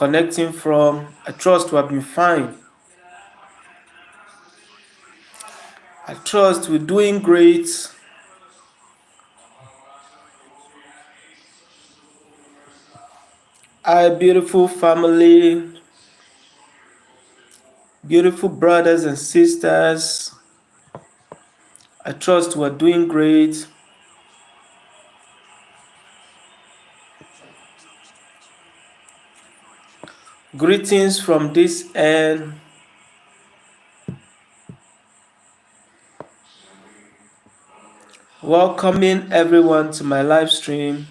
connecting from. I trust we have been fine. I trust we're doing great. Hi, beautiful family, beautiful brothers and sisters. I trust we're doing great. Greetings from this end. Welcoming everyone to my live stream.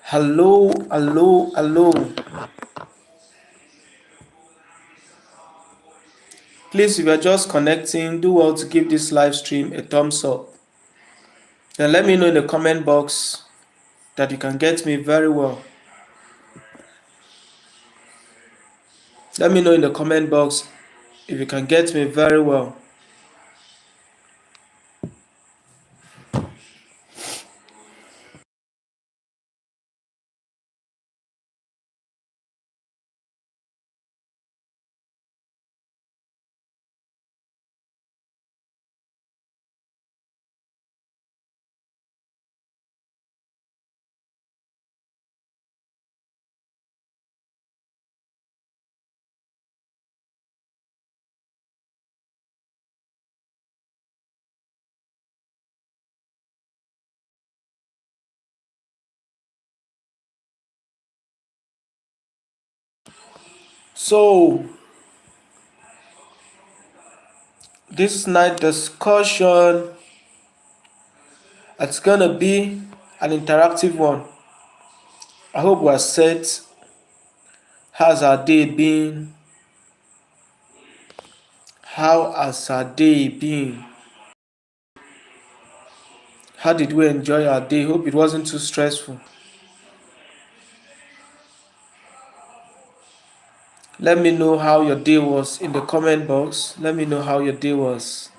Hello, hello, hello. Please, if you're just connecting, do well to give this live stream a thumbs up. Then let me know in the comment box that you can get me very well. Let me know in the comment box if you can get me very well. So, this night discussion, it's gonna be an interactive one. I hope we're set. How's our day been? How has our day been? How did we enjoy our day? Hope it wasn't too stressful. Let me know how your day was in the comment box. Let me know how your day was.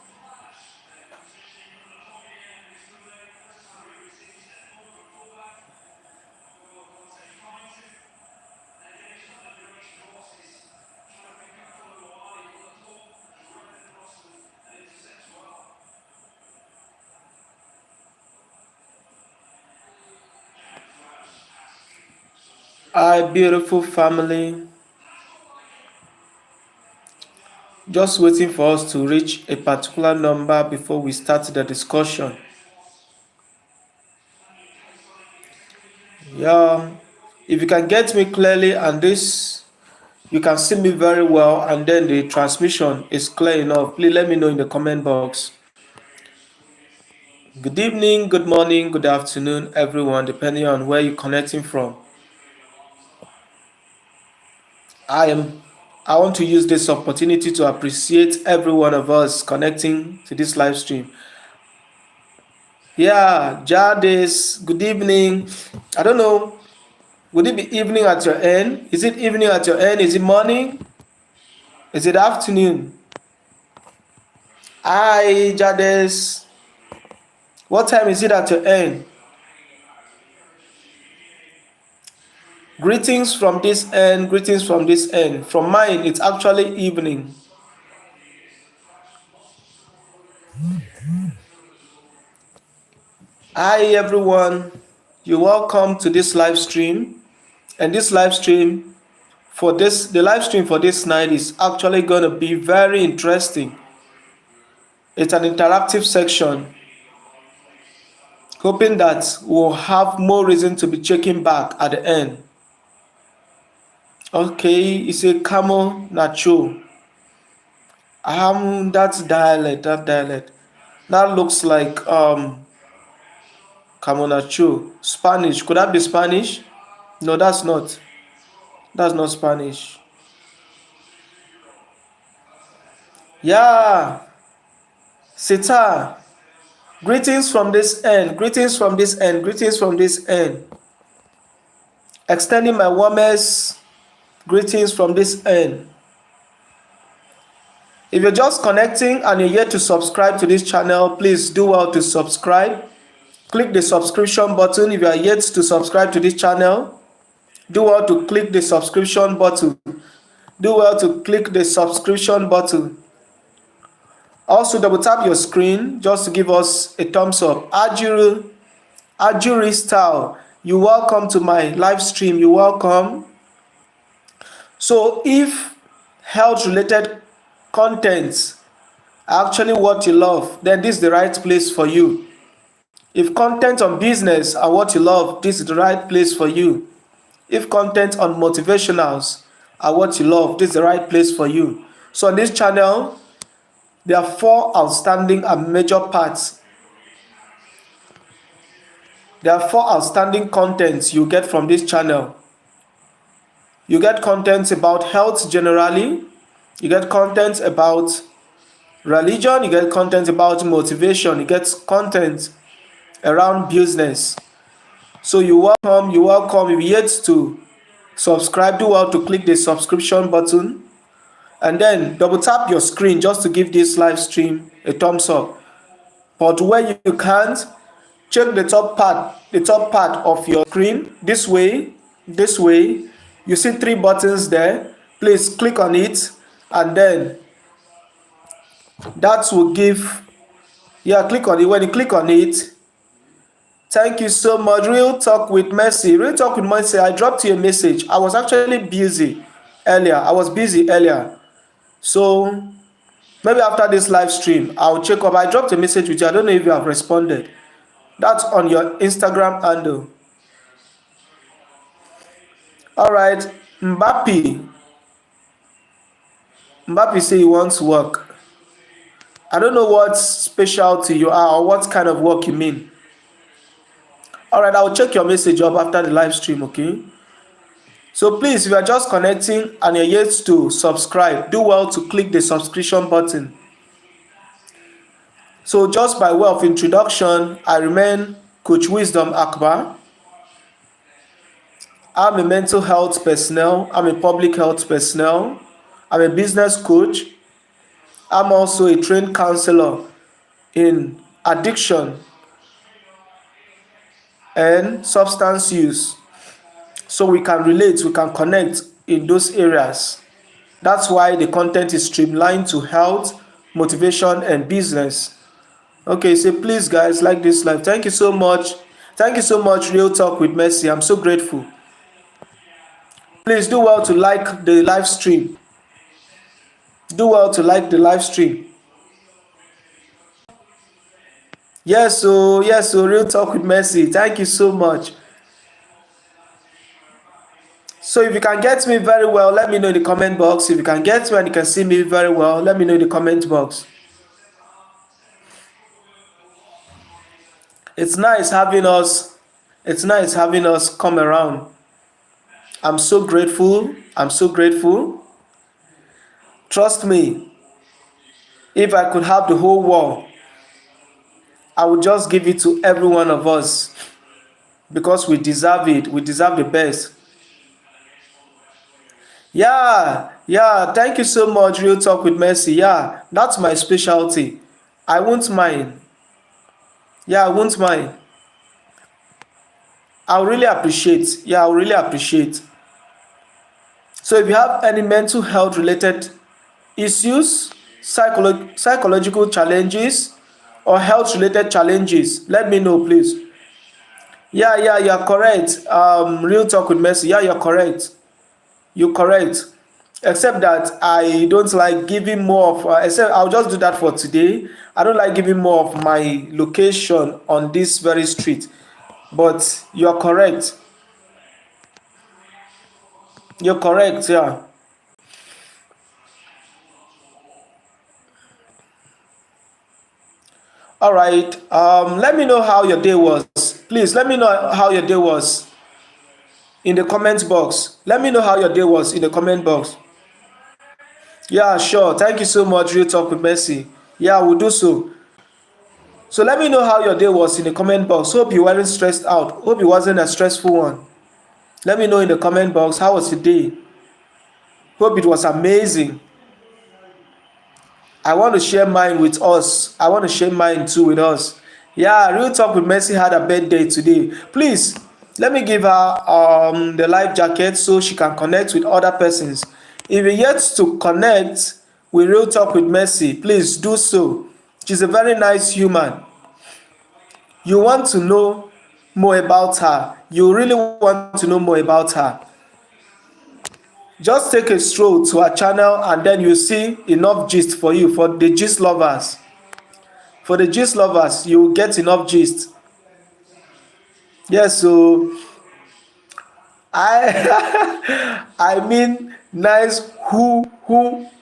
Hi, beautiful family. Just waiting for us to reach a particular number before we start the discussion. Yeah, if you can get me clearly and this, you can see me very well, and then the transmission is clear enough, please let me know in the comment box. Good evening, good morning, good afternoon, everyone, depending on where you're connecting from. I want to use this opportunity to appreciate every one of us connecting to this live stream. Yeah, Jades, good evening. I don't know, would it be evening at your end? Is it evening at your end? Is it morning? Is it afternoon? Hi, Jades. What time is it at your end? Greetings from this end, greetings from this end. From mine, it's actually evening. Hi everyone, you're welcome to this live stream. And this live stream the live stream for this night is actually going to be very interesting. It's an interactive section. Hoping that we'll have more reason to be checking back at the end. Okay, it's a Camo Nacho. That dialect. That looks like Camo Nacho. Spanish. Could that be Spanish? No, that's not. That's not Spanish. Yeah. Sita. Greetings from this end, greetings from this end, greetings from this end. Extending my warmest greetings from this end. If you're just connecting and you're yet to subscribe to this channel, please do well to subscribe. Click the subscription button. If you are yet to subscribe to this channel, do well to click the subscription button. Do well to click the subscription button. Also, double tap your screen just to give us a thumbs up. Ajuri style, you're welcome to my live stream. You're welcome. So if health related contents are actually what you love, then this is the right place for you. If content on business are what you love, this is the right place for you. If content on motivationals are what you love, this is the right place for you. So on this channel, there are 4 outstanding and major parts. There are 4 outstanding contents you get from this channel. You get contents about health generally. You get content about religion. You get content about motivation. You get content around business. So you're welcome. If you're yet to subscribe, do well to click the subscription button and then double tap your screen just to give this live stream a thumbs up. But where you can't, check the top part of your screen. This way. You see 3 buttons there. Please click on it, and then that will give, click on it. When you click on it, thank you so much. Real Talk with Mercy, I dropped you a message. I was actually busy earlier. So maybe after this live stream, I'll check up. I dropped a message with you. I don't know if you have responded. That's on your Instagram handle. All right, Mbappe say he wants work. I don't know what specialty you are or what kind of work you mean. All right, I'll check your message up after the live stream, okay? So please, if you are just connecting and you're yet to subscribe, do well to click the subscription button. So just by way of introduction, I remain Coach Wisdom.akiba. I'm a mental health personnel. I'm a public health personnel. I'm a business coach. I'm also a trained counselor in addiction and substance use. So we can relate, we can connect in those areas. That's why the content is streamlined to health, motivation, and business. Okay, so please guys, like this live. Thank you so much. Real Talk with Mercy. I'm so grateful. Please do well to like the live stream. Yes, so Real Talk with Mercy. Thank you so much. So if you can get me very well, let me know in the comment box. If you can get me and you can see me very well, let me know in the comment box. It's nice having us come around. I'm so grateful. Trust me, if I could have the whole world, I would just give it to every one of us because we deserve it. We deserve the best. Yeah, thank you so much, Real Talk with Mercy. Yeah, that's my specialty. I won't mind. I'll really appreciate. So if you have any mental health related issues, psychological challenges, or health related challenges, let me know, please. You're correct. Real Talk with Mercy. Yeah, you're correct. Except that I don't like giving more of except I'll just do that for today. I don't like giving more of my location on this very street. But you're correct. Yeah. All right. Let me know how your day was. Please let me know how your day was in the comment box. Yeah, sure. Thank you so much, Real Talk with Mercy. Yeah, we'll do so. So let me know how your day was in the comment box. Hope you weren't stressed out. Hope it wasn't a stressful one. Let me know in the comment box, how was your day? Hope it was amazing. I want to share mine with us. I want to share mine too with us. Yeah, Real Talk with Mercy had a birthday today. Please, let me give her the life jacket so she can connect with other persons. If you're yet to connect with Real Talk with Mercy, please do so. She's a very nice human. You want to know more about her. You really want to know more about her. Just take a stroll to her channel and then you see enough gist for you, for the gist lovers. For the gist lovers, you will get enough gist. Yes, so I I mean nice who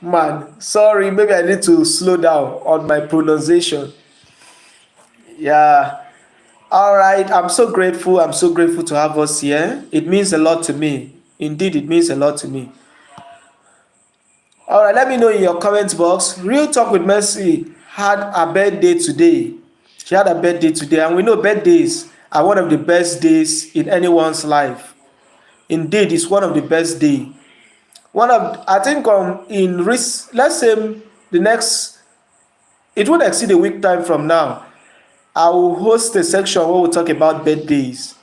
man. Sorry, maybe I need to slow down on my pronunciation. Yeah. All right. I'm so grateful. I'm so grateful to have us here. It means a lot to me. Indeed, it means a lot to me. All right, let me know in your comment box. Real Talk with Mercy had a birthday today. She had a birthday today, and we know birthdays are one of the best days in anyone's life. Indeed, it's one of the best day. One of I think let's say the next, it won't exceed a week time from now. I will host a section where we'll talk about birthdays,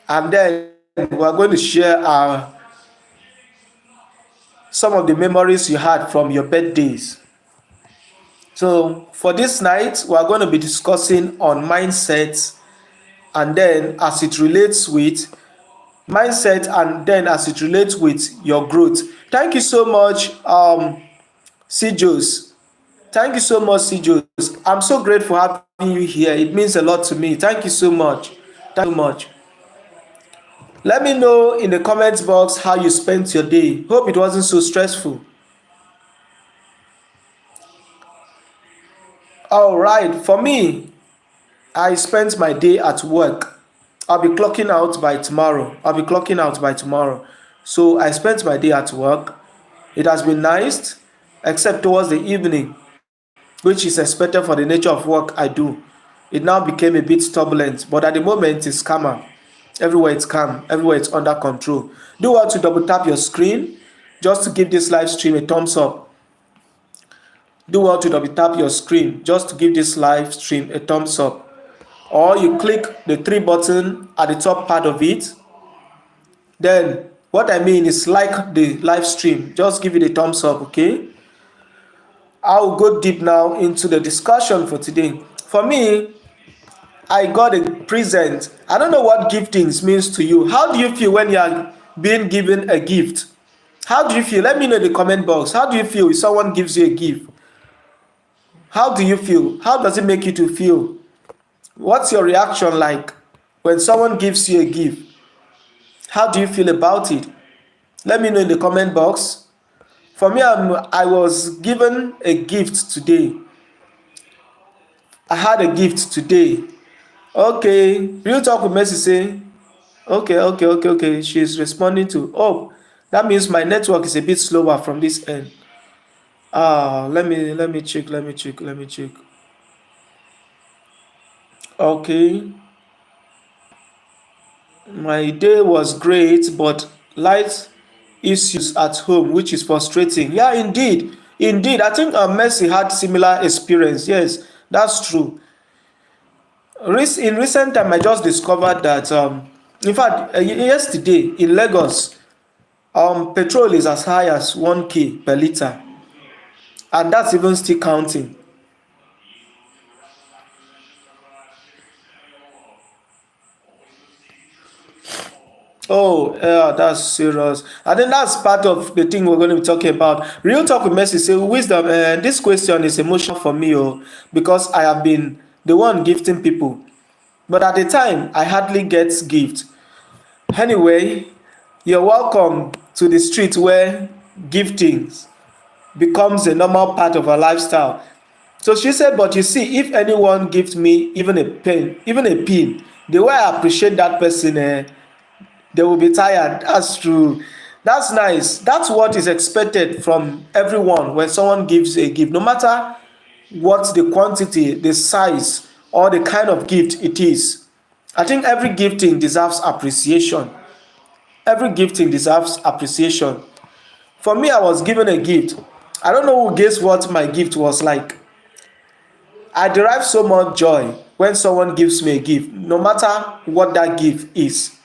and then we're going to share some of the memories you had from your birthdays. So for this night, we are going to be discussing on mindset, and then as it relates with mindset, and then as it relates with your growth. Thank you so much, Cjos. Thank you so much, Cjos. I'm so grateful having you here. It means a lot to me. Thank you so much. Thank you so much. Let me know in the comments box how you spent your day. Hope it wasn't so stressful. All right, for me, I spent my day at work. I'll be clocking out by tomorrow. So I spent my day at work. It has been nice, except towards the evening, which is expected for the nature of work I do. It now became a bit turbulent, but at the moment it's calmer. Everywhere it's calm, everywhere it's under control. Do want to double tap your screen just to give this live stream a thumbs up. Do well to double tap your screen just to give this live stream a thumbs up. Or you click the three button at the top part of it. Then what I mean is like the live stream. Just give it a thumbs up, okay? I'll go deep now into the discussion for today. For me, I got a present. I don't know what giftings means to you. How do you feel when you are being given a gift? How do you feel? Let me know in the comment box. How do you feel if someone gives you a gift? How do you feel? How does it make you to feel? What's your reaction like when someone gives you a gift? How do you feel about it? Let me know in the comment box. For me, I was given a gift today. I had a gift today. Okay, Real Talk with Mercy say, okay. She's responding to, oh, that means my network is a bit slower from this end. Let me check. Okay. My day was great, but light issues at home, which is frustrating. Yeah, indeed. I think Mercy had similar experience. Yes, that's true. In recent time, I just discovered that, in fact, yesterday in Lagos, petrol is as high as 1k per liter, and that's even still counting. Oh, yeah, that's serious. I think that's part of the thing we're going to be talking about. Real Talk with Mercy say, Wisdom, this question is emotional for me, because I have been the one gifting people. But at the time, I hardly get gift. Anyway, you're welcome to the street where gifting becomes a normal part of our lifestyle. So she said, but you see, if anyone gives me even a pen, even a pin, the way I appreciate that person, they will be tired. That's true. That's nice. That's what is expected from everyone when someone gives a gift. No matter what the quantity, the size, or the kind of gift it is. I think every gifting deserves appreciation. Every gifting deserves appreciation. For me, I was given a gift. I don't know who guessed what my gift was like. I derive so much joy when someone gives me a gift, no matter what that gift is.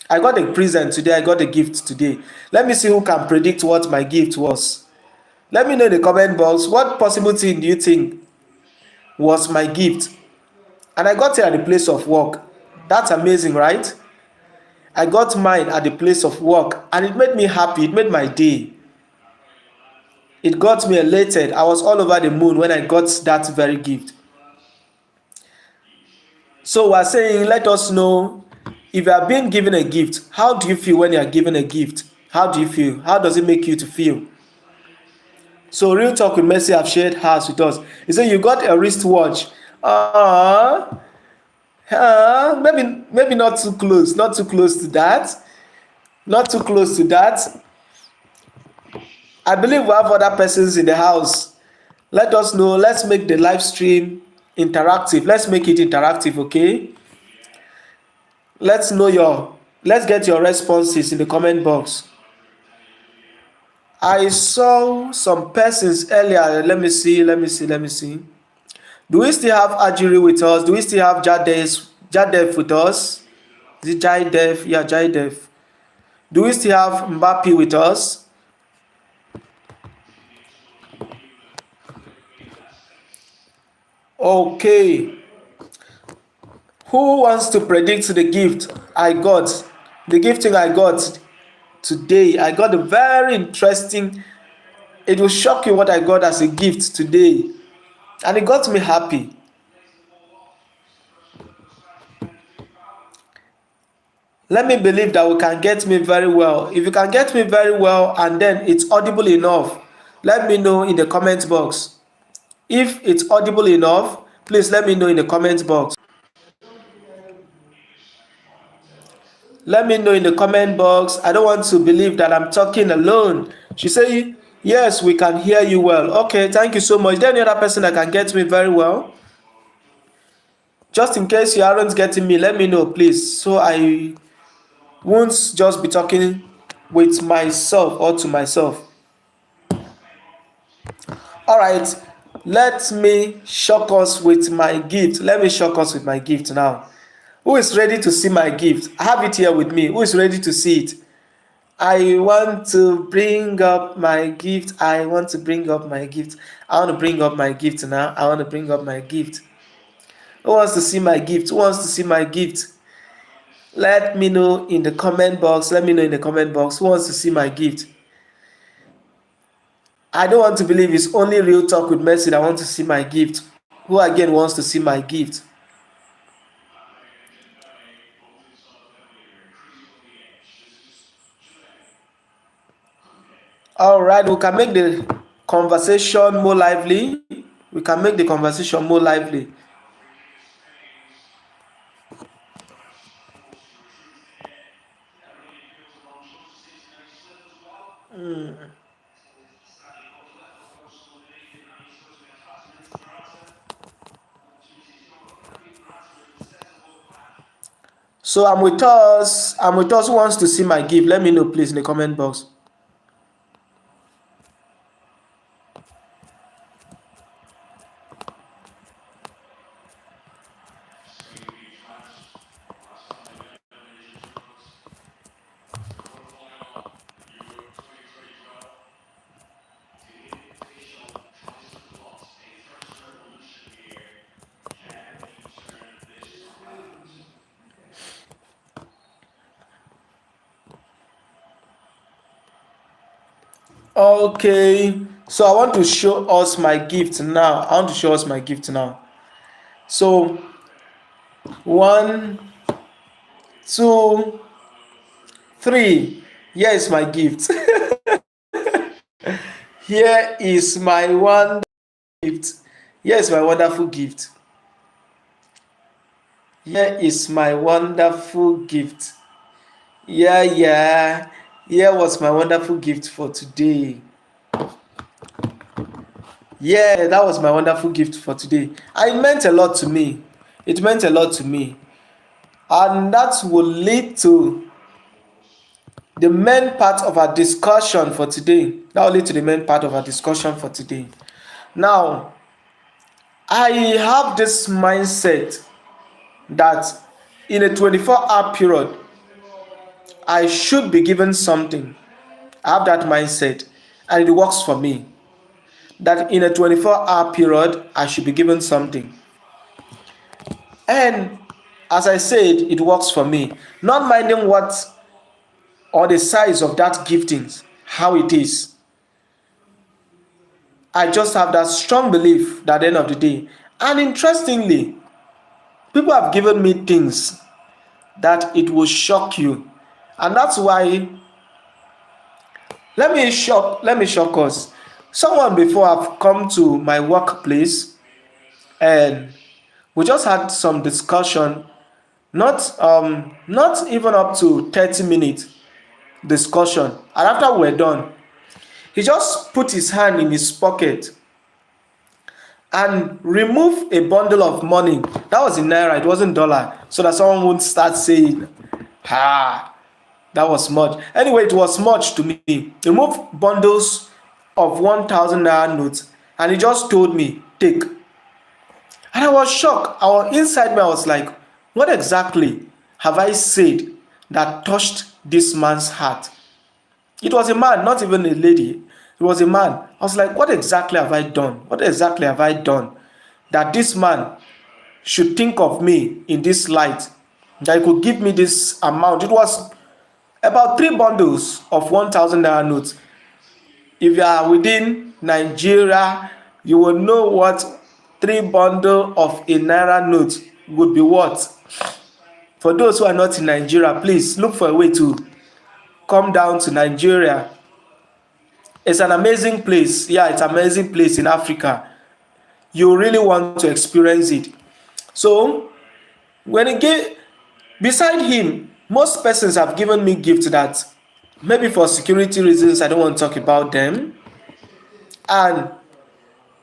I got a present today, I got a gift today. Let me see who can predict what my gift was. Let me know in the comment box, what possible thing do you think was my gift? And I got it at the place of work. That's amazing, right? I got mine at the place of work and it made me happy, it made my day. It got me elated. I was all over the moon when I got that very gift. So we're saying, let us know, if you are being given a gift, how do you feel when you are given a gift? How do you feel? How does it make you to feel? So Real Talk with Mercy have shared hers with us. He said you got a wristwatch. Maybe not too close, not too close to that. Not too close to that. I believe we have other persons in the house. Let us know. Let's make the live stream interactive. Let's make it interactive, okay? Let's get your responses in the comment box. I saw some persons earlier. Let me see. Do we still have Ajiri with us? Do we still have Jadev with us? Is it Jaidev? Yeah, Jaidev. Do we still have Mbappe with us? Okay. Who wants to predict the gift I got? The gifting I got today. I got a very interesting. It will shock you what I got as a gift today. And it got me happy. Let me believe that we can get me very well. If you can get me very well and then it's audible enough, let me know in the comment box. If it's audible enough, please let me know in the comment box. Let me know in the comment box. I don't want to believe that I'm talking alone. She said, yes, we can hear you well. Okay, thank you so much. Is there any other person that can get me very well? Just in case you aren't getting me, let me know, please. So I won't just be talking with myself or to myself. All right, let me shock us with my gift. Let me shock us with my gift now. Who is ready to see my gift? I have it here with me. Who is ready to see it? I want to bring up my gift. I want to bring up my gift. I want to bring up my gift now. I want to bring up my gift. Who wants to see my gift? Who wants to see my gift? Let me know in the comment box. Let me know in the comment box. Who wants to see my gift? I don't want to believe it's only Real Talk with Mercy that want to see my gift. Who again wants to see my gift? All right, we can make the conversation more lively. We can make the conversation more lively. So I'm with us. I'm with us. Who wants to see my gift? Let me know, please, in the comment box. Okay. So I want to show us my gift now. I want to show us my gift now. So 1, 2, 3. Here is my gift. Here is my wonderful gift. Here is my wonderful gift. Here is my wonderful gift. Yeah. Here was my wonderful gift for today. Yeah, that was my wonderful gift for today. And it meant a lot to me. It meant a lot to me. And that will lead to the main part of our discussion for today. That will lead to the main part of our discussion for today. Now, I have this mindset that in a 24-hour period, I should be given something. I have that mindset, and it works for me. That in a 24-hour period, I should be given something. And as I said, it works for me. Not minding what or the size of that giftings, how it is. I just have that strong belief that at the end of the day. And interestingly, people have given me things that it will shock you. And that's why let me shock us. Someone before have come to my workplace, and we just had some discussion, not even up to 30 minutes discussion. And after we're done, he just put his hand in his pocket and remove a bundle of money. That was in naira, it wasn't dollar, so that someone wouldn't start saying, ah, that was much. Anyway, it was much to me. He removed bundles of 1,000 naira notes, and he just told me, take. And I was shocked. Inside me, I was like, what exactly have I said that touched this man's heart? It was a man, not even a lady. It was a man. I was like, what exactly have I done? What exactly have I done that this man should think of me in this light? That he could give me this amount. It was about 3 bundles of 1,000 naira notes. If you are within Nigeria, you will know what 3 bundles of a naira note would be worth. For those who are not in Nigeria, please look for a way to come down to Nigeria. It's an amazing place. Yeah, it's an amazing place in Africa. You really want to experience it. So, when he gave, beside him, most persons have given me gifts that maybe for security reasons I don't want to talk about them. And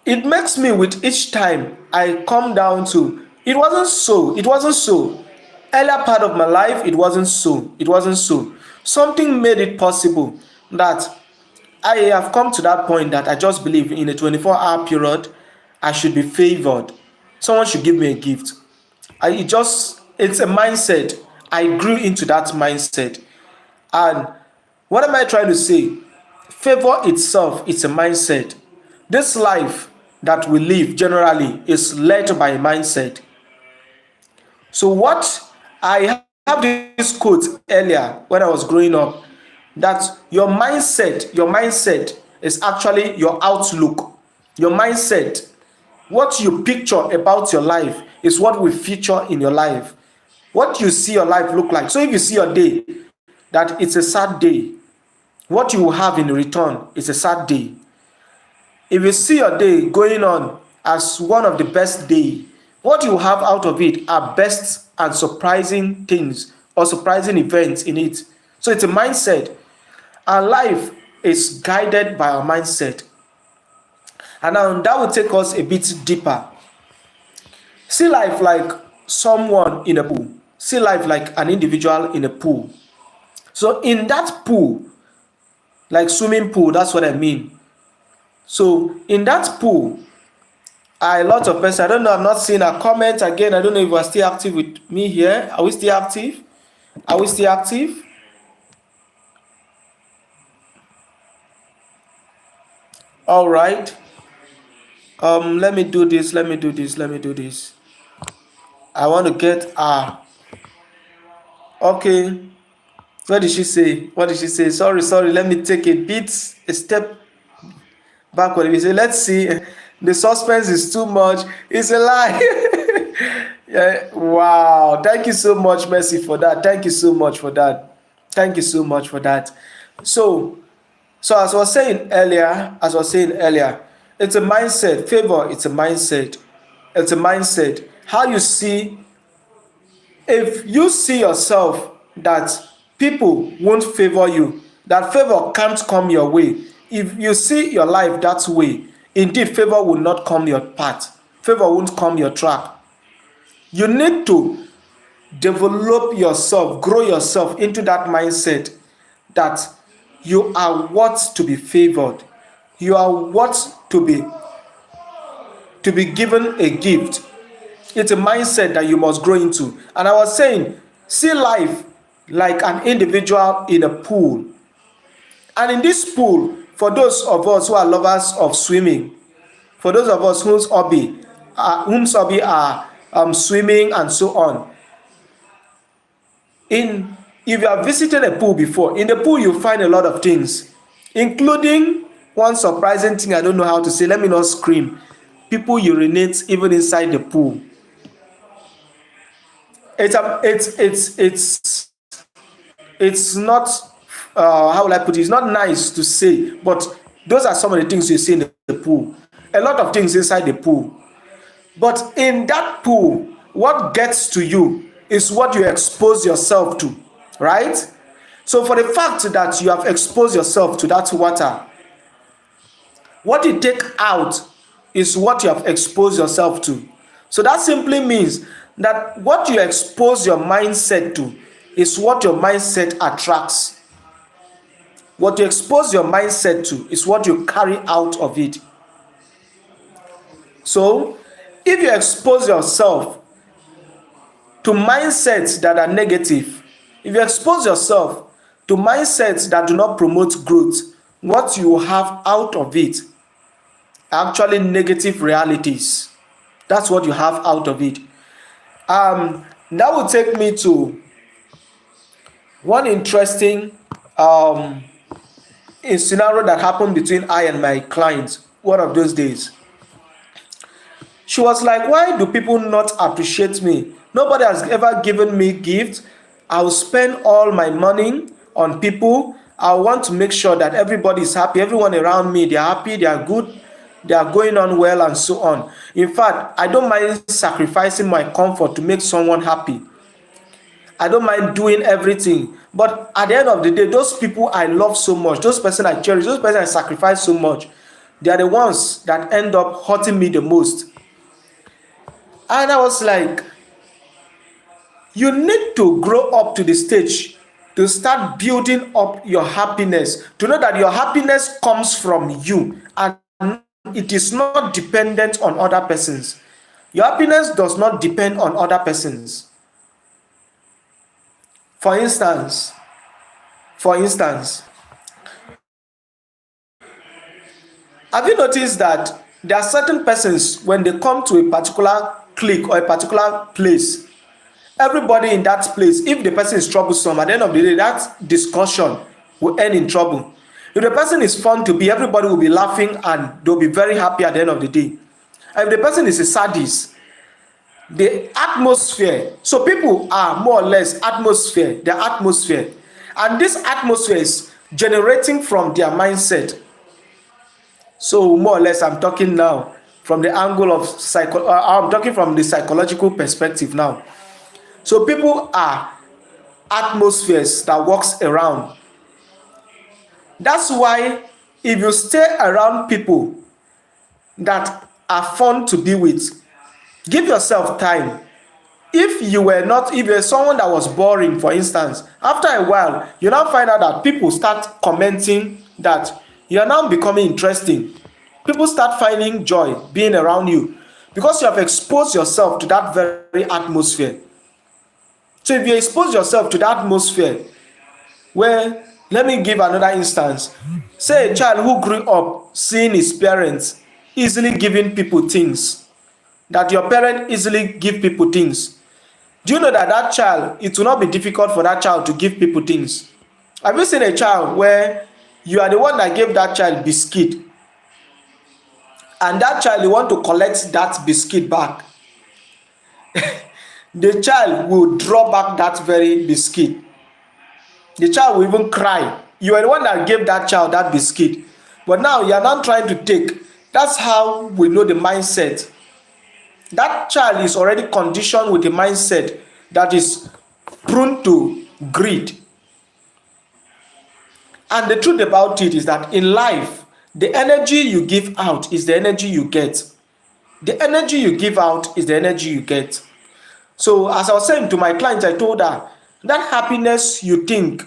it makes me, with each time I come down to, it wasn't so. Earlier part of my life, it wasn't so. Something made it possible that I have come to that point that I just believe in a 24-hour period, I should be favored. Someone should give me a gift. It's a mindset. I grew into that mindset. And what am I trying to say? Favor itself is a mindset. This life that we live generally is led by a mindset. So what I have this quote earlier when I was growing up, that your mindset is actually your outlook. Your mindset, what you picture about your life is what will feature in your life. What you see your life look like. So if you see your day that it's a sad day, what you will have in return is a sad day. If you see your day going on as one of the best days, what you have out of it are best and surprising things or surprising events in it. So it's a mindset. Our life is guided by our mindset. And now that will take us a bit deeper. See life like someone in a pool. See life like an individual in a pool. So in that pool, like swimming pool, that's what I mean. So in that pool, a lot of persons, I don't know, I'm not seeing a comment again. I don't know if we're still active with me here. Are we still active? All right. Let me do this. I want to get okay. What did she say? Sorry. Let me take a step backward. We say, let's see. The suspense is too much. It's a lie. Yeah. Wow. Thank you so much, Mercy, for that. Thank you so much for that. So as I was saying earlier, it's a mindset. Favor, it's a mindset. How you see, if you see yourself that people won't favor you, that favor can't come your way. If you see your life that way, indeed favor will not come your path. Favor won't come your track. You need to develop yourself, grow yourself into that mindset that you are worth to be favored. You are worth to be given a gift. It's a mindset that you must grow into. And I was saying, see life like an individual in a pool. And in this pool, for those of us who are lovers of swimming, for those of us whose hobby are swimming and so on, if you have visited a pool before, in the pool you find a lot of things, including one surprising thing I don't know how to say, let me not scream. People urinate even inside the pool. It's not how will I put it? It's not nice to say, but those are some of the things you see in the pool. A lot of things inside the pool. But in that pool, what gets to you is what you expose yourself to, right? So for the fact that you have exposed yourself to that water, what you take out is what you have exposed yourself to. So that simply means that what you expose your mindset to is what your mindset attracts. What you expose your mindset to is what you carry out of it. So if you expose yourself to mindsets that are negative, if you expose yourself to mindsets that do not promote growth, what you have out of it are actually negative realities. That's what you have out of it. That will take me to one interesting scenario that happened between I and my client one of those days. She was like, why do people not appreciate me? Nobody has ever given me gifts. I'll spend all my money on people. I want to make sure that everybody is happy. Everyone around me, they're happy, they are good, they are going on well, and so on. In fact, I don't mind sacrificing my comfort to make someone happy. I don't mind doing everything. But at the end of the day, those people I love so much, those person I cherish, those person I sacrifice so much, they are the ones that end up hurting me the most. And I was like, you need to grow up to the stage to start building up your happiness, to know that your happiness comes from you and it is not dependent on other persons. Your happiness does not depend on other persons. For instance, have you noticed that there are certain persons, when they come to a particular clique or a particular place, everybody in that place, if the person is troublesome, at the end of the day, that discussion will end in trouble. If the person is fun to be, everybody will be laughing and they'll be very happy at the end of the day. And if the person is a sadist, the atmosphere, so people are more or less atmosphere, their atmosphere. And this atmosphere is generating from their mindset. So more or less, I'm talking now from the angle of I'm talking from the psychological perspective now. So people are atmospheres that walks around. That's why if you stay around people that are fun to be with, give yourself time. If you're someone that was boring, for instance, after a while, you now find out that people start commenting that you are now becoming interesting. People start finding joy being around you because you have exposed yourself to that very atmosphere. So if you expose yourself to that atmosphere, where, let me give another instance. Say a child who grew up seeing his parents easily giving people things, that your parent easily give people things. Do you know that that child, it will not be difficult for that child to give people things? Have you seen a child where you are the one that gave that child biscuit, and that child, you want to collect that biscuit back? The child will draw back that very biscuit. The child will even cry. You are the one that gave that child that biscuit, but now you are not trying to take. That's how we know the mindset. That child is already conditioned with a mindset that is prone to greed. And the truth about it is that in life, The energy you give out is the energy you get. The energy you give out is the energy you get. So as I was saying to my client, I told her that happiness you think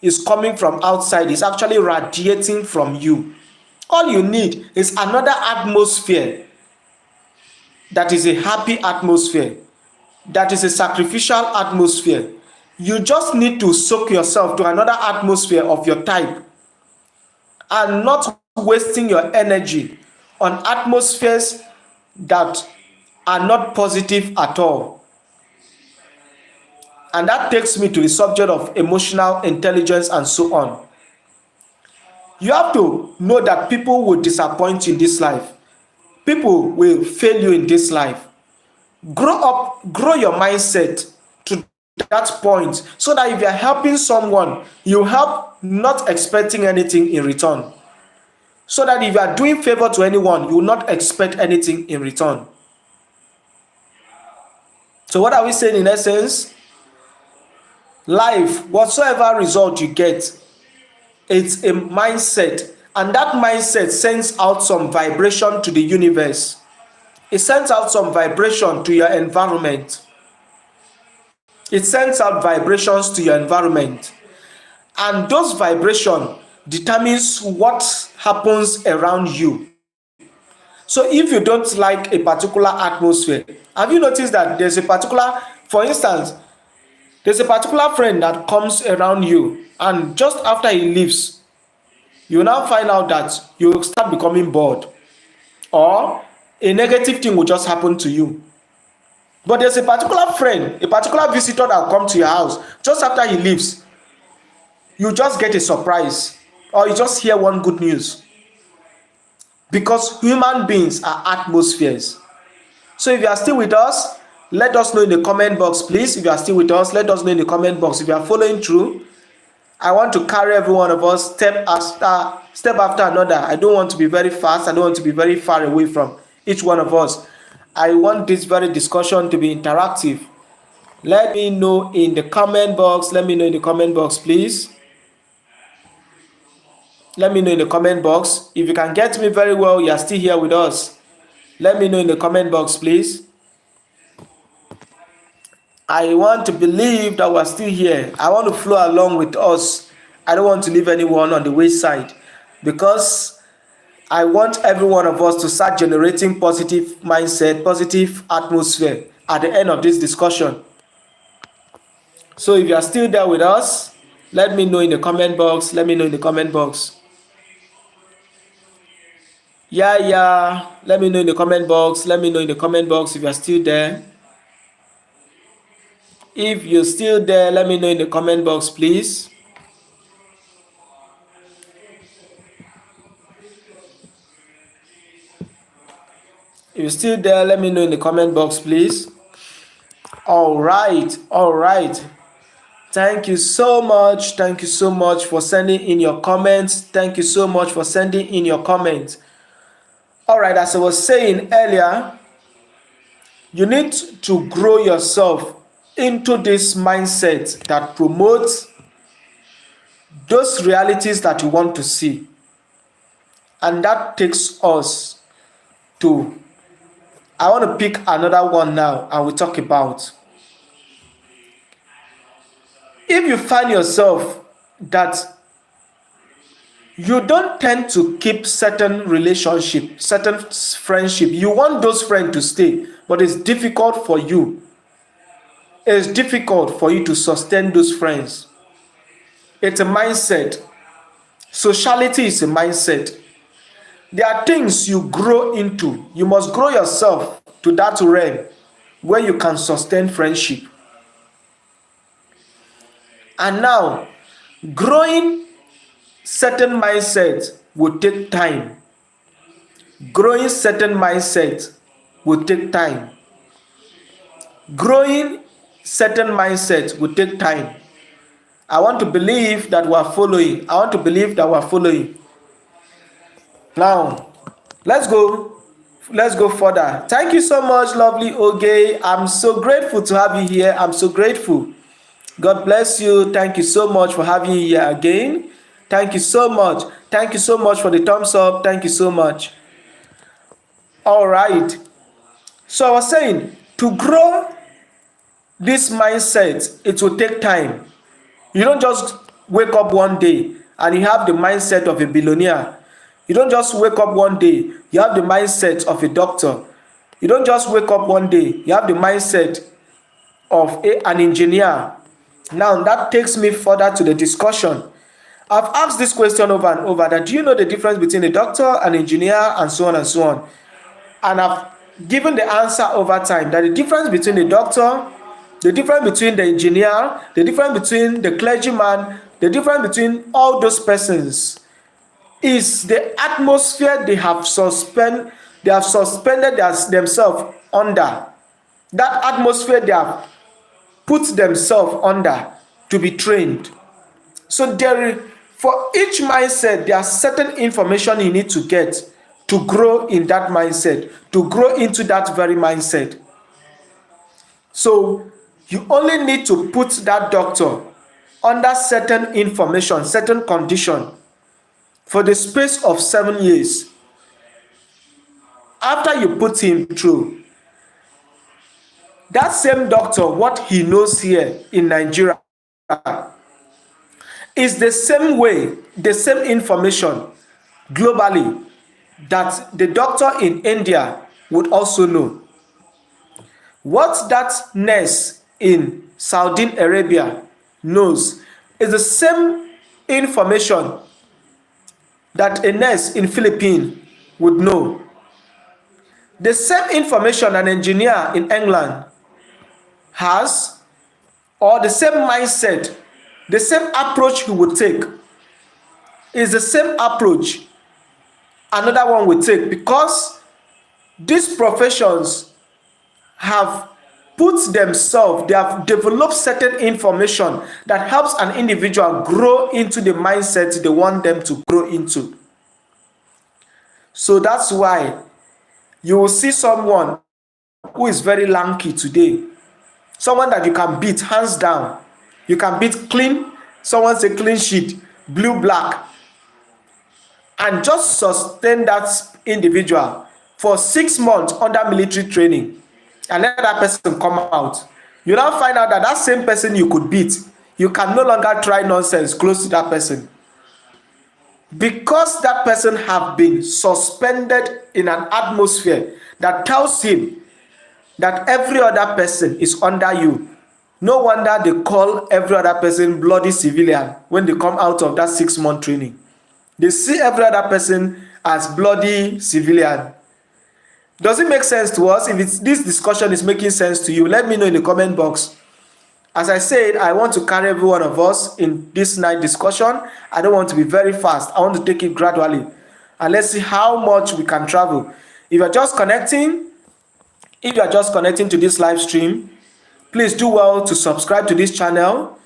is coming from outside is actually radiating from you. All you need is another atmosphere that is a happy atmosphere, that is a sacrificial atmosphere. You just need to soak yourself to another atmosphere of your type and not wasting your energy on atmospheres that are not positive at all. And that takes me to the subject of emotional intelligence and so on. You have to know that people will disappoint you in this life. People will fail you in this life. Grow your mindset to that point so that if you are helping someone, you help not expecting anything in return. So that if you are doing favor to anyone, you will not expect anything in return. So what are we saying in essence? Life, whatsoever result you get, it's a mindset, and that mindset sends out some vibration to the universe. It sends out some vibration to your environment. It sends out vibrations to your environment, and those vibrations determines what happens around you. So if you don't like a particular atmosphere, have you noticed that there's a particular, for instance, there's a particular friend that comes around you, and just after he leaves, you now find out that you start becoming bored, or a negative thing will just happen to you. But there's a particular friend, a particular visitor that will come to your house, just after he leaves, you just get a surprise, or you just hear one good news. Because human beings are atmospheres. So if you are still with us, let us know in the comment box, please. If you are still with us, let us know in the comment box. If you are following through, I want to carry every one of us step after another. I don't want to be very fast. I don't want to be very far away from each one of us. I want this very discussion to be interactive. Let me know in the comment box. Let me know in the comment box, please. Let me know in the comment box. If you can get me very well, you are still here with us. Let me know in the comment box, please. I want to believe that we're still here. I want to flow along with us. I don't want to leave anyone on the wayside, because I want every one of us to start generating positive mindset, positive atmosphere at the end of this discussion. So if you are still there with us, let me know in the comment box. Let me know in the comment box. Yeah. Let me know in the comment box. Let me know in the comment box if you are still there. If you're still there, let me know in the comment box, please. If you're still there, let me know in the comment box, please. All right. Thank you so much. Thank you so much for sending in your comments. Thank you so much for sending in your comments. All right, as I was saying earlier, you need to grow yourself into this mindset that promotes those realities that you want to see. And that takes us to, I want to pick another one now and we'll talk about. If you find yourself that you don't tend to keep certain relationship, certain friendship, you want those friends to stay, but it's difficult for you. It's difficult for you to sustain those friends. It's a mindset. Sociality is a mindset. There are things you grow into. You must grow yourself to that realm where you can sustain friendship. And now, growing certain mindset will take time. Growing certain mindset will take time. Growing certain mindset will take time. I want to believe that we are following. Now, let's go further. Thank you so much, lovely Oge. I'm so grateful to have you here. I'm so grateful. God bless you. Thank you so much for having you here again. Thank you so much. Thank you so much for the thumbs up. Thank you so much. All right. So I was saying, to grow this mindset, it will take time. You don't just wake up one day and you have the mindset of a billionaire. You don't just wake up one day, you have the mindset of a doctor. You don't just wake up one day, you have the mindset of an engineer. Now that takes me further to the discussion. I've asked this question over and over, that do you know the difference between a doctor, an engineer, and so on and so on? And I've given the answer over time, that the difference between the doctor, the difference between the engineer, the difference between the clergyman, the difference between all those persons is the atmosphere they have suspended themselves under. That atmosphere they have put themselves under to be trained. So for each mindset, there are certain information you need to get to grow in that mindset, to grow into that very mindset. So you only need to put that doctor under certain information, certain condition for the space of 7 years. After you put him through, that same doctor, what he knows here in Nigeria is the same way, the same information globally that the doctor in India would also know. What that nurse in Saudi Arabia knows is the same information that a nurse in Philippines would know. The same information an engineer in England has, or the same mindset, the same approach he would take, is the same approach another one would take, because these professions have put themselves, they have developed certain information that helps an individual grow into the mindset they want them to grow into. So that's why you will see someone who is very lanky today, someone that you can beat hands down, you can beat clean, someone say clean sheet, blue black, and just sustain that individual for 6 months under military training, and let that person come out. You now find out that that same person you could beat, you can no longer try nonsense close to that person, because that person have been suspended in an atmosphere that tells him that every other person is under you. No wonder they call every other person bloody civilian when they come out of that 6-month training. They see every other person as bloody civilian. Does it make sense to us? If this discussion is making sense to you, let me know in the comment box. As I said, I want to carry every one of us in this night discussion. I don't want to be very fast. I want to take it gradually. And let's see how much we can travel. If you're just connecting to this live stream, please do well to subscribe to this channel.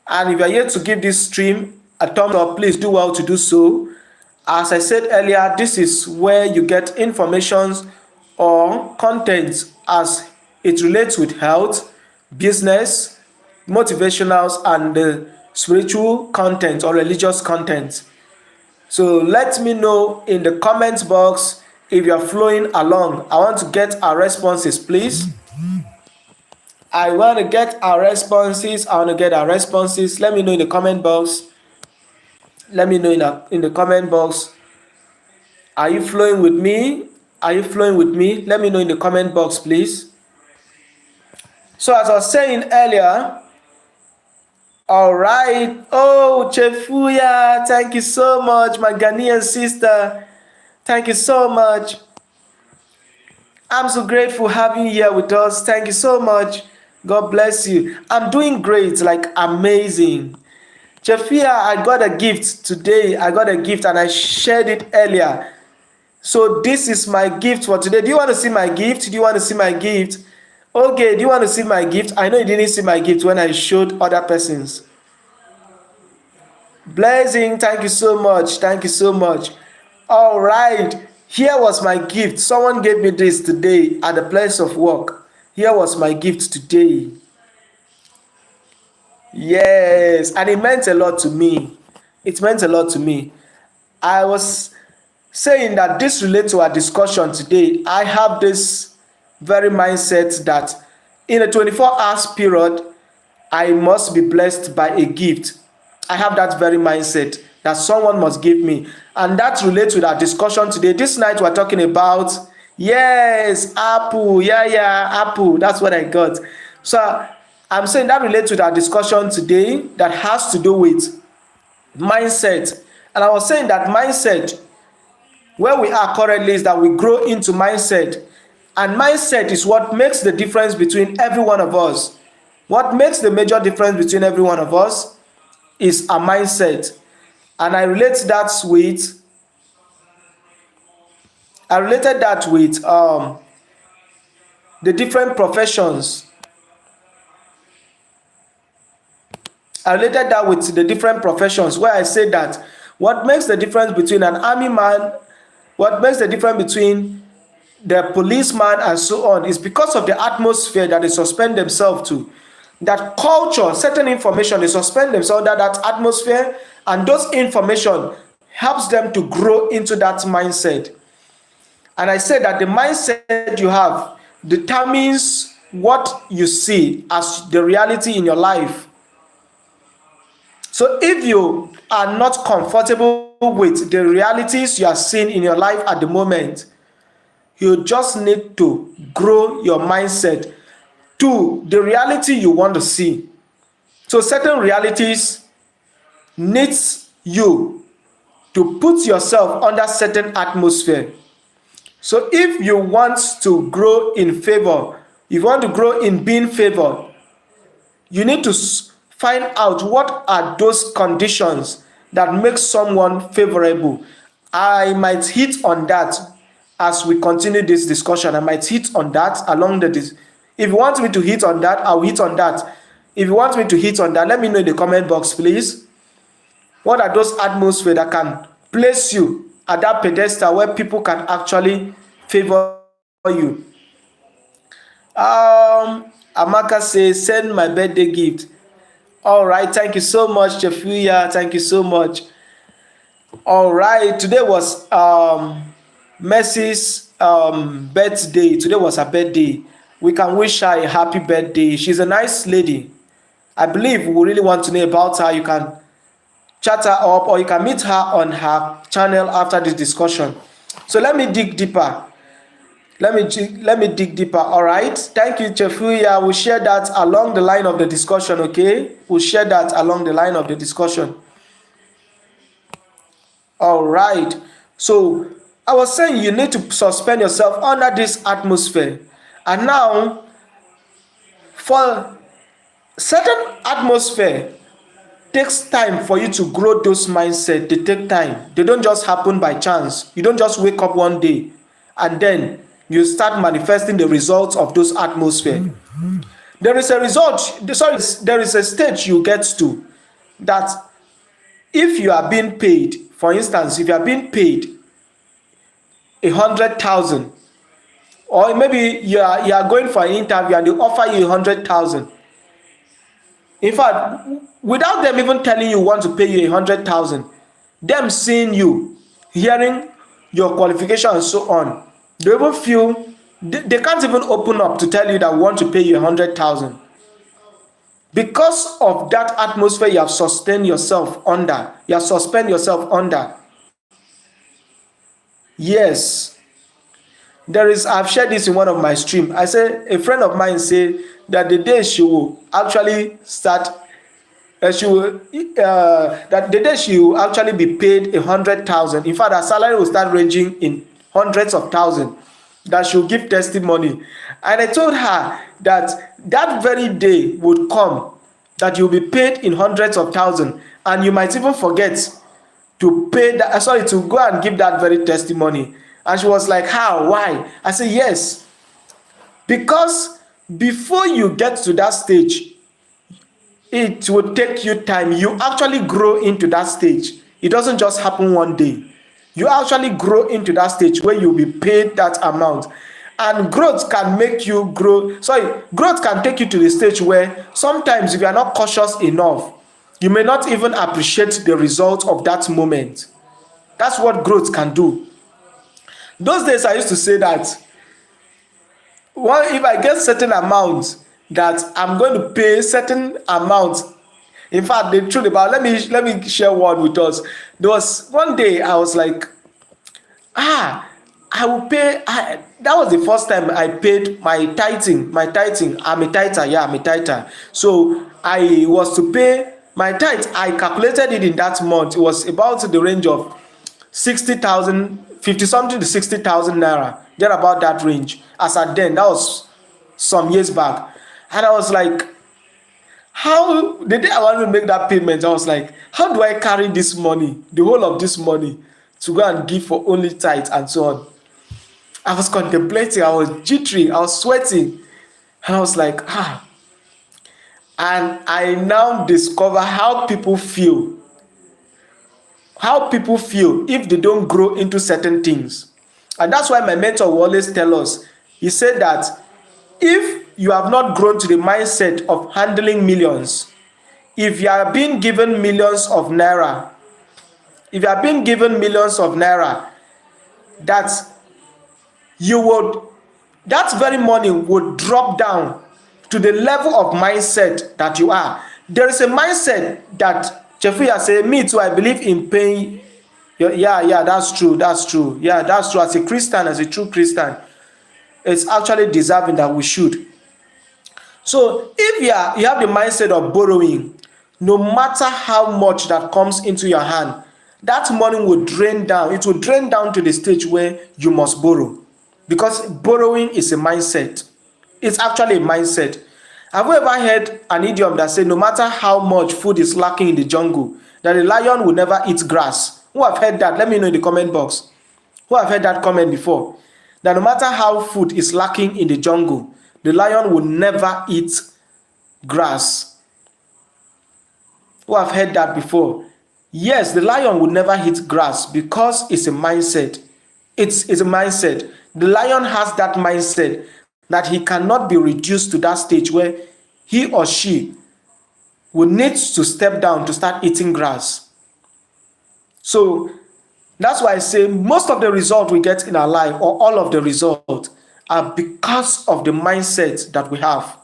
And if you're yet to give this stream a thumbs up, please do well to do so. As I said earlier, this is where you get information or content as it relates with health, business, motivationals, and spiritual content or religious content. So let me know in the comment box if you're flowing along. I want to get our responses, please. I want to get our responses. Let me know in the comment box. Let me know in the comment box. Are you flowing with me? Let me know in the comment box, please. So as I was saying earlier, all right. Oh, Chefuya, thank you so much, my Ghanaian sister. Thank you so much. I'm so grateful having you here with us. Thank you so much. God bless you. I'm doing great, like amazing. Chefia, I got a gift today. I got a gift and I shared it earlier. So this is my gift for today. Do you want to see my gift? Okay, do you want to see my gift? I know you didn't see my gift when I showed other persons. Blessing, thank you so much. All right, here was my gift. Someone gave me this today at the place of work. Here was my gift today. Yes, and it meant a lot to me. I was saying that this relates to our discussion today. I have this very mindset that in a 24 hours period, I must be blessed by a gift. I have that very mindset that someone must give me. And that relates with our discussion today. This night we're talking about, yes, apple. Yeah, apple. That's what I got. So I'm saying that relates with our discussion today that has to do with mindset. And I was saying that mindset, where we are currently, is that we grow into mindset. And mindset is what makes the difference between every one of us. What makes the major difference between every one of us is a mindset. And I related that with the different professions. I related that with the different professions, where I said that what makes the difference between an army man, what makes the difference between the policeman and so on, is because of the atmosphere that they suspend themselves to. That culture, certain information, they suspend themselves under that atmosphere, and those information helps them to grow into that mindset. And I said that the mindset you have determines what you see as the reality in your life. So if you are not comfortable with the realities you are seeing in your life at the moment, you just need to grow your mindset to the reality you want to see. So certain realities needs you to put yourself under certain atmosphere. So if you want to grow in favor, if you want to grow in being favored, you need to find out what are those conditions that make someone favorable. I might hit on that as we continue this discussion. I might hit on that along the if you want me to hit on that, I'll hit on that. If you want me to hit on that, let me know in the comment box, please. What are those atmosphere that can place you at that pedestal where people can actually favor you? Amaka says, send my birthday gift. All right, thank you so much, Chefuya. Thank you so much. All right, today was Mercy's birthday. Today was her birthday. We can wish her a happy birthday. She's a nice lady. I believe we really want to know about her. You can chat her up, or you can meet her on her channel after this discussion. So let me dig deeper. Let me dig deeper. All right. Thank you, Chefuya. We'll share that along the line of the discussion. Okay. We'll share that along the line of the discussion. All right. So I was saying you need to suspend yourself under this atmosphere. And now, for certain atmosphere, takes time for you to grow those mindset. They take time. They don't just happen by chance. You don't just wake up one day and then you start manifesting the results of those atmosphere. There is a stage you get to that if you are being paid, for instance, if you are being paid 100,000, or maybe you are going for an interview and they offer you 100,000. In fact, without them even telling you want to pay you 100,000, them seeing you, hearing your qualification and so on, they even feel they can't even open up to tell you that we want to pay you 100,000. Because of that atmosphere you have sustained yourself under, you have suspended yourself under. Yes, I've shared this in one of my streams. I say a friend of mine said that the day she will actually start, that the day she will actually be paid 100,000. In fact, her salary will start ranging in hundreds of thousands. That she'll give testimony. And I told her that that very day would come that you'll be paid in hundreds of thousands, and you might even forget to pay that. To go and give that very testimony. And she was like, how? Why? I said, yes. Because before you get to that stage, it will take you time. You actually grow into that stage. It doesn't just happen one day. You actually grow into that stage where you'll be paid that amount. And growth can make you grow. Growth can take you to the stage where sometimes if you are not cautious enough, you may not even appreciate the result of that moment. That's what growth can do. Those days I used to say that if I get certain amount, that I'm going to pay certain amount. In fact, the truth about, let me share one with us. There was one day I was like, I will pay. That was the first time I paid my tithing. I'm a tither. Yeah, I'm a tither. So I was to pay my tithe. I calculated it in that month. It was about the range of 60,000, 50 something to 60,000 naira. There about that range. As at then, that was some years back, and I was like, how the day I wanted to make that payment, I was like, how do I carry this money, the whole of this money, to go and give for only tithe and so on? I was contemplating, I was jittery, I was sweating, and I was like, and I now discover how people feel if they don't grow into certain things. And that's why my mentor will always tell us, he said that if you have not grown to the mindset of handling millions, if you are being given millions of naira, that that very money would drop down to the level of mindset that you are. There is a mindset that Chefuya say, me too, I believe in paying. Yeah, that's true. Yeah, that's true. As a Christian, as a true Christian, it's actually deserving that we should. So if you have the mindset of borrowing, no matter how much that comes into your hand, that money will drain down. It will drain down to the stage where you must borrow. Because borrowing is a mindset. It's actually a mindset. Have you ever heard an idiom that says no matter how much food is lacking in the jungle, that a lion will never eat grass? Who have heard that? Let me know in the comment box. Who have heard that comment before? That no matter how food is lacking in the jungle, the lion will never eat grass. Who have heard that before? Yes, the lion will never eat grass because it's a mindset. It's a mindset. The lion has that mindset that he cannot be reduced to that stage where he or she will need to step down to start eating grass. So that's why I say most of the result we get in our life, or all of the result, are because of the mindset that we have.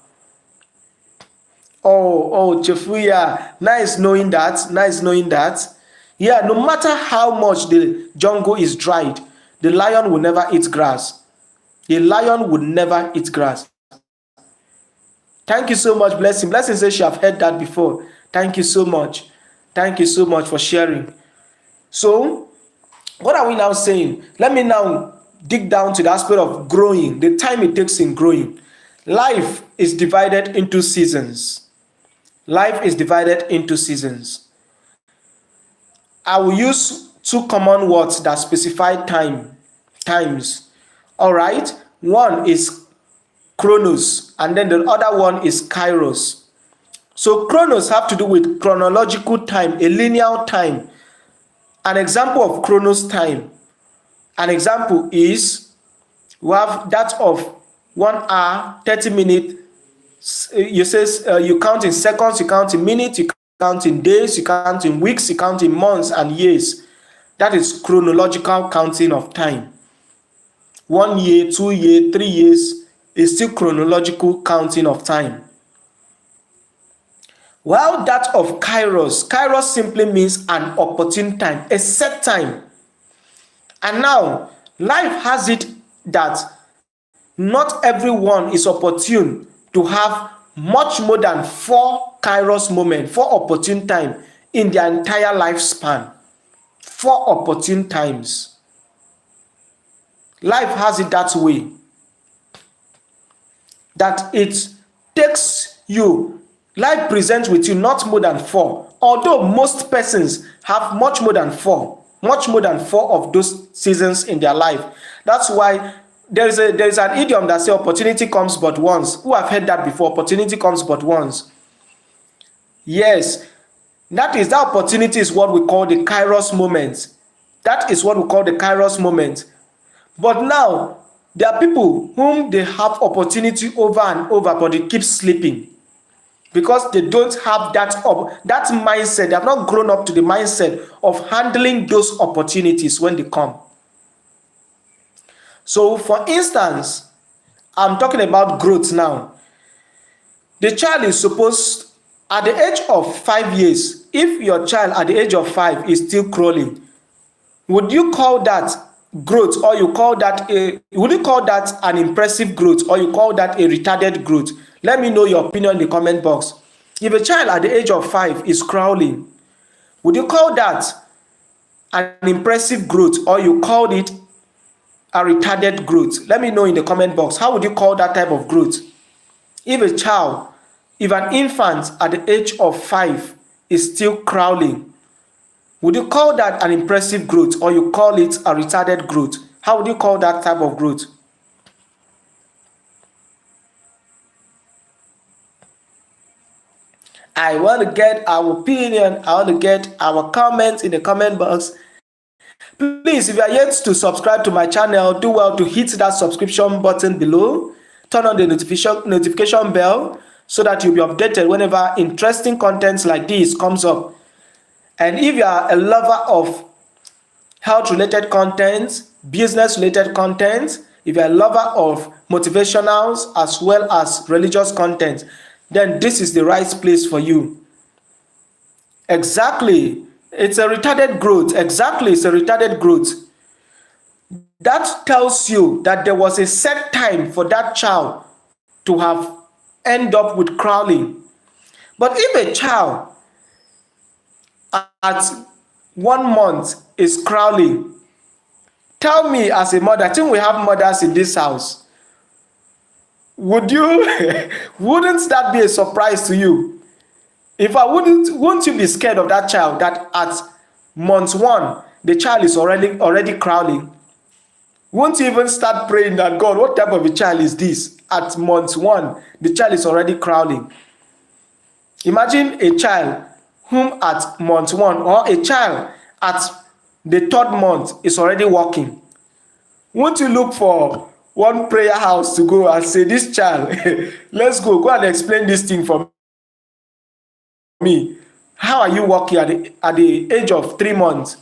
Oh, Chefuya, nice knowing that. Yeah, no matter how much the jungle is dried, the lion will never eat grass. Thank you so much, Blessing. Blessing says she have heard that before. Thank you so much. For sharing. So, what are we now saying? Let me now dig down to the aspect of growing, the time it takes in growing. Life is divided into seasons. I will use two common words that specify times. All right? One is Chronos, and then the other one is Kairos. So Chronos have to do with chronological time, a linear time. An example of Chronos time. An example is we have that of 1 hour, 30 minutes. You count in seconds, you count in minutes, you count in days, you count in weeks, you count in months and years. That is chronological counting of time. 1 year, 2 years, 3 years is still chronological counting of time. While that of Kairos simply means an opportune time, a set time. And now, life has it that not everyone is opportune to have much more than 4 Kairos moments, 4 opportune time in their entire lifespan. 4 opportune times. Life has it that way. That it takes you, life presents with you not more than 4. Although most persons have much more than 4 of those seasons in their life. That's why there is an idiom that says opportunity comes but once. Who have heard that before? Opportunity comes but once. Yes, that opportunity is what we call the Kairos moment. But now, there are people whom they have opportunity over and over, but they keep sleeping. because they don't have that mindset. They have not grown up to the mindset of handling those opportunities when they come. So for instance, I'm talking about growth now. The child is supposed, at the age of 5 years, if your child at the age of 5 is still crawling, would you call that growth, or would you call that an impressive growth, or you call that a retarded growth? Let me know your opinion in the comment box. If a child at the age of 5 is crawling, would you call that an impressive growth, or you called it a retarded growth? Let me know in the comment box. How would you call that type of growth? If an infant at the age of 5 is still crawling, would you call that an impressive growth, or you call it a retarded growth? How would you call that type of growth? I want to get our opinion. I want to get our comments in the comment box. Please, if you are yet to subscribe to my channel, do well to hit that subscription button below. Turn on the notification bell so that you'll be updated whenever interesting content like this comes up. And if you are a lover of health-related content, business-related content, if you are a lover of motivationals as well as religious content, then this is the right place for you. Exactly. It's a retarded growth. Exactly, it's a retarded growth. That tells you that there was a set time for that child to have end up with crawling. But if a child at 1 month is crawling, tell me as a mother, I think we have mothers in this house, wouldn't that be a surprise to you? If I wouldn't you be scared of that child, that at month 1 the child is already crawling? Won't you even start praying that, God, what type of a child is this? At month 1 the child is already crawling. Imagine a child whom at month 1, or a child at the 3rd month is already walking. Won't you look for one prayer house to go and say, this child, let's go and explain this thing for me. How are you walking at the age of 3 months?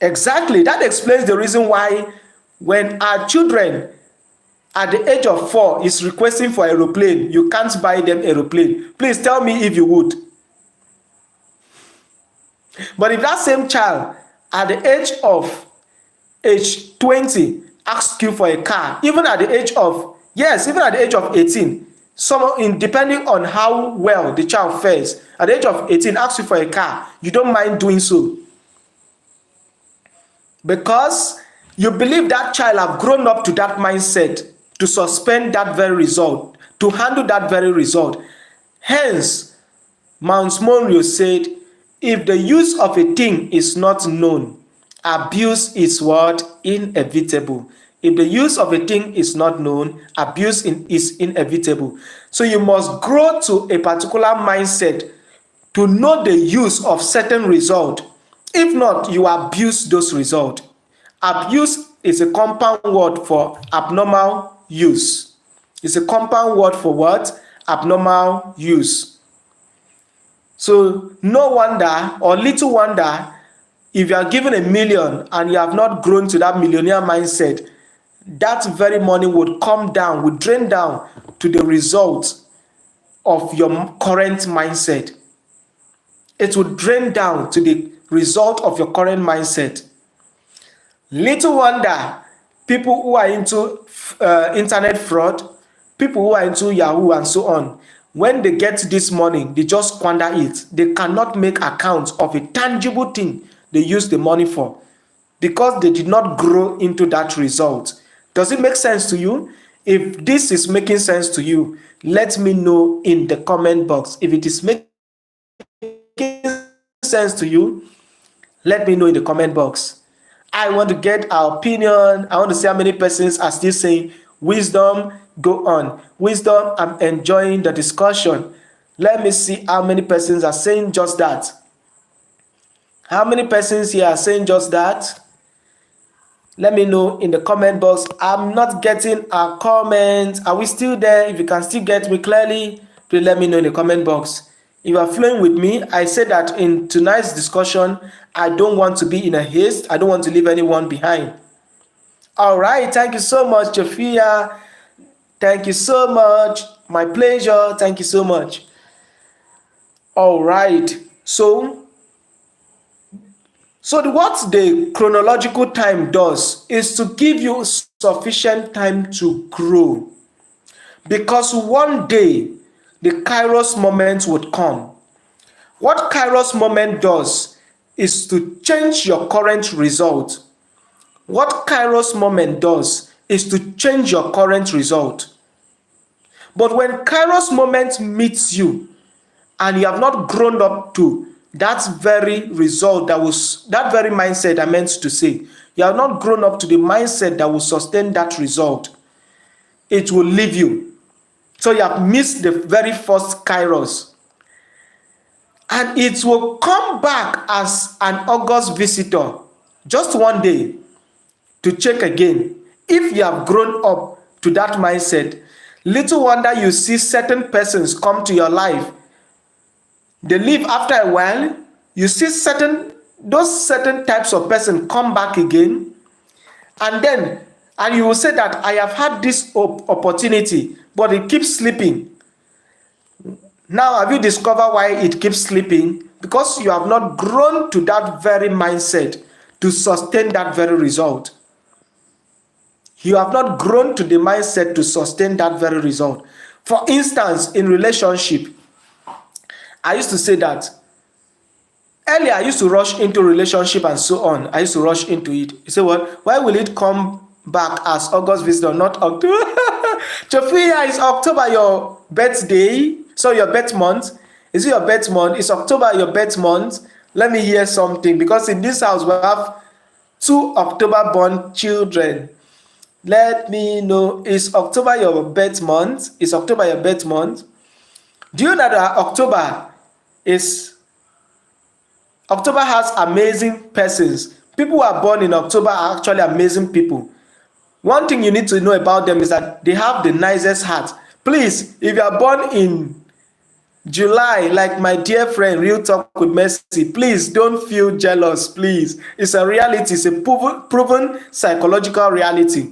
Exactly. That explains the reason why when our children at the age of 4 is requesting for aeroplane, you can't buy them aeroplane. Please tell me if you would. But if that same child at the age 20 asks you for a car, even at the age of 18, depending on how well the child fares, at the age of 18 asks you for a car, you don't mind doing so, because you believe that child have grown up to that mindset to suspend that very result, to handle that very result. Hence, Mount Monroe said, if the use of a thing is not known, abuse is what? Inevitable. If the use of a thing is not known, abuse is inevitable. So you must grow to a particular mindset to know the use of certain result. If not, you abuse those results. Abuse is a compound word for abnormal use. It's a compound word for what? Abnormal use. So no wonder, or little wonder, if you are given 1 million and you have not grown to that millionaire mindset, that very money would drain down to the result of your current mindset. It would drain down to the result of your current mindset. Little wonder people who are into internet fraud, people who are into Yahoo and so on, when they get this money, they just squander it. They cannot make account of a tangible thing they use the money for, because they did not grow into that result. Does it make sense to you? If this is making sense to you, let me know in the comment box. If it is making sense to you, let me know in the comment box. I want to get our opinion. I want to see how many persons are still saying, wisdom, go on. Wisdom, I'm enjoying the discussion. Let me see how many persons are saying just that. How many persons here are saying just that? Let me know in the comment box. I'm not getting a comment. Are we still there? If you can still get me clearly, Please let me know in the comment box. If you are flowing with me, I said that in tonight's discussion, I don't want to be in a haste. I don't want to leave anyone behind. All right. Thank you so much, Jafia. Thank you so much. My pleasure. Thank you so much. All right. So what the chronological time does is to give you sufficient time to grow. Because one day, the Kairos moment would come. What Kairos moment does is to change your current result. What Kairos moment does is to change your current result. But when Kairos moment meets you and you have not grown up to that very result, that very mindset I meant to say, you have not grown up to the mindset that will sustain that result, it will leave you. So you have missed the very first Kairos. And it will come back as an August visitor, just one day, to check again. If you have grown up to that mindset, little wonder you see certain persons come to your life. They leave after a while. You see those certain types of person come back again, and you will say that I have had this opportunity, but it keeps slipping. Now, have you discovered why it keeps slipping? Because you have not grown to that very mindset to sustain that very result. You have not grown to the mindset to sustain that very result. For instance, in relationship, I used to say that earlier I used to rush into relationship and so on. I used to rush into it. You say, well, why will it come back as August visitor, not October? Jafia, is October your birthday? So your birth month? Is it your birth month? Is October your birth month? Let me hear something, because in this house we have 2 October born children. Let me know. Is October your birth month? Is October your birth month? Do you know that October has amazing persons? People who are born in October are actually amazing people. One thing you need to know about them is that they have the nicest heart. Please, if you are born in July, like my dear friend, Real Talk with Mercy, please don't feel jealous, please. It's a reality. It's a proven psychological reality.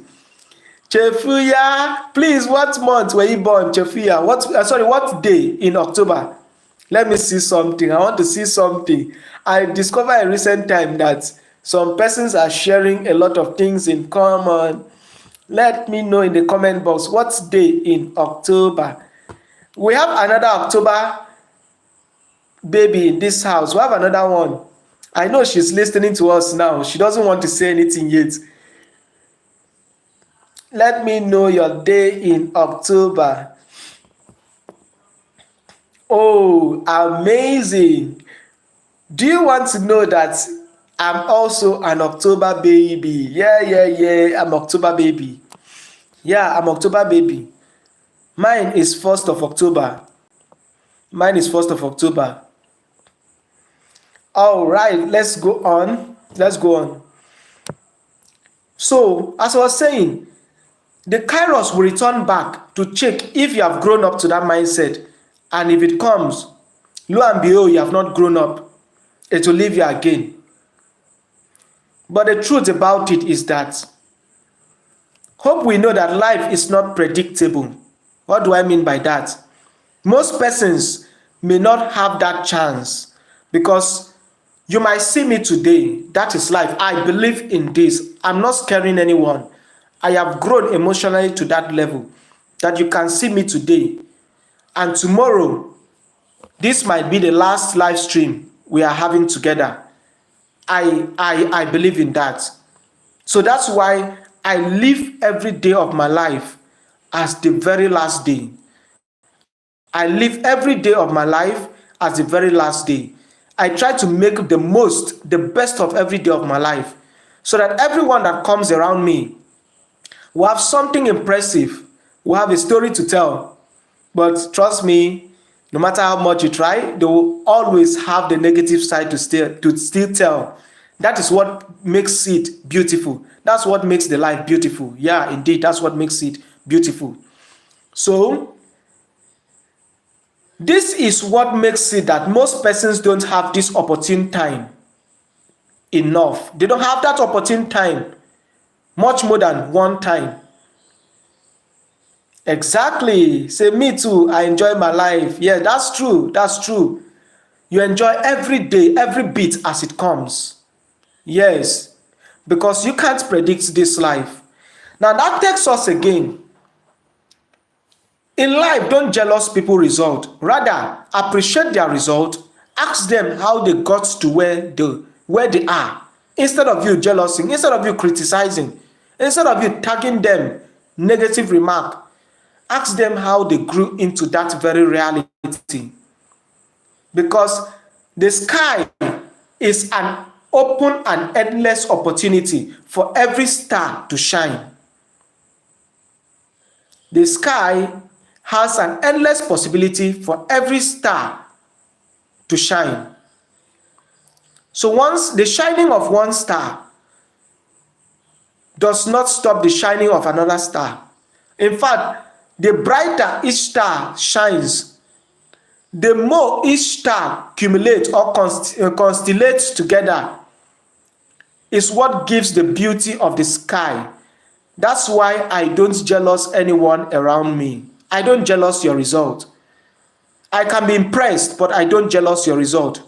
Chefuya, please, what month were you born, Chefuya? What day in October? Let me see something. I want to see something. I discovered a recent time that some persons are sharing a lot of things in common. Let me know in the comment box what day in October. We have another October baby in this house. We have another one. I know she's listening to us now. She doesn't want to say anything yet. Let me know your day in October. Oh, amazing. Do you want to know that I'm also an October baby? Yeah. I'm October baby. Yeah, I'm October baby. Mine is 1st of October. All right, let's go on. So, as I was saying, the Kairos will return back to check if you have grown up to that mindset. And if it comes, lo and behold, you have not grown up, it will leave you again. But the truth about it is that, hope we know that life is not predictable. What do I mean by that? Most persons may not have that chance, because you might see me today. That is life. I believe in this. I'm not scaring anyone. I have grown emotionally to that level that you can see me today. And tomorrow, this might be the last live stream we are having together. I believe in that. So that's why I live every day of my life as the very last day. I live every day of my life as the very last day. I try to make the best of every day of my life, so that everyone that comes around me will have something impressive, will have a story to tell. But trust me, no matter how much you try, they will always have the negative side to still tell. That is what makes it beautiful. That's what makes the life beautiful. Yeah, indeed, that's what makes it beautiful. So, This is what makes it that most persons don't have this opportune time enough. They don't have that opportune time much more than one time. Exactly. Say, me too, I enjoy my life. Yeah, that's true. That's true. You enjoy every day, every bit as it comes. Yes, because you can't predict this life. Now that takes us again. In life, don't jealous people result. Rather, appreciate their result. Ask them how they got to where they are. Instead of you jealousing, instead of you criticizing, instead of you tagging them negative remark, ask them how they grew into that very reality. Because the sky is an open and endless opportunity for every star to shine. The sky has an endless possibility for every star to shine. So once the shining of one star does not stop the shining of another star. In fact, the brighter each star shines, the more each star accumulates or constellates together is what gives the beauty of the sky. That's why I don't jealous anyone around me. I don't jealous your result. I can be impressed, but I don't jealous your result.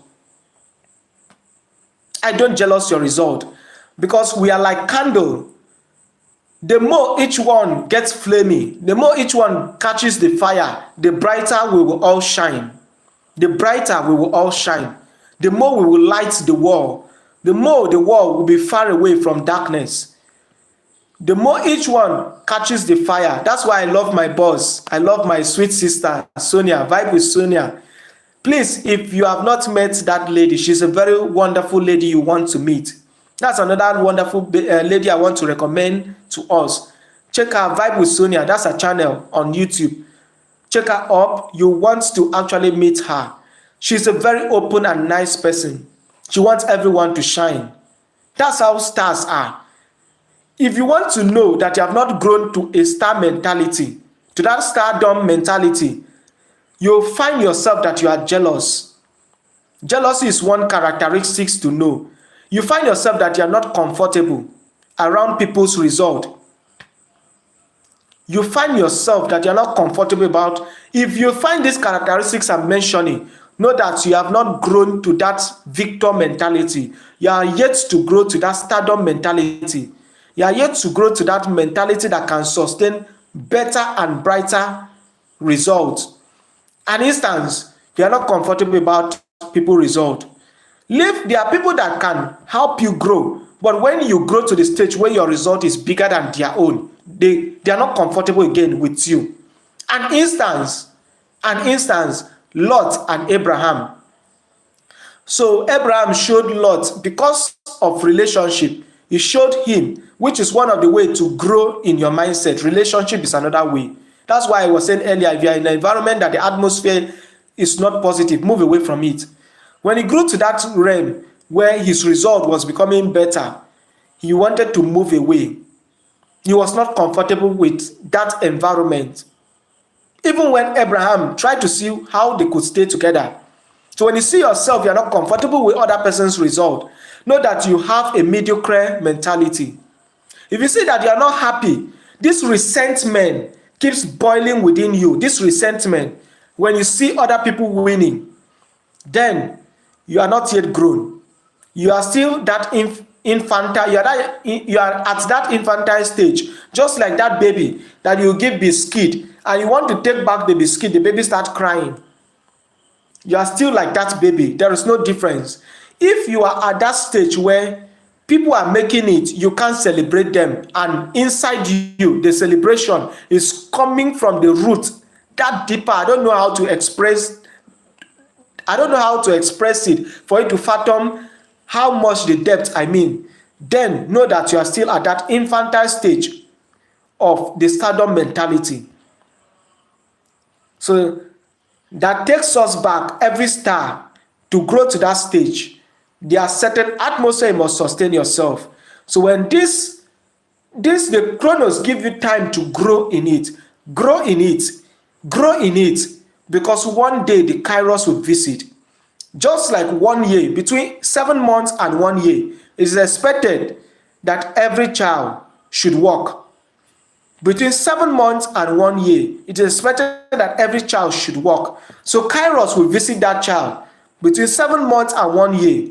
I don't jealous your result because we are like candle. The more each one gets flaming, the more each one catches the fire, the brighter we will all shine. The brighter we will all shine. The more we will light the world. The more the world will be far away from darkness. The more each one catches the fire. That's why I love my boss. I love my sweet sister, Sonia. Vibe with Sonia. Please, if you have not met that lady, she's a very wonderful lady you want to meet. That's another wonderful lady I want to recommend to us. Check her Vibe with Sonia. That's her channel on YouTube. Check her up. You want to actually meet her. She's a very open and nice person. She wants everyone to shine. That's how stars are. If you want to know that you have not grown to a star mentality, to that stardom mentality, you'll find yourself that you are jealous. Jealousy is one characteristic to know. You find yourself that you are not comfortable around people's result. You find yourself that you are not comfortable about. If you find these characteristics I'm mentioning, know that you have not grown to that victor mentality. You are yet to grow to that stardom mentality. You are yet to grow to that mentality that can sustain better and brighter results. An instance, you are not comfortable about people's result. There are people that can help you grow, but when you grow to the stage where your result is bigger than their own, they are not comfortable again with you. An instance, Lot and Abraham. So Abraham showed Lot because of relationship. He showed him, which is one of the ways to grow in your mindset. Relationship is another way. That's why I was saying earlier, if you are in an environment that the atmosphere is not positive, move away from it. When he grew to that realm where his result was becoming better, he wanted to move away. He was not comfortable with that environment. Even when Abraham tried to see how they could stay together. So when you see yourself, you're not comfortable with other person's result, know that you have a mediocre mentality. If you see that you are not happy, this resentment keeps boiling within you. This resentment, when you see other people winning, then you are not yet grown. You are still that infantile. You are at that infantile stage, just like that baby that you give biscuit and you want to take back the biscuit, the baby starts crying. You are still like that baby. There is no difference. If you are at that stage where people are making it, you can't celebrate them, and inside you, the celebration is coming from the root, that deeper. I don't know how to express it for you to fathom how much the depth I mean. Then know that you are still at that infantile stage of the stardom mentality. So that takes us back, every star, to grow to that stage. There are certain atmosphere you must sustain yourself. So when the Chronos give you time to grow in it, grow in it, grow in it. because one day the Kairos will visit. Just like 1 year, between 7 months and 1 year, it is expected that every child should work. Between 7 months and 1 year, it is expected that every child should work. So Kairos will visit that child between 7 months and 1 year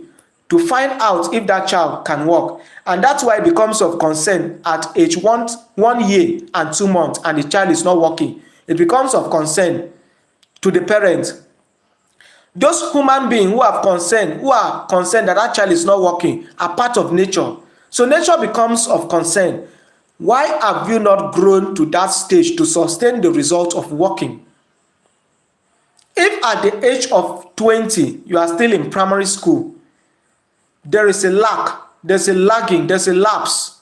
to find out if that child can work. And that's why it becomes of concern at age 1 year and 2 months and the child is not working. It becomes of concern to the parent. Those human beings who are concerned that that child is not working are part of nature. So nature becomes of concern. Why have you not grown to that stage to sustain the result of working? If at the age of 20 you are still in primary school, there is a lack, there's a lagging, there's a lapse,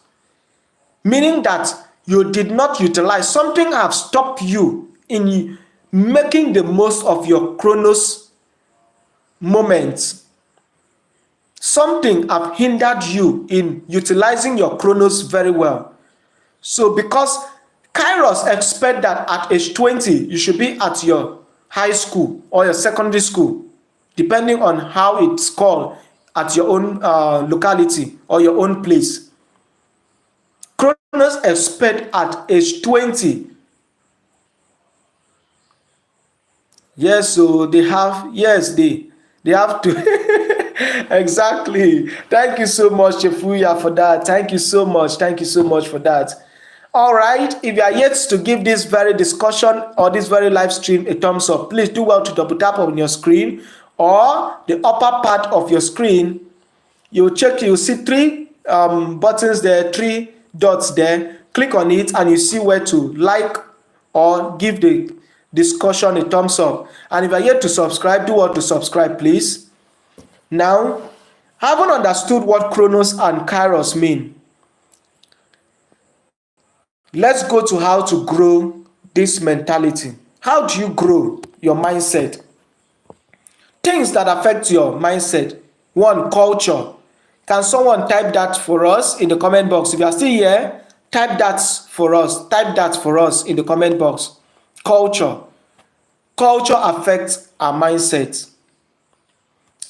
meaning that you did not utilize, something have stopped you in making the most of your Chronos moments. Something have hindered you in utilizing your Chronos very well. So because Kairos expect that at age 20 you should be at your high school or your secondary school, depending on how it's called at your own locality or your own place. Chronos expect at age 20. Yes, so they have, yes, they have to. Exactly. Thank you so much, Chefuya, for that. Thank you so much. Thank you so much for that. All right, if you are yet to give this very discussion or this very live stream a thumbs up, please do well to double tap on your screen or the upper part of your screen. You'll see three buttons there, three dots there. Click on it and you see where to like or give the discussion a thumbs up. And if you are yet to subscribe, do well to subscribe, please. Now, having understood what Chronos and Kairos mean, let's go to how to grow this mentality. How do you grow your mindset? Things that affect your mindset. One, culture. Can someone type that for us in the comment box? If you are still here, type that for us. Type that for us in the comment box. Culture. Culture affects our mindset.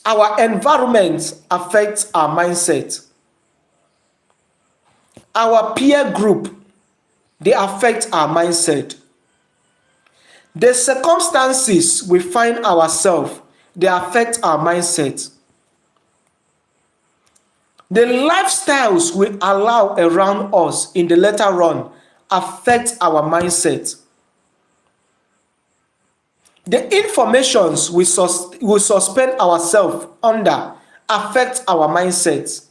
Our environment affects our mindset. Our peer group, they affect our mindset. The circumstances we find ourselves, they affect our mindset. The lifestyles we allow around us in the later run affect our mindset. The informations we suspend ourselves under affect our mindset.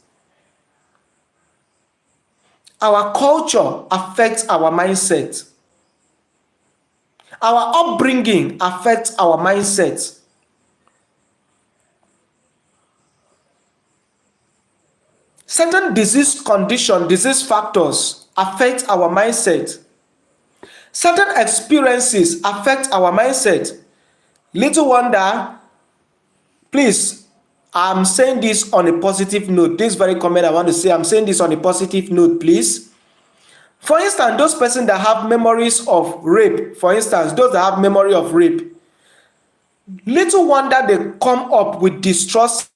Our culture affects our mindset. Our upbringing affects our mindset. Certain disease condition, disease factors affect our mindset. Certain experiences affect our mindset. Little wonder, please, I'm saying this on a positive note. This very comment I want to say, I'm saying this on a positive note, please. For instance, those persons that have memories of rape, for instance, those that have memory of rape, little wonder they come up with distrust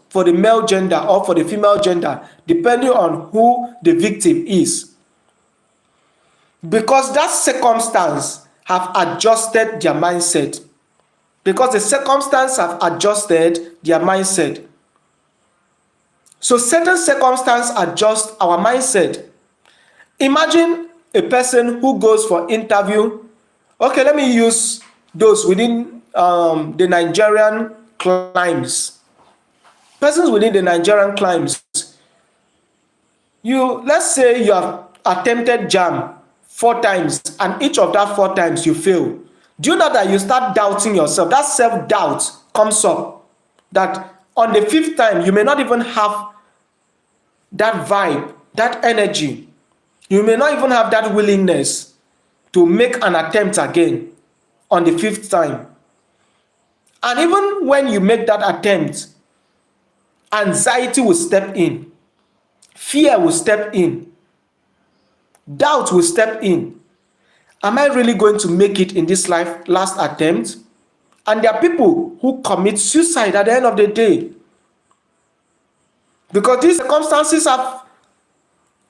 for the male gender or for the female gender, depending on who the victim is. Because that circumstance have adjusted their mindset. Because the circumstance have adjusted their mindset. So certain circumstances adjust our mindset. Imagine a person who goes for interview. Okay, let me use those within the Nigerian climes. Persons within the Nigerian climes. Let's say you have attempted JAMB 4 times and each of that 4 times you fail. Do you know that you start doubting yourself? That self-doubt comes up. That on the 5th time, you may not even have that vibe, that energy. You may not even have that willingness to make an attempt again on the 5th time. And even when you make that attempt, anxiety will step in. Fear will step in. Doubt will step in. Am I really going to make it in this life last attempt? And there are people who commit suicide at the end of the day because these circumstances have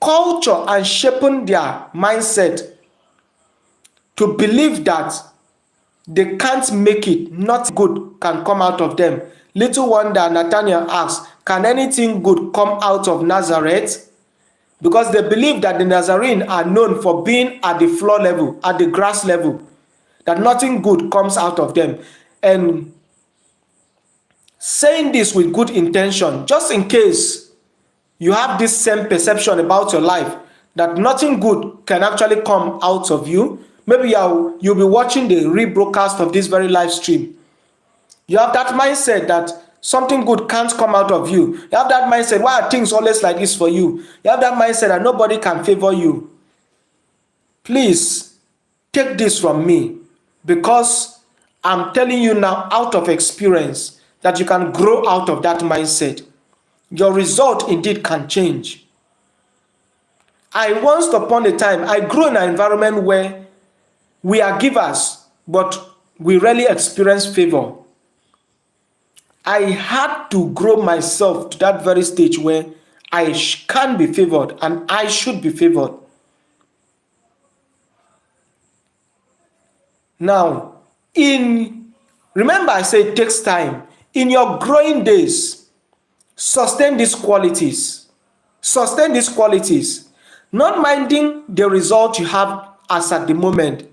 culture and shaping their mindset to believe that they can't make it, nothing good can come out of them. Little wonder Nathanael asks, can anything good come out of Nazareth? Because they believe that the Nazarene are known for being at the floor level, at the grass level, that nothing good comes out of them. And saying this with good intention, just in case you have this same perception about your life, that nothing good can actually come out of you, maybe you'll be watching the rebroadcast of this very live stream. You have that mindset that something good can't come out of you. You have that mindset, why are things always like this for you? You have that mindset that nobody can favor you. Please take this from me, because I'm telling you now out of experience that you can grow out of that mindset. Your result indeed can change. Once upon a time, I grew in an environment where we are givers, but we rarely experience favor. I had to grow myself to that very stage where I can be favored and I should be favored. Now, remember I said it takes time. In your growing days, sustain these qualities. Sustain these qualities. Not minding the result you have as at the moment.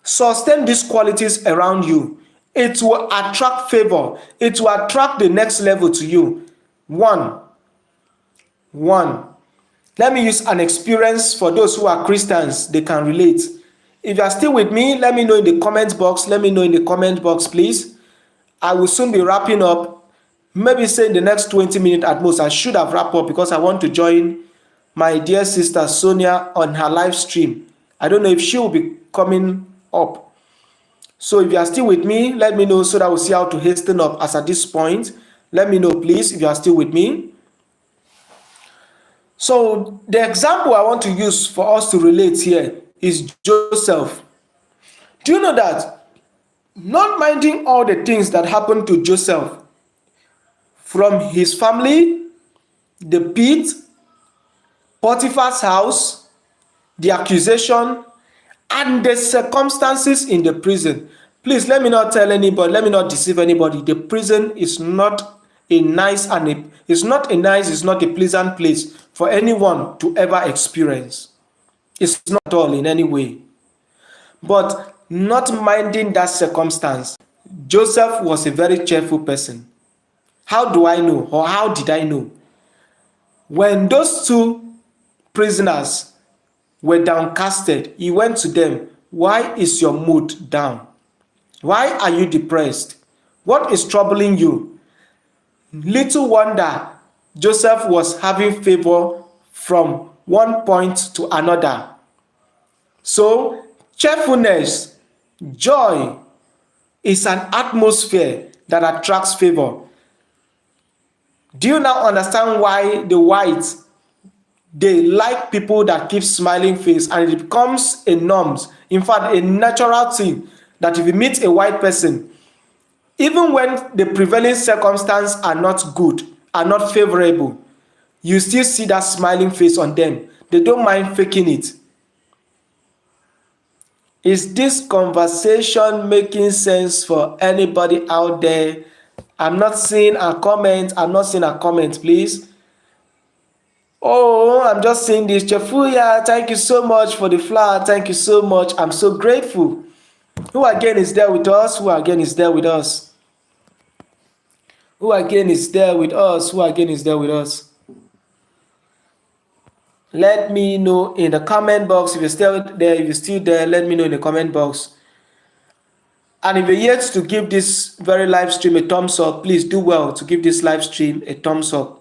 Sustain these qualities around you. It will attract favor. It will attract the next level to you. One. Let me use an experience for those who are Christians. They can relate. If you are still with me, let me know in the comment box. Let me know in the comment box, please. I will soon be wrapping up. Maybe say in the next 20 minutes at most. I should have wrapped up because I want to join my dear sister Sonia on her live stream. I don't know if she will be coming up. So if you are still with me, let me know so that we'll see how to hasten up as at this point. Let me know, please, if you are still with me. So the example I want to use for us to relate here is Joseph. Do you know that not minding all the things that happened to Joseph, from his family, the pit, Potiphar's house, the accusation, and the circumstances in the prison. Please let me not tell anybody, let me not deceive anybody. The prison is not a nice it's not a pleasant place for anyone to ever experience. It's not at all in any way. But not minding that circumstance, Joseph was a very cheerful person. How do I know, or how did I know? When those two prisoners were downcasted, he went to them. Why is your mood down? Why are you depressed? What is troubling you? Little wonder Joseph was having favor from one point to another. So cheerfulness, joy is an atmosphere that attracts favor. Do you now understand why the whites, they like people that keep smiling face, and it becomes a norm, in fact a natural thing, that if you meet a white person, even when the prevailing circumstances are not good, are not favorable, you still see that smiling face on them. They don't mind faking it. Is this conversation making sense for anybody out there? I'm not seeing a comment. Please. Oh, I'm just seeing this. Chefuya, thank you so much for the flower. Thank you so much. I'm so grateful. Who again is there with us? Who again is there with us? Let me know in the comment box. If you're still there, let me know in the comment box. And if you're yet to give this very live stream a thumbs up, please do well to give this live stream a thumbs up.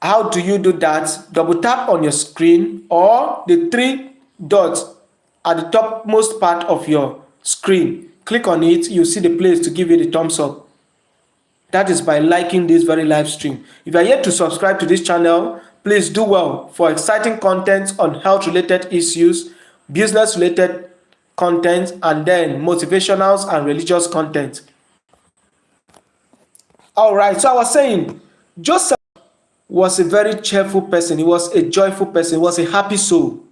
How do you do that? Double tap on your screen or the three dots at the topmost part of your screen. Click on it, you see the place to give it a thumbs up. That is by liking this very live stream. If you are yet to subscribe to this channel, Please do well for exciting content on health-related issues, business-related content, and then motivational and religious content. All right, so I was saying, Joseph was a very cheerful person. He was a joyful person. He was a happy soul.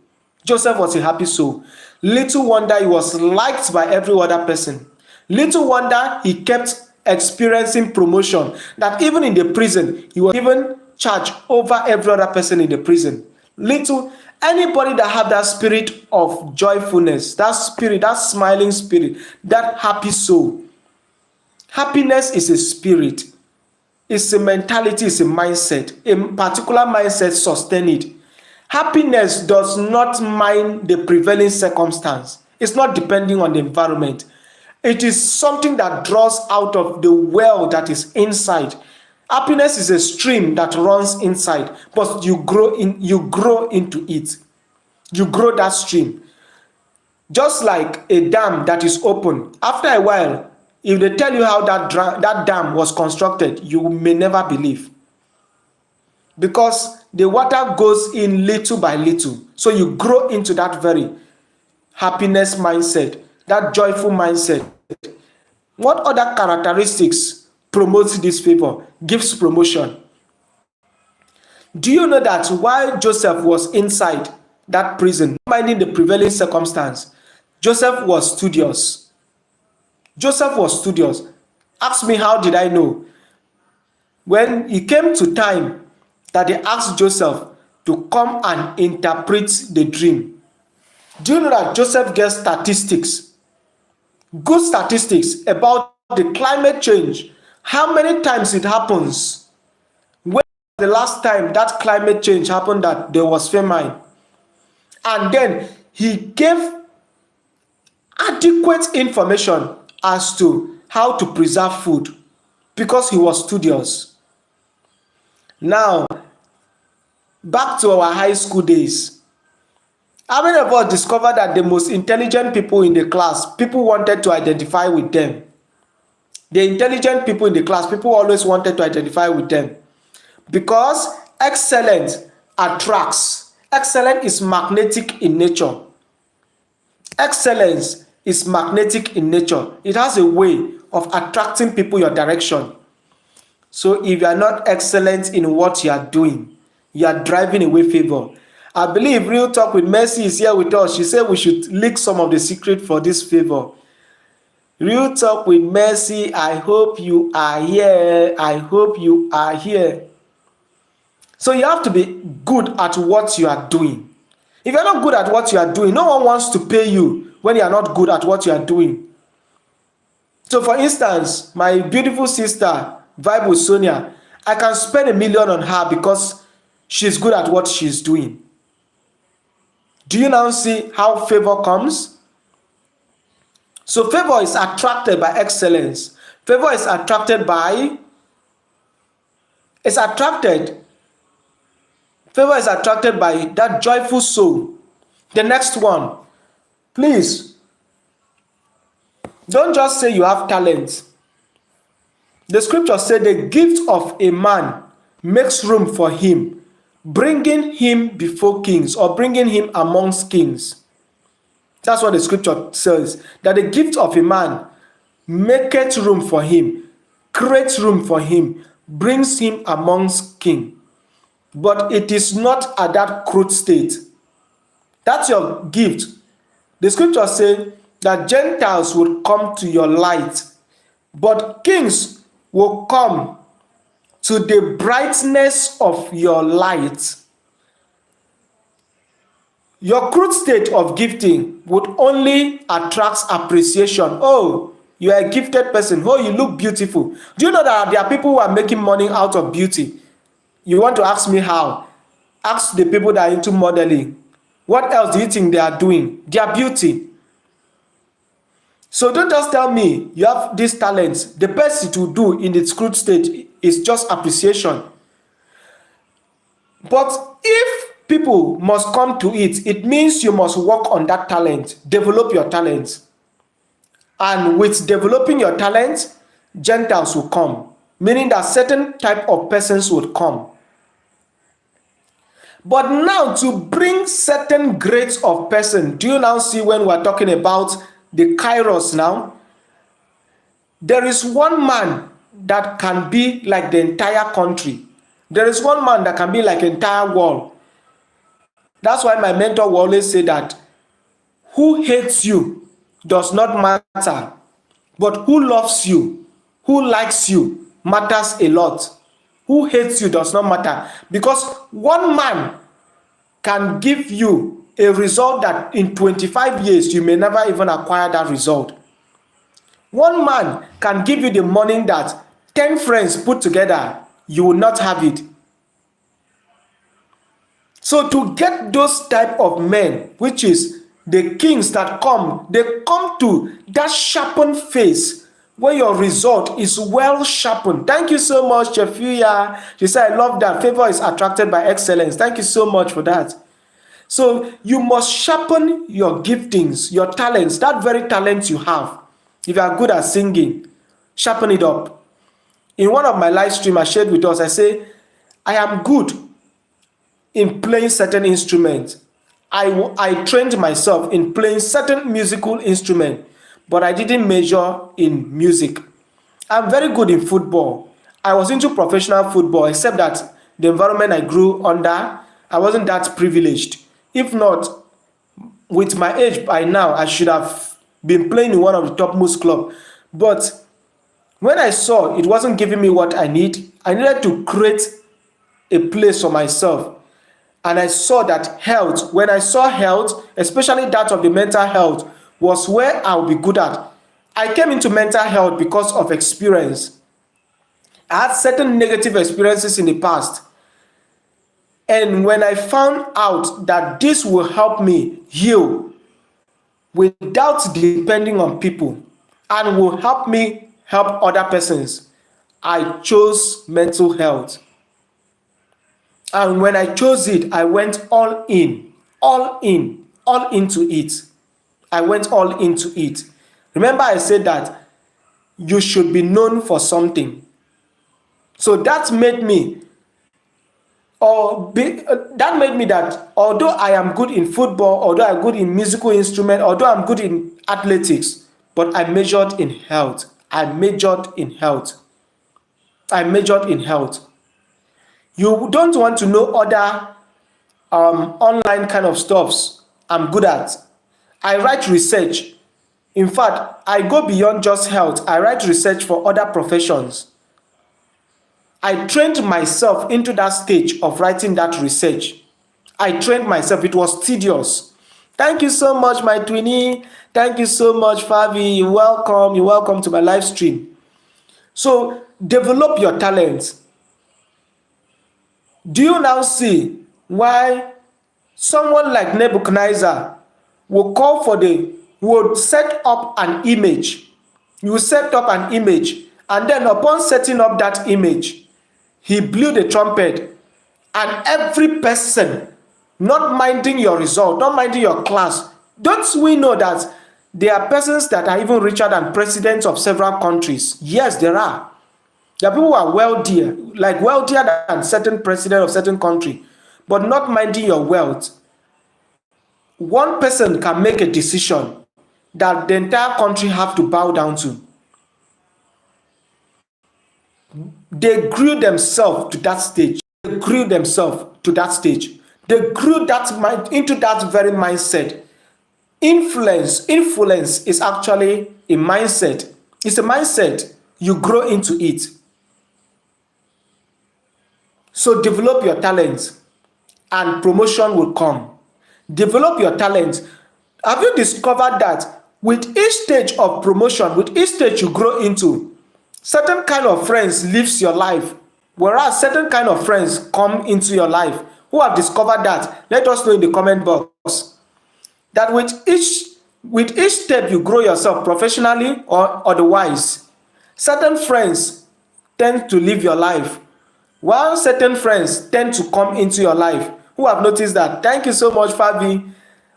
Joseph was a happy soul. Little wonder he was liked by every other person. Little wonder he kept experiencing promotion, that even in the prison, he was given charge over every other person in the prison. Little, anybody that have that spirit of joyfulness, that spirit, that smiling spirit, that happy soul. Happiness is a spirit. It's a mentality, it's a mindset. A particular mindset sustain it. Happiness does not mind the prevailing circumstance. It's not depending on the environment. It is something that draws out of the well that is inside. Happiness is a stream that runs inside, but you grow into it. You grow that stream. Just like a dam that is open. After a while, if they tell you how that dam was constructed, you may never believe. Because the water goes in little by little. So you grow into that very happiness mindset, that joyful mindset. What other characteristics promotes this favor, gives promotion? Do you know that while Joseph was inside that prison, minding the prevailing circumstance, Joseph was studious. Joseph was studious. Ask me, how did I know? When it came to time that they asked Joseph to come and interpret the dream, do you know that Joseph gets statistics, good statistics about the climate change, how many times it happens, when the last time that climate change happened that there was famine, and then he gave adequate information as to how to preserve food because he was studious. Now, back to our high school days. How many of us discovered that the most intelligent people in the class, people wanted to identify with them? The intelligent people in the class, people always wanted to identify with them. Because excellence attracts. Excellence is magnetic in nature. Excellence is magnetic in nature. It has a way of attracting people your direction. So if you are not excellent in what you are doing, you are driving away favor. I believe Real Talk with Mercy is here with us. She said we should leak some of the secret for this favor. Real Talk with Mercy, I hope you are here. I hope you are here. So you have to be good at what you are doing. If you're not good at what you are doing, no one wants to pay you when you are not good at what you are doing. So for instance, my beautiful sister, Vibe with Sonia, I can spend $1 million on her because she's good at what she's doing. Do you now see how favor comes? So favor is attracted by excellence. Favor is attracted by, favor is attracted by that joyful soul. The next one, please, don't just say you have talent. The scripture said the gift of a man makes room for him, bringing him before kings or bringing him amongst kings. That's what the scripture says, that the gift of a man maketh room for him, creates room for him, brings him amongst kings. But it is not at that crude state. That's your gift. The scripture says that Gentiles would come to your light, but kings will come to the brightness of your light. Your crude state of gifting would only attract appreciation. Oh, you are a gifted person. Oh, you look beautiful. Do you know that there are people who are making money out of beauty? You want to ask me how? Ask the people that are into modeling. What else do you think they are doing? Their beauty. So don't just tell me you have these talents. The best to do in its crude stage is just appreciation. But if people must come to it, it means you must work on that talent, develop your talent. And with developing your talent, Gentiles will come, meaning that certain type of persons would come. But now to bring certain grades of person, do you now see when we're talking about the Kairos now? There is one man that can be like the entire country. There is one man that can be like the entire world. That's why my mentor will always say that who hates you does not matter, but who loves you, who likes you, matters a lot. Who hates you does not matter, because one man can give you a result that in 25 years you may never even acquire that result. One man can give you the money that 10 friends put together, you will not have it. So to get those type of men, which is the kings that come, they come to that sharpened face where your result is well sharpened. Thank you so much, Chefuya. She said, I love that. Favor is attracted by excellence. Thank you so much for that. So you must sharpen your giftings, your talents, that very talent you have. If you are good at singing, sharpen it up. In one of my live streams I shared with us, I say, I am good in playing certain instruments. I trained myself in playing certain musical instruments, but I didn't major in music. I'm very good in football. I was into professional football, except that the environment I grew under, I wasn't that privileged. If not, with my age by now, I should have been playing in one of the topmost clubs. But when I saw it wasn't giving me what I needed to create a place for myself. And I saw that health, when I saw health, especially that of the mental health, was where I'll be good at. I came into mental health because of experience. I had certain negative experiences in the past. And when I found out that this will help me heal without depending on people and will help me help other persons, I chose mental health. And when I chose it, I went all into it. I went all into it. Remember I said that you should be known for something. So that made me that although I am good in football, although I'm good in musical instrument, although I'm good in athletics, but I majored in health. I majored in health. You don't want to know other online kind of stuffs I'm good at. I write research. In fact, I go beyond just health. I write research for other professions. I trained myself into that stage of writing that research. I trained myself. It was tedious. Thank you so much, my twinnie. Thank you so much, Fabi. You're welcome. You're welcome to my live stream. So develop your talents. Do you now see why someone like Nebuchadnezzar would set up an image? You set up an image, and then upon setting up that image, he blew the trumpet, and every person, not minding your result, not minding your class. Don't we know that there are persons that are even richer than presidents of several countries? Yes, there are. There are people who are wealthier, like wealthier than certain president of certain country, but not minding your wealth. One person can make a decision that the entire country have to bow down to. They grew themselves to that stage. They grew that mind into that very mindset. Influence is actually a mindset. It's a mindset. You grow into it. So develop your talents and promotion will come. Develop your talents. Have you discovered that with each stage of promotion, with each stage you grow into, certain kind of friends lives your life, whereas certain kind of friends come into your life? Who have discovered that? Let us know in the comment box. That with each step you grow yourself professionally or otherwise, certain friends tend to live your life, while certain friends tend to come into your life. Who have noticed that? Thank you so much, Fabi.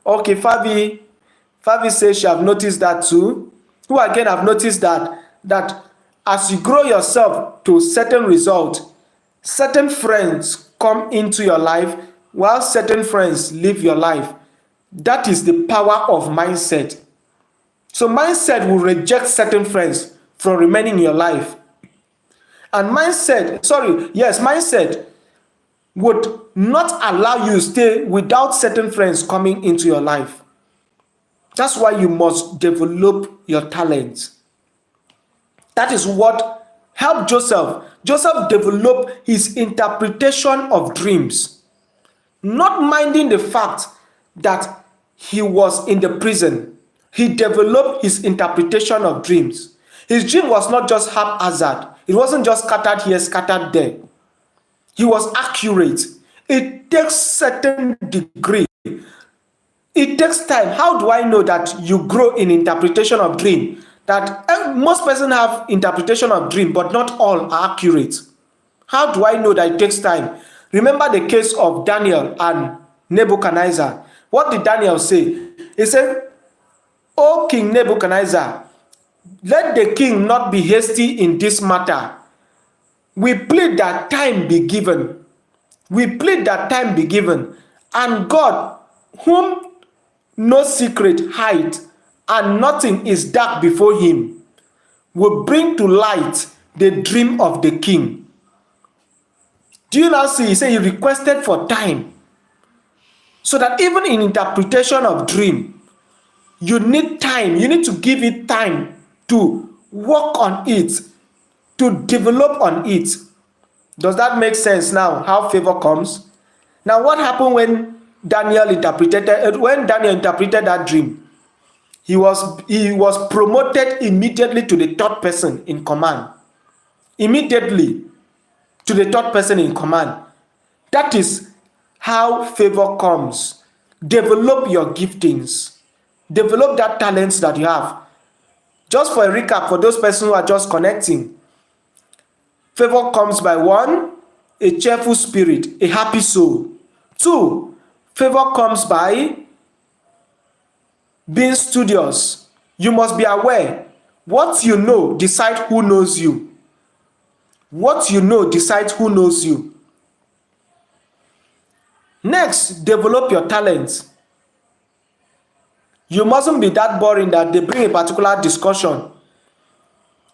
Okay, Fabi says she have noticed that too. Who again have noticed that as you grow yourself to certain result, certain friends come into your life, while certain friends live your life. That is the power of mindset. So mindset will reject certain friends from remaining in your life. And mindset would not allow you to stay without certain friends coming into your life. That's why you must develop your talents. That is what helped Joseph. Joseph developed his interpretation of dreams, not minding the fact that he was in the prison. He developed his interpretation of dreams. His dream was not just haphazard. It wasn't just scattered here, scattered there. He was accurate. It takes certain degree. It takes time. How do I know that you grow in interpretation of dream? That most persons have interpretation of dream, but not all are accurate. How do I know that it takes time? Remember the case of Daniel and Nebuchadnezzar. What did Daniel say? He said, "O King Nebuchadnezzar, let the king not be hasty in this matter. We plead that time be given. We plead that time be given. And God, whom no secret hide, and nothing is dark before him, will bring to light the dream of the king." Do you now see? He said he requested for time. So that even in interpretation of dream, you need time. You need to give it time to work on it, to develop on it. Does that make sense now? How favor comes? Now, what happened when Daniel interpreted that dream? He was promoted immediately to the third person in command. Immediately to the third person in command. That is how favor comes. Develop your giftings. Develop that talents that you have. Just for a recap, for those persons who are just connecting, favor comes by 1, a cheerful spirit, a happy soul. 2, favor comes by being studious. You must be aware. What you know decides who knows you. What you know decides who knows you. Next, develop your talents. You mustn't be that boring that they bring a particular discussion.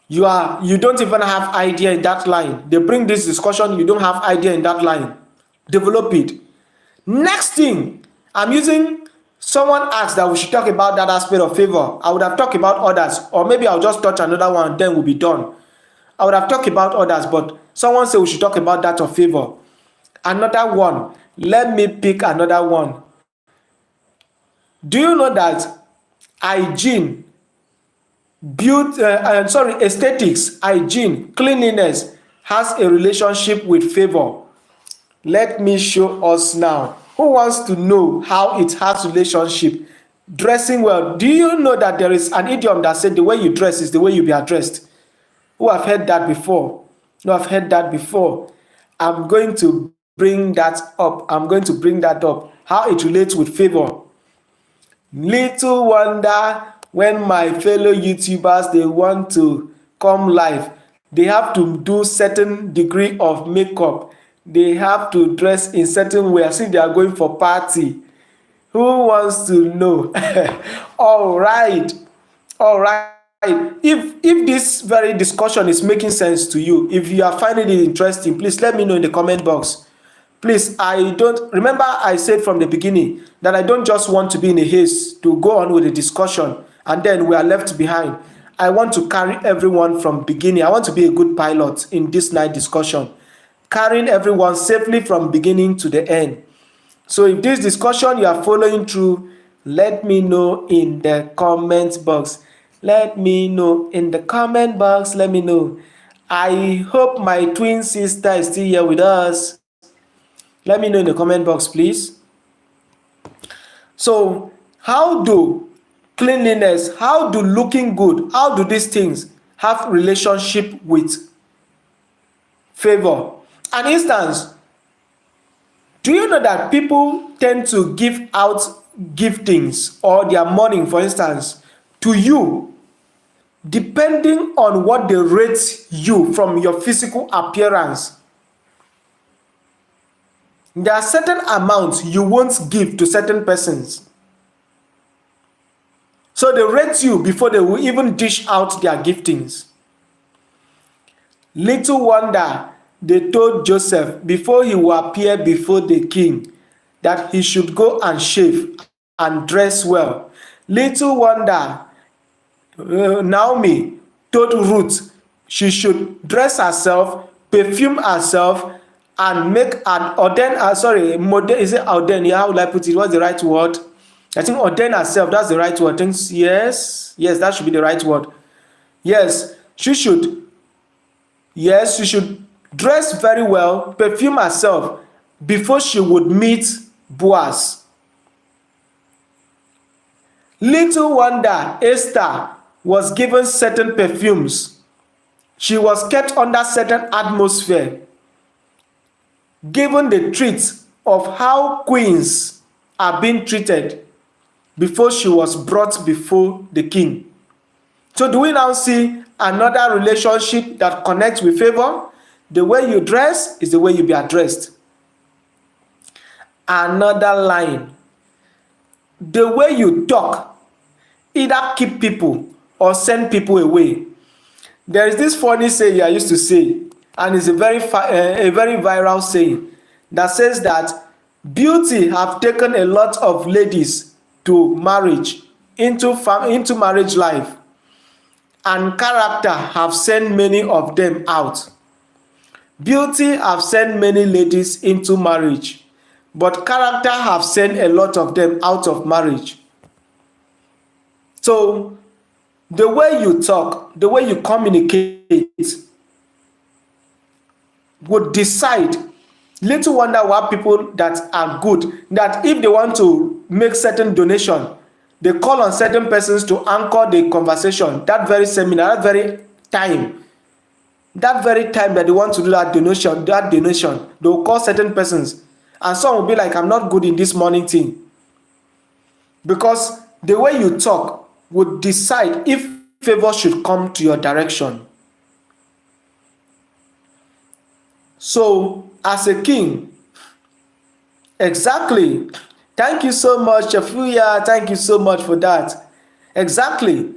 You don't even have idea in that line. They bring this discussion, you don't have idea in that line. Develop it. Next thing, someone asked that we should talk about that aspect of favor. I would have talked about others, or maybe I'll just touch another one, then we'll be done. I would have talked about others, but someone said we should talk about that of favor. Another one, let me pick another one. Do you know that hygiene, aesthetics, hygiene, cleanliness has a relationship with favor? Let me show us now. Who wants to know how it has relationship? Dressing well. Do you know that there is an idiom that said the way you dress is the way you be addressed? Who have heard that before? No, I've heard that before. I'm going to bring that up. How it relates with favor. Little wonder when my fellow YouTubers, they want to come live, they have to do certain degree of makeup. They have to dress in certain way as if they are going for party. Who wants to know? All right. If this very discussion is making sense to you, if you are finding it interesting, please let me know in the comment box. Please, remember I said from the beginning that I don't just want to be in a haste to go on with the discussion and then we are left behind. I want to carry everyone from beginning. I want to be a good pilot in this night discussion, carrying everyone safely from beginning to the end. So if this discussion you are following through, let me know in the comment box. Let me know in the comment box. Let me know. I hope my twin sister is still here with us. Let me know in the comment box, please. So, how do cleanliness, how do looking good, how do these things have relationship with favor? An instance, do you know that people tend to give out giftings or their money, for instance, to you, depending on what they rate you from your physical appearance? There are certain amounts you won't give to certain persons. So they rate you before they will even dish out their giftings. Little wonder they told Joseph before he will appear before the king that he should go and shave and dress well. Little wonder Naomi told Ruth she should dress herself, perfume herself, and make an modern, is it ordain? Yeah, how will I put it? What's the right word? I think ordain herself, that's the right word. I think yes, that should be the right word. Yes, she should dress very well, perfume herself before she would meet Boaz. Little wonder Esther was given certain perfumes. She was kept under certain atmosphere, given the treat of how queens are being treated before she was brought before the king. So do we now see another relationship that connects with favor? The way you dress is the way you be addressed. Another line, the way you talk either keep people or send people away. There is this funny saying I used to say, and it's a very viral saying that says that beauty have taken a lot of ladies to marriage, into marriage life, and character have sent many of them out. Beauty have sent many ladies into marriage, but character have sent a lot of them out of marriage. So the way you talk, the way you communicate would decide. Little wonder why people that are good, that if they want to make certain donation, they call on certain persons to anchor the conversation. That very seminar, that very time that they want to do that donation, they will call certain persons, and some will be like, I'm not good in this morning thing, because the way you talk would decide if favor should come to your direction. So as a king, exactly, thank you so much Shafuya, thank you so much for that. Exactly,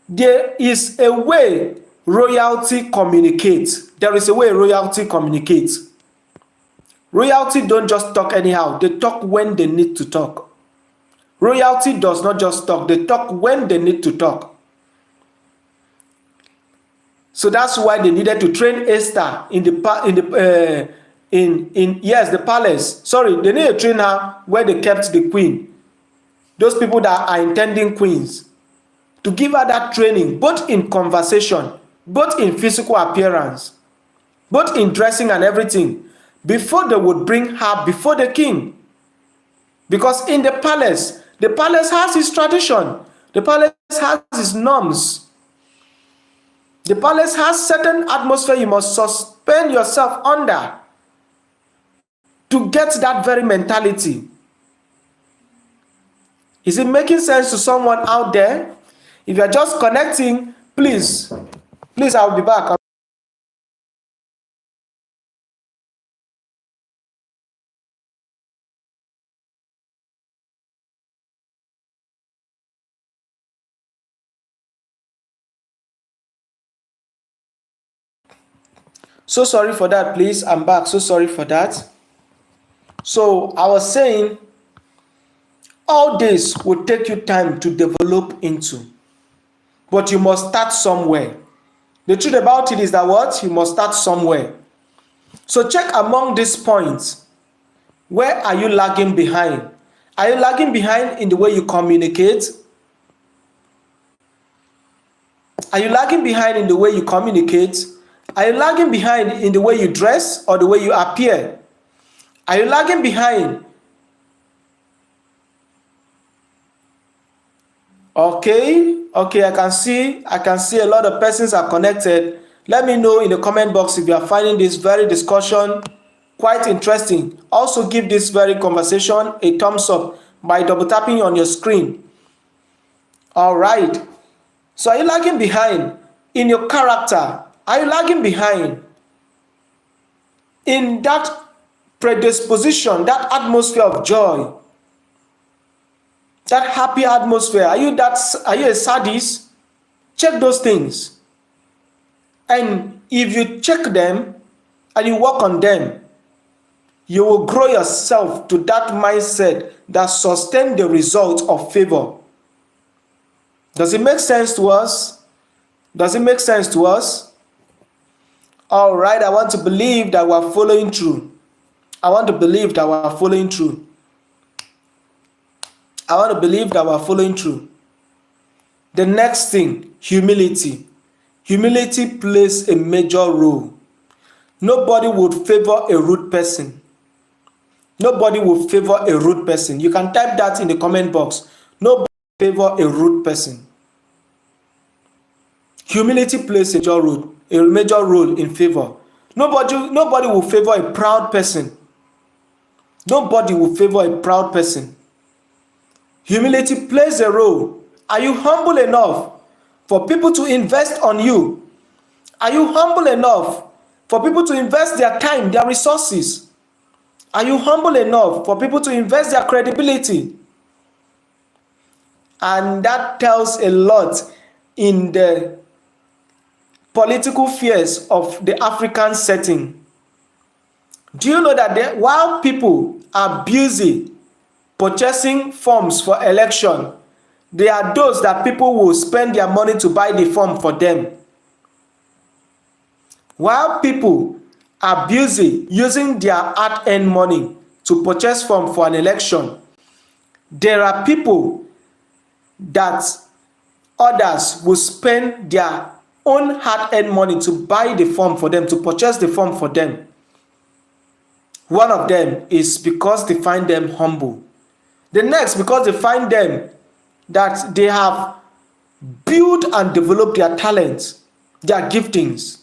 there is a way royalty communicates. There is a way royalty communicates. Royalty don't just talk anyhow, they talk when they need to talk. Royalty does not just talk, they talk when they need to talk. So that's why they needed to train Esther in the palace. Sorry, they need to train her where they kept the queen. Those people that are intending queens, to give her that training, both in conversation, both in physical appearance, both in dressing and everything, before they would bring her before the king. Because in the palace has its tradition, the palace has its norms. The palace has certain atmosphere you must suspend yourself under to get that very mentality. Is it making sense to someone out there? If you're just connecting, please, I'll be back. So sorry for that, please. I'm back. So sorry for that. So I was saying, all this will take you time to develop into, but you must start somewhere. The truth about it is that what? You must start somewhere. So check among these points, where are you lagging behind? Are you lagging behind in the way you communicate? Are you lagging behind in the way you communicate? Are you lagging behind in the way you dress or the way you appear? Are you lagging behind? Okay, I can see a lot of persons are connected. Let me know in the comment box if you are finding this very discussion quite interesting. Also give this very conversation a thumbs up by double tapping on your screen. All right. So are you lagging behind in your character? Are you lagging behind in that predisposition, that atmosphere of joy, that happy atmosphere? Are you a sadist? Check those things. And if you check them and you work on them, you will grow yourself to that mindset that sustains the result of favor. Does it make sense to us? Does it make sense to us? All right, I want to believe that we're following through. I want to believe that we're following through. I want to believe that we're following through. The next thing, humility. Humility plays a major role. Nobody would favor a rude person. Nobody will favor a rude person. You can type that in the comment box. Nobody will favor a rude person. Humility plays a major role in favor. Nobody will favor a proud person. Nobody will favor a proud person. Humility plays a role. Are you humble enough for people to invest on you? Are you humble enough for people to invest their time, their resources? Are you humble enough for people to invest their credibility? And that tells a lot in the political fears of the African setting. Do you know that while people are busy purchasing forms for election, there are those that people will spend their money to buy the form for them? While people are busy using their hard-earned money to purchase form for an election, there are people that others will spend their own hard-earned money to buy the form for them, to purchase the form for them. One of them is because they find them humble. The next, because they find them that they have built and developed their talents, their giftings.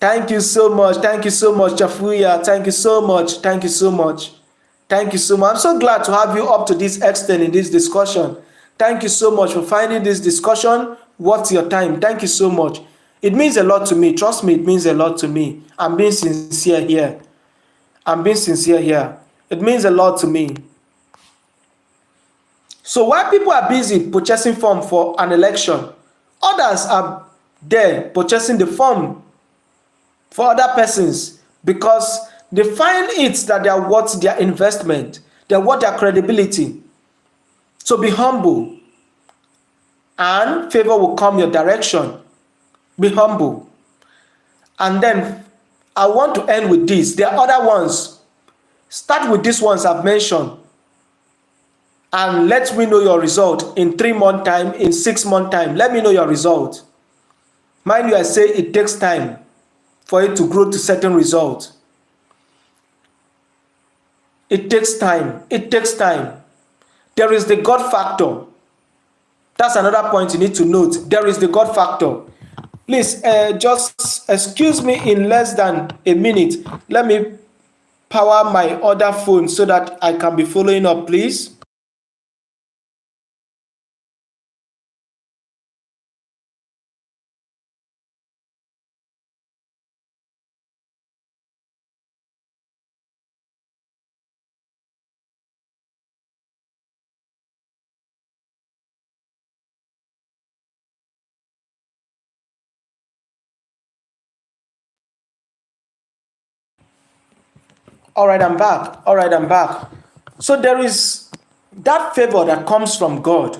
Thank you so much, Chafuya. Thank you so much. I'm so glad to have you up to this extent in this discussion. Thank you so much for finding this discussion worth your time. Thank you so much. It means a lot to me. Trust me, it means a lot to me. I'm being sincere here. It means a lot to me. So while people are busy purchasing form for an election, others are there purchasing the form for other persons because they find it that they are worth their investment, they are worth their credibility. So be humble, and favor will come your direction. Be humble. And then I want to end with this. There are other ones. Start with these ones I've mentioned, and let me know your result in 3 months time, in 6 months time. Let me know your result. Mind you, I say it takes time for it to grow to certain results. It takes time. There is the God factor. That's another point you need to note. There is the God factor. Please, just excuse me in less than a minute. Let me power my other phone so that I can be following up, please. All right, I'm back. So there is that favor that comes from God.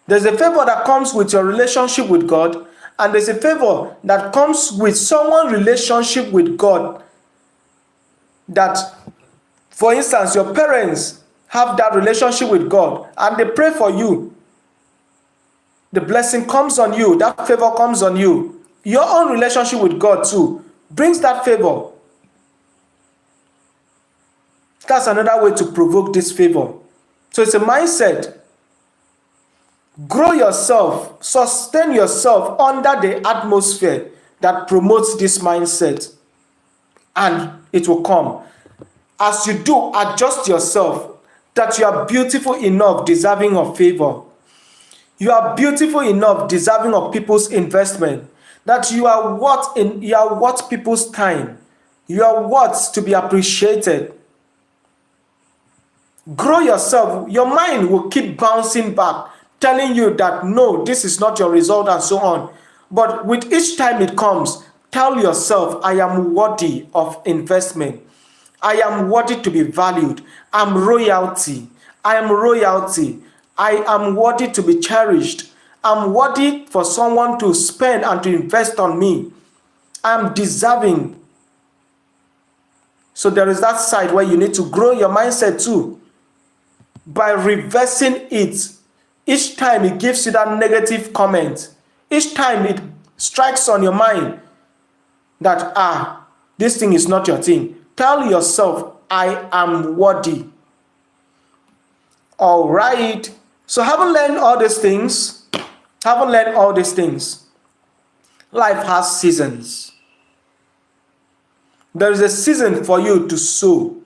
There's a favor that comes with your relationship with God, and there's a favor that comes with someone's relationship with God. That, for instance, your parents have that relationship with God and they pray for you. The blessing comes on you, that favor comes on you. Your own relationship with God too brings that favor. That's another way to provoke this favor. So it's a mindset. Grow yourself, sustain yourself under the atmosphere that promotes this mindset, and it will come. As you do, adjust yourself that you are beautiful enough, deserving of favor. You are beautiful enough, deserving of people's investment. that you are worth people's time. You are worth to be appreciated. Grow yourself. Your mind will keep bouncing back, telling you that no, this is not your result and so on. But with each time it comes, tell yourself, I am worthy of investment. I am worthy to be valued. I'm royalty. I am royalty. I am worthy to be cherished. I'm worthy for someone to spend and to invest on me. I'm deserving. So there is that side where you need to grow your mindset too, by reversing it. Each time it gives you that negative comment, each time it strikes on your mind that this thing is not your thing, tell yourself, I am worthy. All right. So having learned all these things, life has seasons. There is a season for you to sow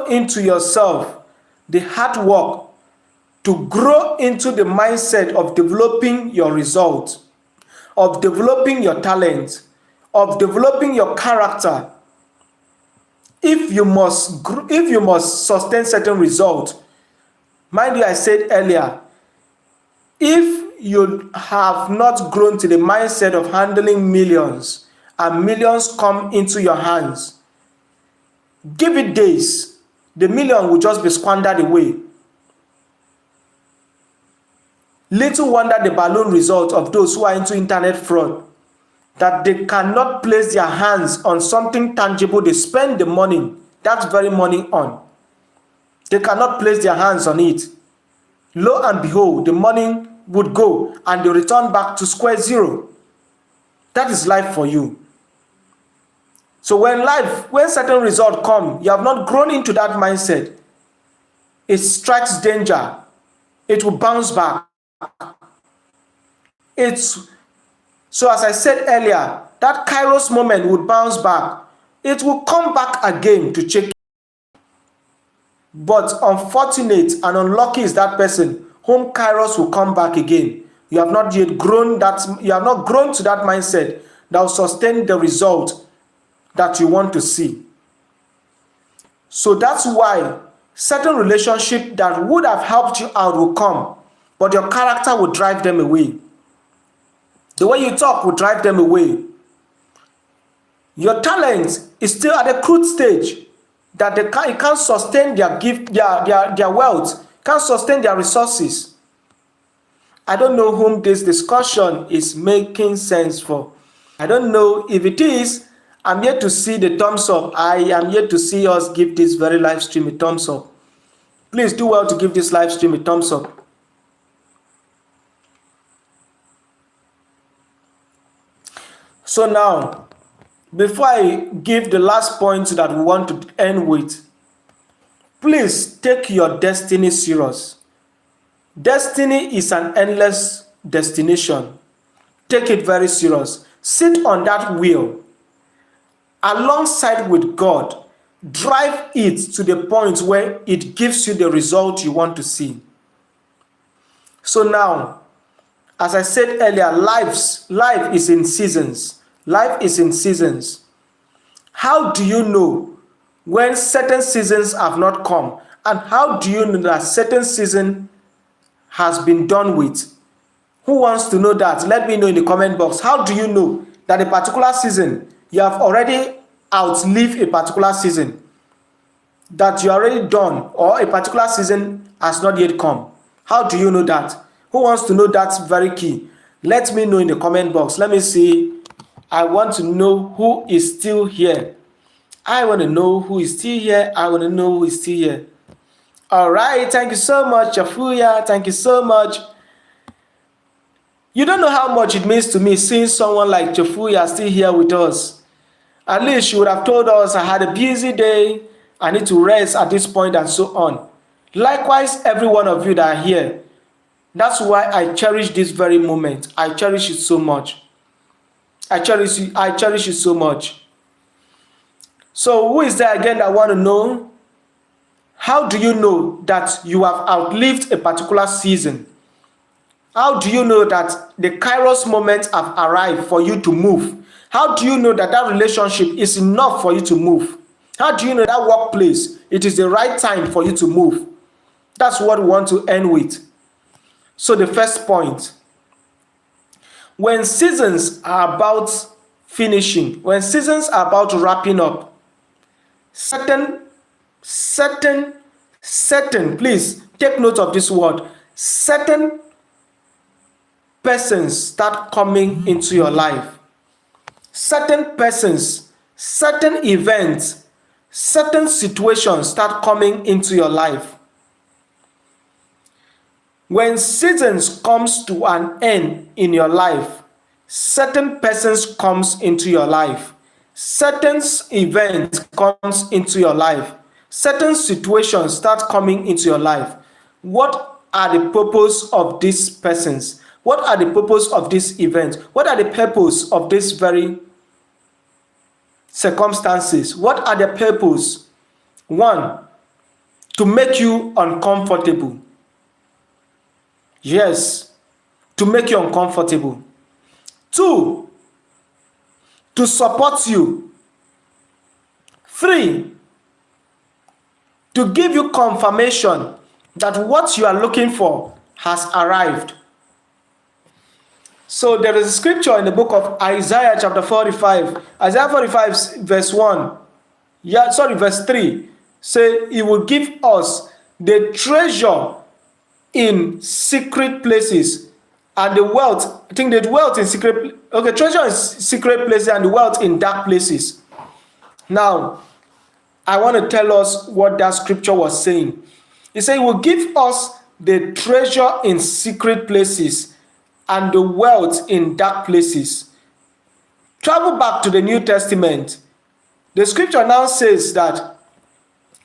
into yourself the hard work, to grow into the mindset of developing your results, of developing your talent, of developing your character. If you must sustain certain results, mind you, I said earlier, if you have not grown to the mindset of handling millions and millions come into your hands, give it days, the million will just be squandered away. Little wonder the balloon result of those who are into internet fraud, that they cannot place their hands on something tangible they spend the money, that very money on. They cannot place their hands on it. Lo and behold, the money would go and they return back to square zero. That is life for you. So when certain results come, you have not grown into that mindset, it strikes danger. It will bounce back. So as I said earlier, that Kairos moment would bounce back. It will come back again to check. But unfortunate and unlucky is that person whom Kairos will come back again. You have not yet grown you have not grown to that mindset that will sustain the result that you want to see. So that's why certain relationship that would have helped you out will come, but your character will drive them away. The way you talk will drive them away. Your talent is still at a crude stage that it can't sustain their gift, their wealth, can't sustain their resources. I don't know whom this discussion is making sense for. I don't know if it is. I'm yet to see the thumbs up. I am yet to see us give this very live stream a thumbs up. Please do well to give this live stream a thumbs up. So now, before I give the last point that we want to end with, please take your destiny serious. Destiny is an endless destination. Take it very serious. Sit on that wheel alongside with God. Drive it to the point where it gives you the result you want to see. So now, as I said earlier, life is in seasons. Life is in seasons. How do you know when certain seasons have not come? And how do you know that certain season has been done with? Who wants to know that? Let me know in the comment box. How do you know that a particular season, you have already outlived a particular season, that you are already done, or a particular season has not yet come? How do you know that? Who wants to know that very key? Let me know in the comment box. Let me see. I want to know who is still here. I want to know who is still here. I want to know who is still here. All right. Thank you so much, Chafuya. Thank you so much. You don't know how much it means to me seeing someone like Chafuya still here with us. At least she would have told us, I had a busy day, I need to rest at this point, and so on. Likewise, every one of you that are here. That's why I cherish this very moment. I cherish it so much. I cherish it so much. So who is there again that want to know? How do you know that you have outlived a particular season? How do you know that the Kairos moment have arrived for you to move? How do you know that that relationship is enough for you to move? How do you know that workplace, it is the right time for you to move? That's what we want to end with. So the first point, when seasons are about finishing, when seasons are about wrapping up, certain, please take note of this word, certain persons start coming into your life. Certain persons, certain events, certain situations start coming into your life. When seasons comes to an end in your life, certain persons comes into your life, certain events comes into your life, certain situations start coming into your life. What are the purpose of these persons? What are the purpose of this event? What are the purpose of this very circumstances? What are the purpose? One, to make you uncomfortable. Yes, to make you uncomfortable. Two, to support you. Three, to give you confirmation that what you are looking for has arrived. So there is a scripture in the book of Isaiah chapter 45. Isaiah 45 verse 1. Verse 3. Say, he will give us the treasure in secret places and the wealth. I think the wealth in secret. Okay, treasure in secret places and the wealth in dark places. Now, I want to tell us what that scripture was saying. He said, he will give us the treasure in secret places and the wealth in dark places. Travel back to the New Testament. The scripture now says that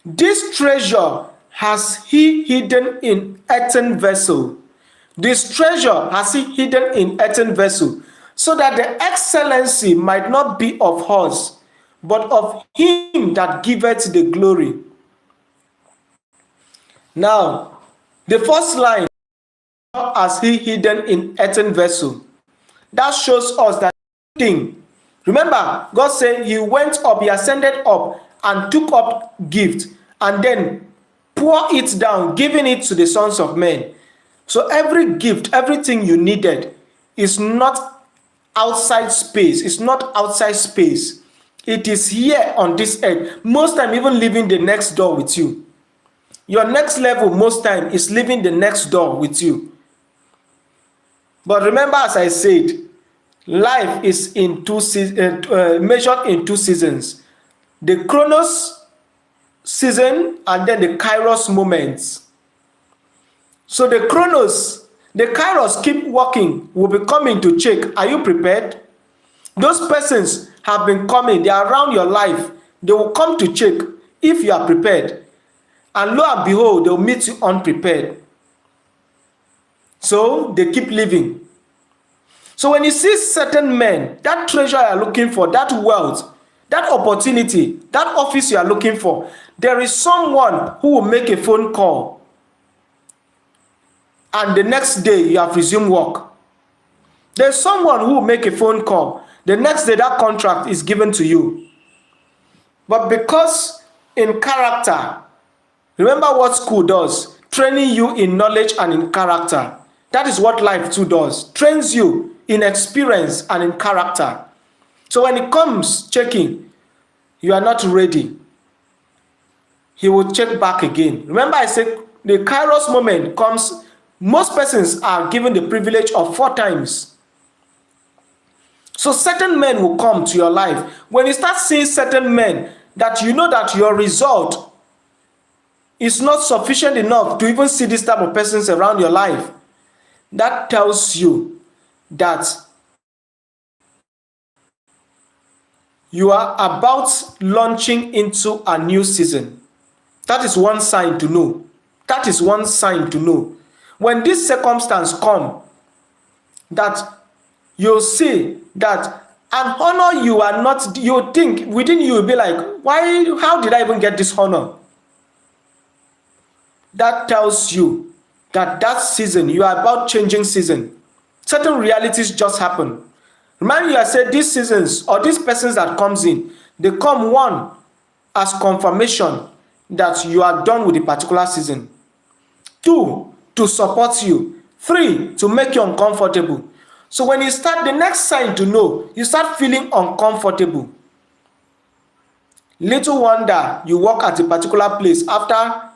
this treasure has he hidden in earthen vessel. This treasure has he hidden in earthen vessel, so that the excellency might not be of us, but of him that giveth the glory. Now, the first line, as he hidden in earthen vessel, that shows us that thing. Remember, God said he went up, he ascended up and took up gift and then pour it down, giving it to the sons of men. So every gift, everything you needed is not outside space. It's not outside space. It is here on this earth. Most time even living the next door with you. Your next level most time is living the next door with you. But remember, as I said, life is in measured in two seasons. The Chronos season and then the Kairos moments. So the Kairos keep working, will be coming to check. Are you prepared? Those persons have been coming, they are around your life. They will come to check if you are prepared. And lo and behold, they will meet you unprepared. So they keep living. So when you see certain men, that treasure you are looking for, that wealth, that opportunity, that office you are looking for, there is someone who will make a phone call and the next day you have resumed work. There's someone who will make a phone call, the next day that contract is given to you. But because in character, remember what school does, training you in knowledge and in character. That is what life too does, trains you in experience and in character. So when it comes checking, you are not ready, he will check back again. Remember I said the Kairos moment comes, most persons are given the privilege of 4 times. So certain men will come to your life. When you start seeing certain men that you know that your result is not sufficient enough to even see this type of persons around your life, that tells you that you are about launching into a new season. That is one sign to know. That is one sign to know. When this circumstance come, that you'll see that an honor you are not, you think within you will be like, why, how did I even get this honor? That tells you that season, you are about changing season. Certain realities just happen. Remind you, I said these seasons or these persons that comes in, they come, one, as confirmation that you are done with a particular season. Two, to support you. Three, to make you uncomfortable. So when you start, the next sign to know, you start feeling uncomfortable. Little wonder you work at a particular place after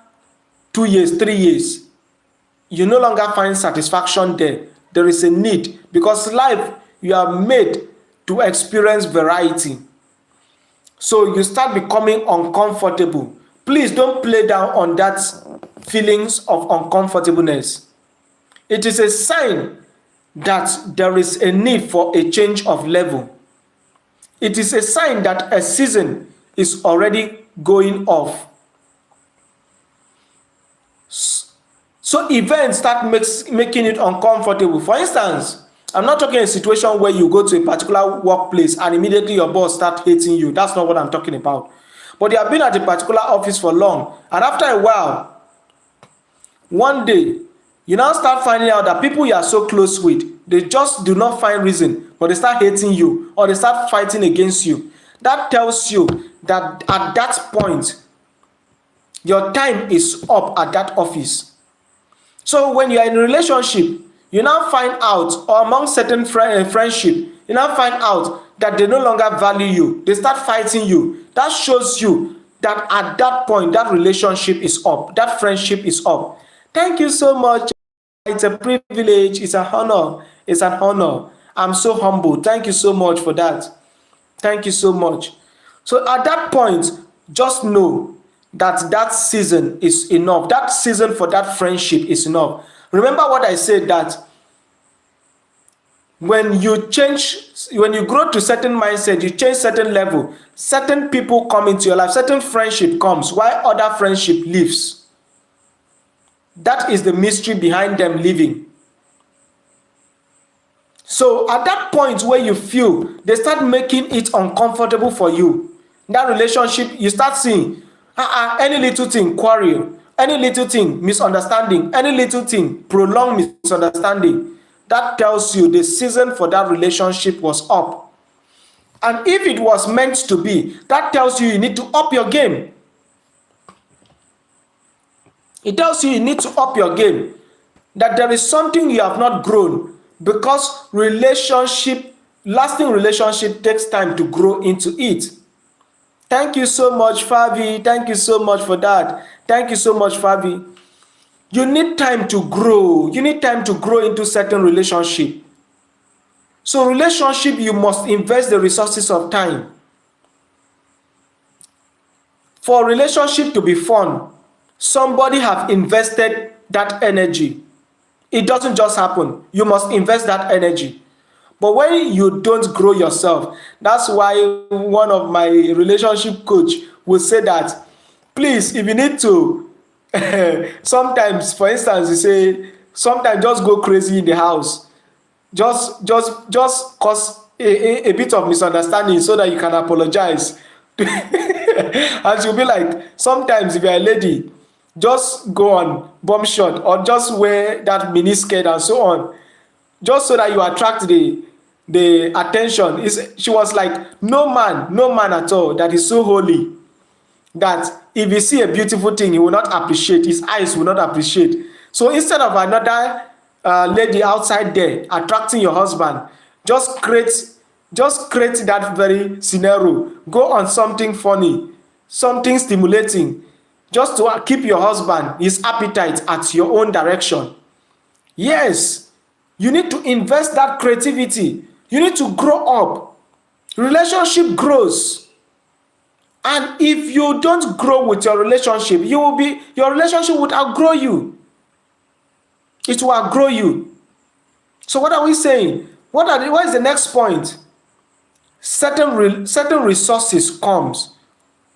2 years, 3 years, you no longer find satisfaction there. There is a need, because life, you are made to experience variety. So you start becoming uncomfortable. Please don't play down on that feelings of uncomfortableness. It is a sign that there is a need for a change of level. It is a sign that a season is already going off. So events start making it uncomfortable. For instance, I'm not talking a situation where you go to a particular workplace and immediately your boss start hating you. That's not what I'm talking about. But you have been at a particular office for long, and after a while, one day, you now start finding out that people you are so close with, they just do not find reason, but they start hating you or they start fighting against you. That tells you that at that point, your time is up at that office. So when you are in a relationship, you now find out, or among certain friendship, you now find out that they no longer value you. They start fighting you. That shows you that at that point, that relationship is up. That friendship is up. Thank you so much. It's a privilege. It's an honor. It's an honor. I'm so humble. Thank you so much for that. Thank you so much. So at that point, just know that that season is enough. That season for that friendship is enough. Remember what I said, that when you grow to certain mindset, you change certain level, certain people come into your life, certain friendship comes while other friendship leaves. That is the mystery behind them leaving. So at that point where you feel they start making it uncomfortable for you, that relationship, you start seeing any little thing quarrel, any little thing misunderstanding, any little thing prolonged misunderstanding. That tells you the season for that relationship was up. And if it was meant to be, that tells you need to up your game. It tells you need to up your game. That there is something you have not grown, because lasting relationship takes time to grow into it. Thank you so much, Fabi. Thank you so much for that. Thank you so much, Fabi. You need time to grow. You need time to grow into certain relationship. So relationship, you must invest the resources of time. For relationship to be fun, somebody have invested that energy. It doesn't just happen. You must invest that energy. But when you don't grow yourself, that's why one of my relationship coach will say that, please, if you need to, sometimes, for instance, you say, sometimes just go crazy in the house. Just cause a bit of misunderstanding so that you can apologize. And she'll be like, sometimes if you're a lady, just go on bomb shot or just wear that mini skirt and so on, just so that you attract the attention. She was like, no man at all that is so holy that if you see a beautiful thing, he will not appreciate, his eyes will not appreciate. So instead of another lady outside there attracting your husband, just create that very scenario. Go on something funny, something stimulating, just to keep your husband, his appetite at your own direction. Yes, you need to invest that creativity. You need to grow up. Relationship grows. And if you don't grow with your relationship, your relationship would outgrow you. It will outgrow you. So what are we saying? What is the next point? Certain resources comes,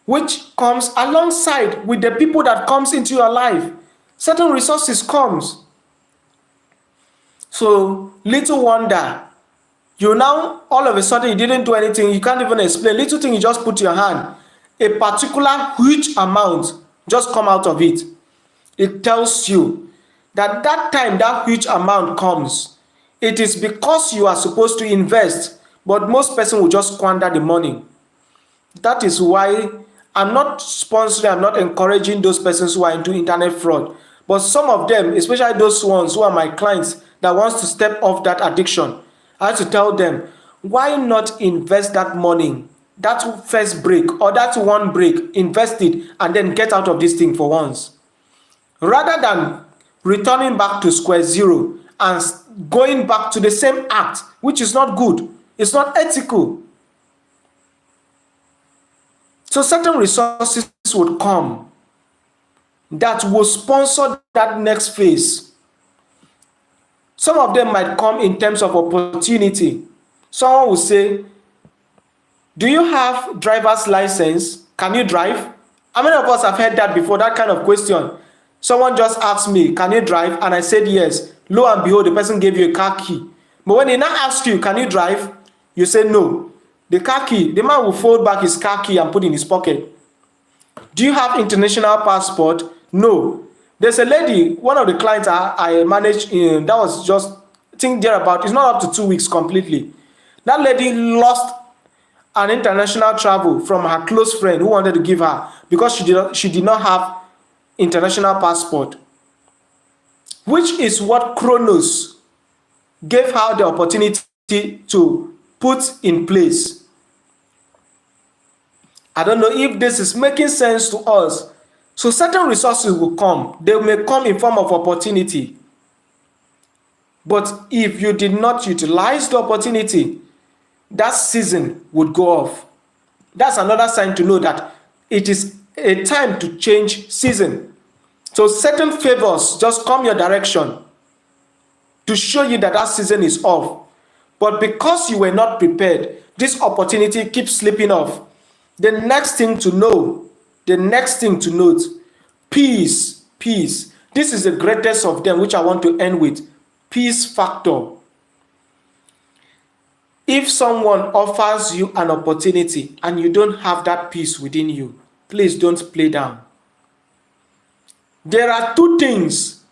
which comes alongside with the people that comes into your life. Certain resources comes. So little wonder, you now all of a sudden you didn't do anything, you can't even explain. Little thing, you just put your hand, a particular huge amount just come out of it. It tells you that time that huge amount comes, it is because you are supposed to invest, but most person will just squander the money. That is why I'm not sponsoring, I'm not encouraging those persons who are into internet fraud. But some of them, especially those ones who are my clients that wants to step off that addiction, I have to tell them, why not invest that money, that first break or that one break, invest it and then get out of this thing for once. Rather than returning back to square zero and going back to the same act, which is not good, it's not ethical. So certain resources would come that will sponsor that next phase. Some of them might come in terms of opportunity. Someone will say, do you have driver's license? Can you drive? How many of us have heard that before, that kind of question? Someone just asked me, can you drive? And I said yes. Lo and behold, the person gave you a car key. But when they now ask you, can you drive? You say no. The car key, the man will fold back his car key and put in his pocket. Do you have international passport? No. There's a lady, one of the clients I managed, that was just, I think thereabout, it's not up to 2 weeks completely. That lady lost an international travel from her close friend who wanted to give her because she did not have international passport, which is what Chronos gave her the opportunity to put in place. I don't know if this is making sense to us. So certain resources will come. They may come in form of opportunity. But if you did not utilize the opportunity, that season would go off. That's another sign to know that it is a time to change season. So certain favors just come your direction to show you that that season is off. But because you were not prepared, this opportunity keeps slipping off. The next thing to know, the next thing to note, peace, peace. This is the greatest of them, which I want to end with. Peace factor. If someone offers you an opportunity and you don't have that peace within you, please don't play down. There are two things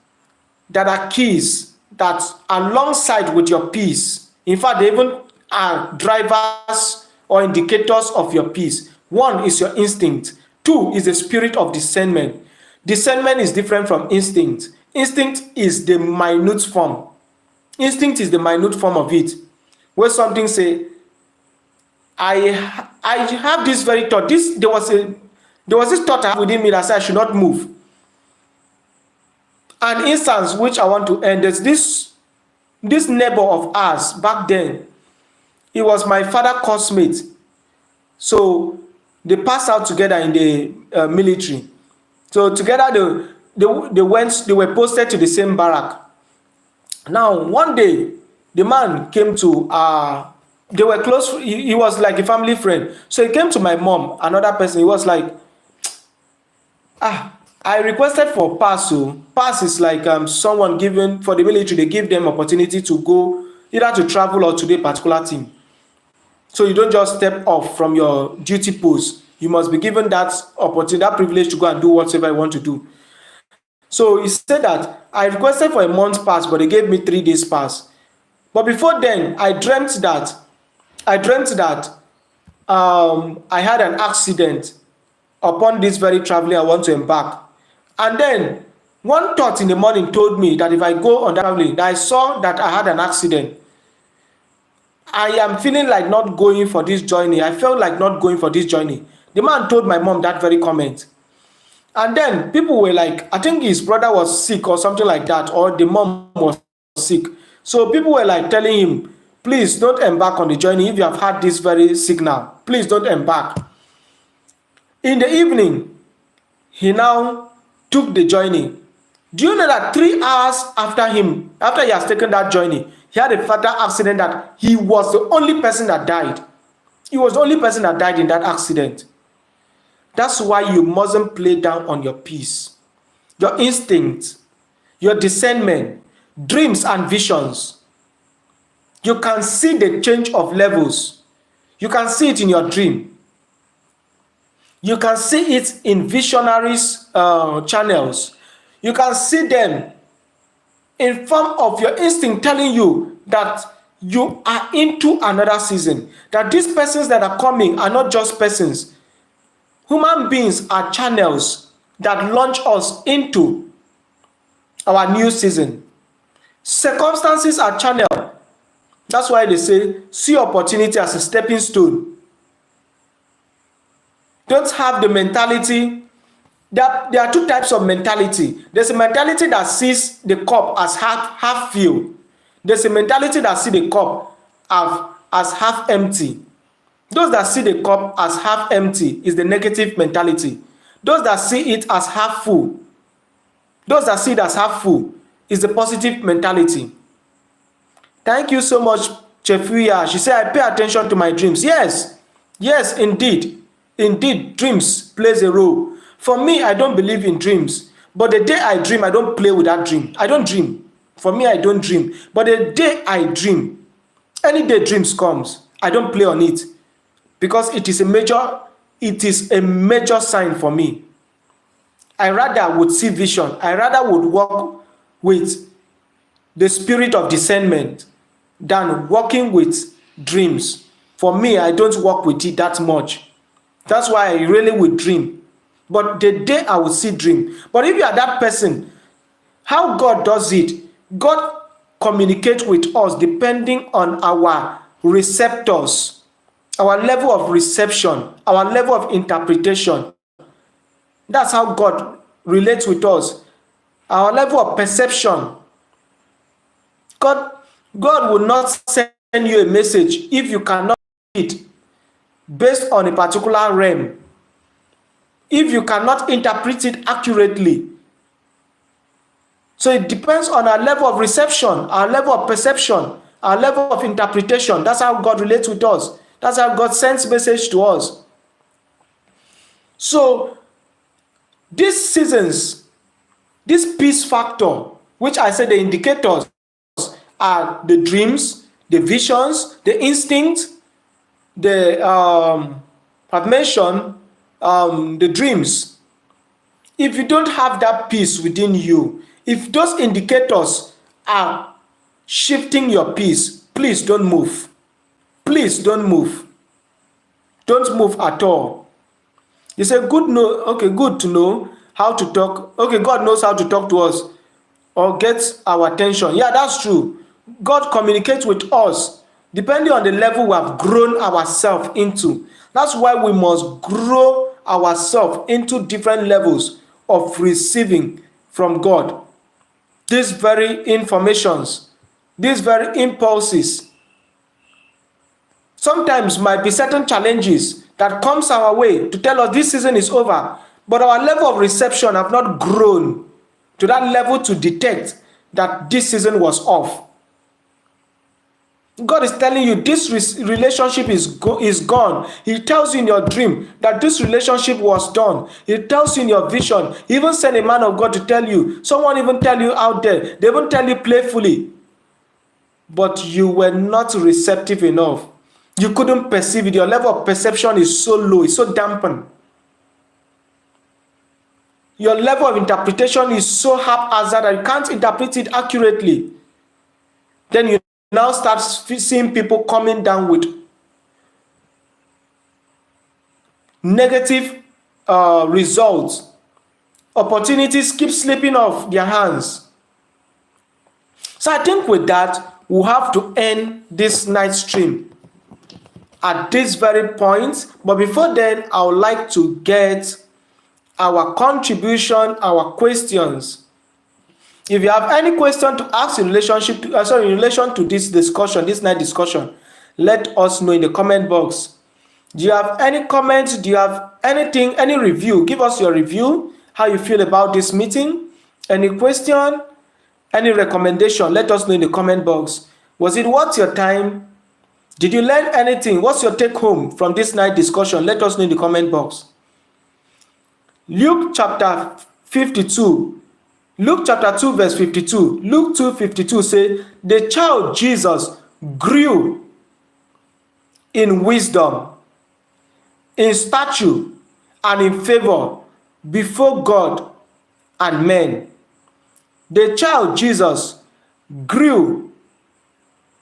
that are keys that alongside with your peace. In fact, they even are drivers or indicators of your peace. One is your instinct. Two is the spirit of discernment. Discernment is different from instinct. Instinct is the minute form. Instinct is the minute form of it. Where something say, I have this very thought. There was this thought I have within me that said I should not move. An instance which I want to end, there's this neighbor of ours back then. He was my father's classmate. So they passed out together in the military. So together they were posted to the same barrack. Now one day the man came to they were close. He was like a family friend. So he came to my mom, another person. He was like, I requested for pass. So pass is like someone given for the military. They give them opportunity to go either to travel or to the particular team. So you don't just step off from your duty post. You must be given that opportunity, that privilege to go and do whatever you want to do. So he said that I requested for a month pass, but they gave me 3 days pass. But before then, I dreamt that I had an accident upon this very traveling I want to embark. And then one thought in the morning told me that if I go on that traveling, I saw that I had an accident. I am feeling like not going for this journey. I felt like not going for this journey. The man told my mom that very comment. And then people were like, I think his brother was sick or something like that, or the mom was sick. So people were like telling him, please don't embark on the journey if you have had this very signal. Please don't embark. In the evening, he now took the journey. Do you know that 3 hours after he has taken that journey, he had a fatal accident that he was the only person that died. He was the only person that died in that accident. That's why you mustn't play down on your peace, your instinct, your discernment, dreams and visions. You can see the change of levels. You can see it in your dream. You can see it in visionaries channels. You can see them in form of your instinct telling you that you are into another season, that these persons that are coming are not just persons. Human beings are channels that launch us into our new season. Circumstances are channel. That's why they say, see opportunity as a stepping stone. Don't have the mentality. There are two types of mentality. There's a mentality that sees the cup as half filled. There's a mentality that sees the cup as half empty. Those that see the cup as half empty is the negative mentality. Those that see it as half full, those that see it as half full is the positive mentality. Thank you so much, Chefuya. She said, I pay attention to my dreams. Yes, indeed. Indeed, dreams plays a role. For me, I don't believe in dreams. But the day I dream, I don't play with that dream. I don't dream. For me, I don't dream. But the day I dream, any day dreams comes, I don't play on it. Because it is a major sign for me. I rather would see vision. I rather would walk with the spirit of discernment than walking with dreams. For me, I don't walk with it that much. That's why I really would dream. But the day I will see dream. But if you are that person, how God does it, God communicates with us depending on our receptors, our level of reception, our level of interpretation. That's how God relates with us. Our level of perception. God will not send you a message if you cannot see it based on a particular realm. If you cannot interpret it accurately. So it depends on our level of reception, our level of perception, our level of interpretation. That's how God relates with us. That's how God sends message to us. So these seasons, this peace factor, which I said the indicators are the dreams, the visions, the instinct, I've mentioned the dreams. If you don't have that peace within you, if those indicators are shifting your peace, please don't move. Please don't move. Don't move at all. You say, good to know how to talk. Okay, God knows how to talk to us or get our attention. Yeah, that's true. God communicates with us depending on the level we have grown ourselves into. That's why we must grow ourselves into different levels of receiving from God. These very informations, these very impulses, sometimes might be certain challenges that comes our way to tell us this season is over, but our level of reception have not grown to that level to detect that this season was off. God is telling you this relationship is gone. He tells you in your dream that this relationship was done. He tells you in your vision. He even sent a man of God to tell you. Someone even tell you out there. They even tell you playfully. But you were not receptive enough. You couldn't perceive it. Your level of perception is so low. It's so dampened. Your level of interpretation is so haphazard that you can't interpret it accurately. Then you now start seeing people coming down with negative results. Opportunities keep slipping off their hands. So I think with that, we'll have to end this night stream at this very point. But before then, I would like to get our contribution, our questions. If you have any question to ask in relation to this discussion, this night discussion, let us know in the comment box. Do you have any comments? Do you have anything, any review? Give us your review, how you feel about this meeting. Any question, any recommendation, let us know in the comment box. Was it worth your time? Did you learn anything? What's your take home from this night discussion? Let us know in the comment box. Luke chapter 52. Luke chapter 2 verse 52. Luke 2:52 say, the child Jesus grew in wisdom, in stature, and in favor before God and men. The child Jesus grew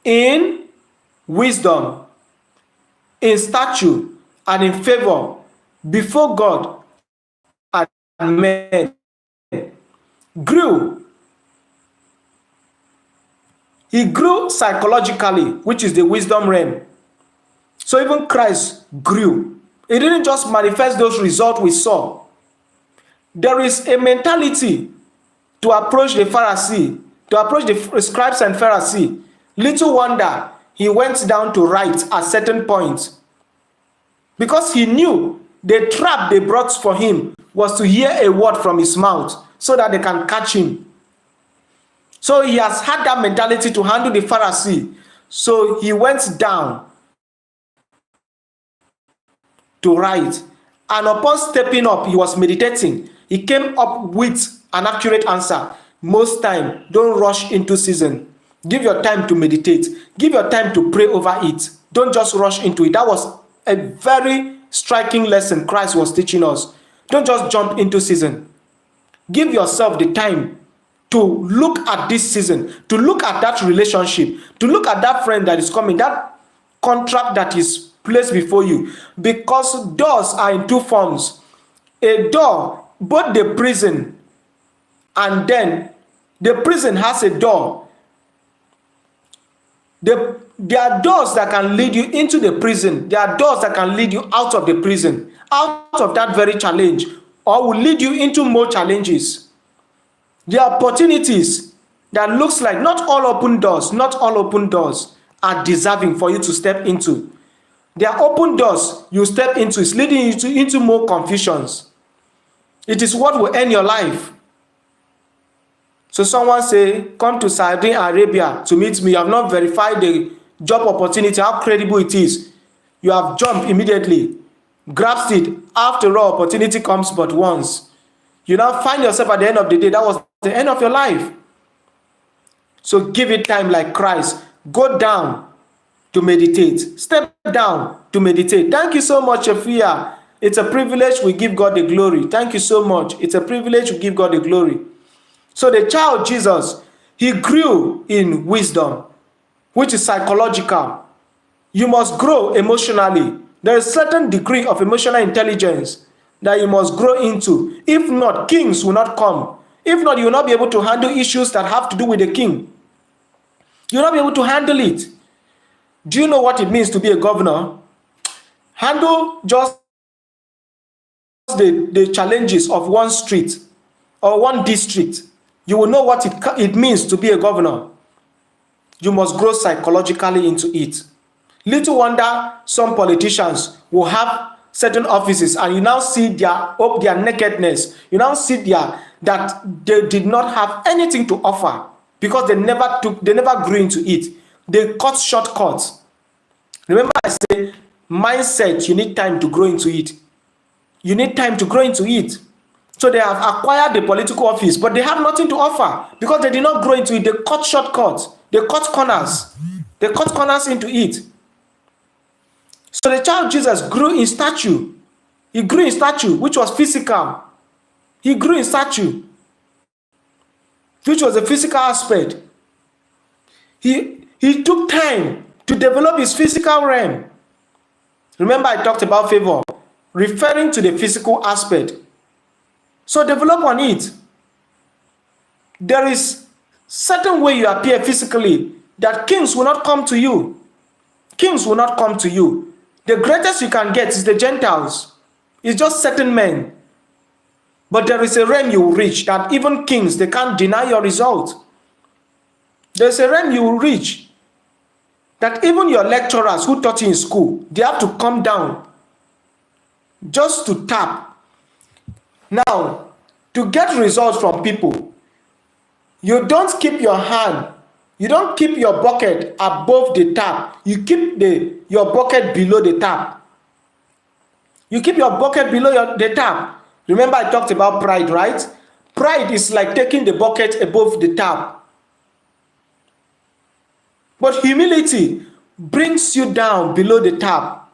in wisdom, in stature, and in favor before God and men. Grew. He grew psychologically, which is the wisdom realm. So even Christ grew. He didn't just manifest those results we saw. There is a mentality to approach the Pharisee, to approach the scribes and Pharisees. Little wonder he went down to write at certain points, because he knew the trap they brought for him was to hear a word from his mouth so that they can catch him. So he has had that mentality to handle the Pharisee. So he went down to write. And upon stepping up, he was meditating. He came up with an accurate answer. Most time, don't rush into season. Give your time to meditate. Give your time to pray over it. Don't just rush into it. That was a very striking lesson Christ was teaching us. Don't just jump into season. Give yourself the time to look at this season, to look at that relationship, to look at that friend that is coming, that contract that is placed before you. Because doors are in two forms. A door, both the prison and then the prison has a door. There are doors that can lead you into the prison. There are doors that can lead you out of the prison, out of that very challenge, or will lead you into more challenges. There are opportunities that looks like not all open doors are deserving for you to step into. There are open doors you step into, is leading you into more confusions. It is what will end your life. So someone say, come to Saudi Arabia to meet me. You have not verified the job opportunity, how credible it is. You have jumped immediately, grasped it. After all, opportunity comes but once. You now find yourself at the end of the day, that was the end of your life. So give it time like Christ. Go down to meditate. Step down to meditate. Thank you so much, Afia. It's a privilege we give God the glory. Thank you so much. It's a privilege we give God the glory. So the child Jesus, he grew in wisdom, which is psychological. You must grow emotionally. There is a certain degree of emotional intelligence that you must grow into. If not, kings will not come. If not, you will not be able to handle issues that have to do with the king. You will not be able to handle it. Do you know what it means to be a governor? Handle just the challenges of one street or one district. You will know what it means to be a governor. You must grow psychologically into it. Little wonder some politicians will have certain offices and you now see their nakedness. You now see that they did not have anything to offer because they never grew into it. They cut shortcuts. Remember I say mindset, you need time to grow into it. You need time to grow into it. So they have acquired the political office, but they have nothing to offer because they did not grow into it. They cut shortcuts. They cut corners. They cut corners into it. So the child Jesus grew in stature. He grew in stature, which was physical. He grew in stature, which was a physical aspect. He took time to develop his physical realm. Remember I talked about favor, referring to the physical aspect. So develop on it. There is certain way you appear physically that kings will not come to you. Kings will not come to you. The greatest you can get is the Gentiles. It's just certain men. But there is a realm you will reach that even kings, they can't deny your result. There's a realm you will reach that even your lecturers who taught you in school, they have to come down just to tap. Now, to get results from people, you don't keep your hand, you don't keep your bucket above the tap. You keep your bucket below the tap. You keep your bucket below the tap. Remember I talked about pride, right? Pride is like taking the bucket above the tap. But humility brings you down below the tap.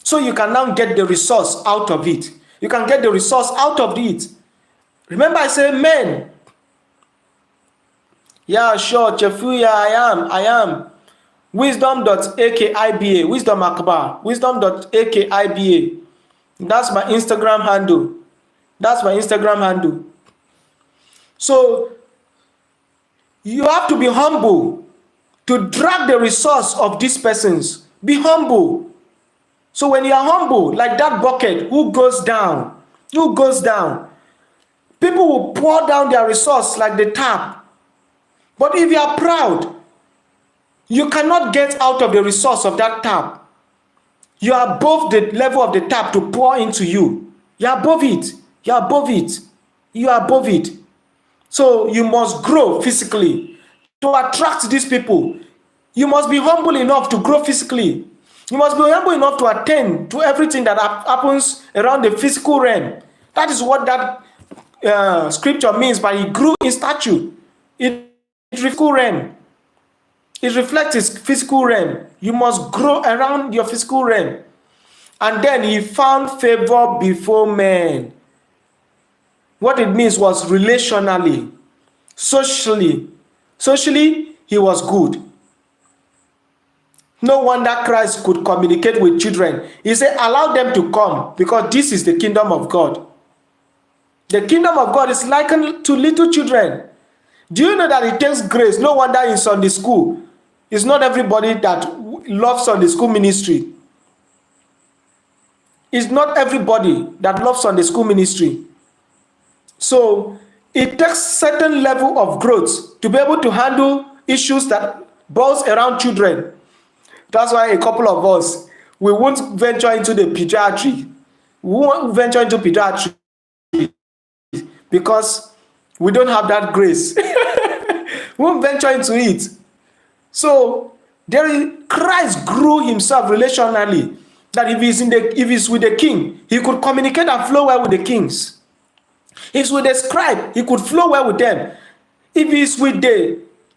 So you can now get the resource out of it. You can get the resource out of it. Remember I say men Yeah, sure, Chefuya, I am. Wisdom.akiba, Wisdom.akiba, Wisdom.akiba. That's my Instagram handle. That's my Instagram handle. So you have to be humble to drag the resource of these persons. Be humble. So when you are humble, like that bucket, who goes down? Who goes down? People will pour down their resource like the tap. But if you are proud, you cannot get out of the resource of that tap. You are above the level of the tap to pour into you. You are above it. You are above it. You are above it. So you must grow physically. To attract these people, you must be humble enough to grow physically. You must be humble enough to attend to everything that happens around the physical realm. That is what that scripture means by he grew in stature. It physical realm. It reflects his physical realm. You must grow around your physical realm. And then he found favor before men. What it means was relationally, socially. Socially, he was good. No wonder Christ could communicate with children. He said, allow them to come because this is the kingdom of God. The kingdom of God is likened to little children. Do you know that it takes grace? No wonder in Sunday school, it's not everybody that loves Sunday school ministry. It's not everybody that loves Sunday school ministry. So it takes certain level of growth to be able to handle issues that boils around children. That's why a couple of us, we won't venture into the pediatry. We won't venture into pediatry because we don't have that grace. We won't venture into it. So Christ grew himself relationally. That if he's with the king, he could communicate and flow well with the kings. If he's with the scribe, he could flow well with them. If he's with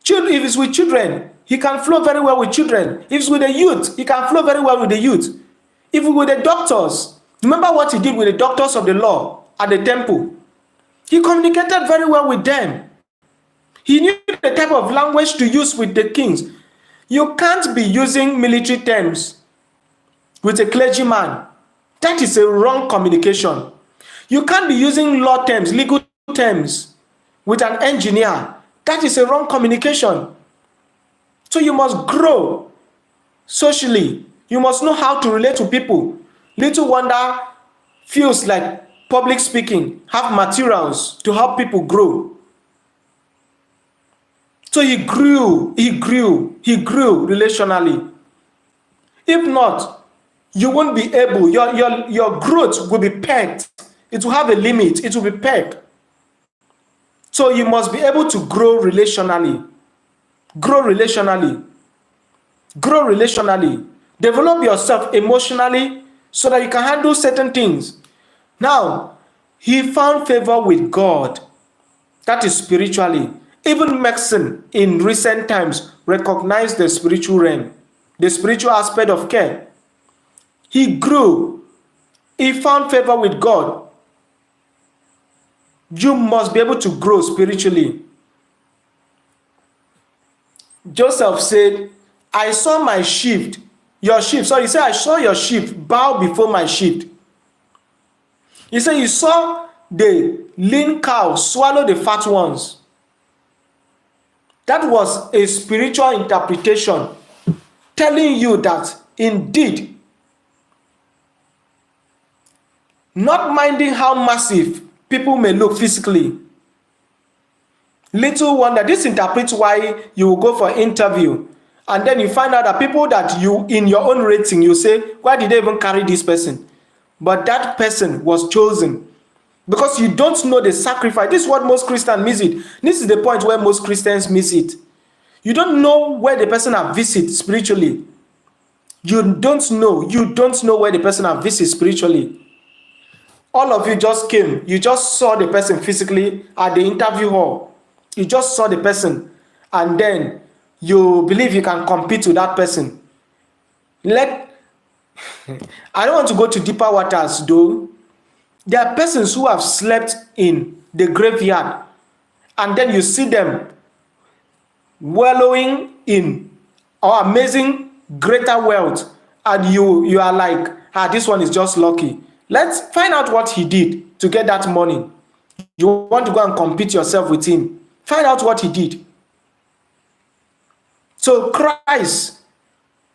children, he can flow very well with children. If he's with the youth, he can flow very well with the youth. If he's with the doctors, remember what he did with the doctors of the law at the temple. He communicated very well with them. He knew the type of language to use with the kings. You can't be using military terms with a clergyman. That is a wrong communication. You can't be using law terms, legal terms with an engineer. That is a wrong communication. So you must grow socially. You must know how to relate to people. Little wonder feels like public speaking, have materials to help people grow. So he grew relationally. If not, you won't be able, your growth will be pegged. It will have a limit. It will be pegged. So you must be able to grow relationally. Grow relationally. Grow relationally. Develop yourself emotionally so that you can handle certain things. Now, he found favor with God. That is spiritually. Even medicine in recent times recognized the spiritual realm, the spiritual aspect of care. He grew. He found favor with God. You must be able to grow spiritually. Joseph said, I saw my sheep, your sheep. So he said, I saw your sheep bow before my sheep. He said, you saw the lean cow swallow the fat ones. That was a spiritual interpretation telling you that indeed, not minding how massive people may look physically, little wonder, this interprets why you will go for interview and then you find out that people that you, in your own rating, you say, why did they even carry this person? But that person was chosen because you don't know the sacrifice. This is what most Christians miss it. This is the point where most Christians miss it. You don't know where the person has visited spiritually. You don't know where the person has visited spiritually. All of you just came. You just saw the person physically at the interview hall. You just saw the person and then you believe you can compete with that person. I don't want to go to deeper waters though. There are persons who have slept in the graveyard and then you see them wallowing in or amazing greater wealth, and you are like, this one is just lucky. Let's find out what he did to get that money. You want to go and compete yourself with him, find out what he did. So Christ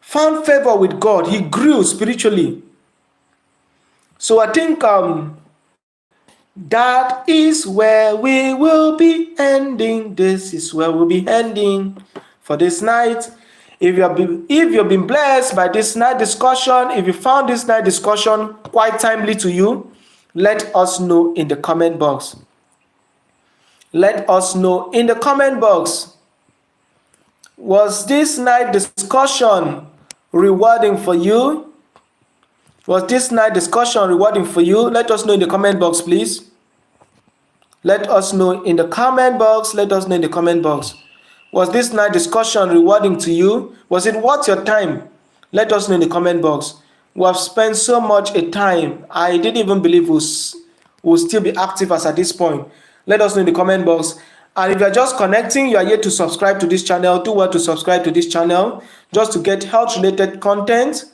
found favor with God. He grew spiritually. So I think that is where we will be ending. This is where we'll be ending for this night. If you've been blessed by this night discussion, if you found this night discussion quite timely to you, let us know in the comment box. Let us know in the comment box. Was this night discussion rewarding for you? Was this night discussion rewarding for you? Let us know in the comment box, please. Let us know in the comment box. Let us know in the comment box. Was this night discussion rewarding to you? Was it worth your time? Let us know in the comment box. We have spent so much a time. I didn't even believe we'll still be active as at this point. Let us know in the comment box. And if you are just connecting, you are yet to subscribe to this channel, do well to subscribe to this channel just to get health-related content.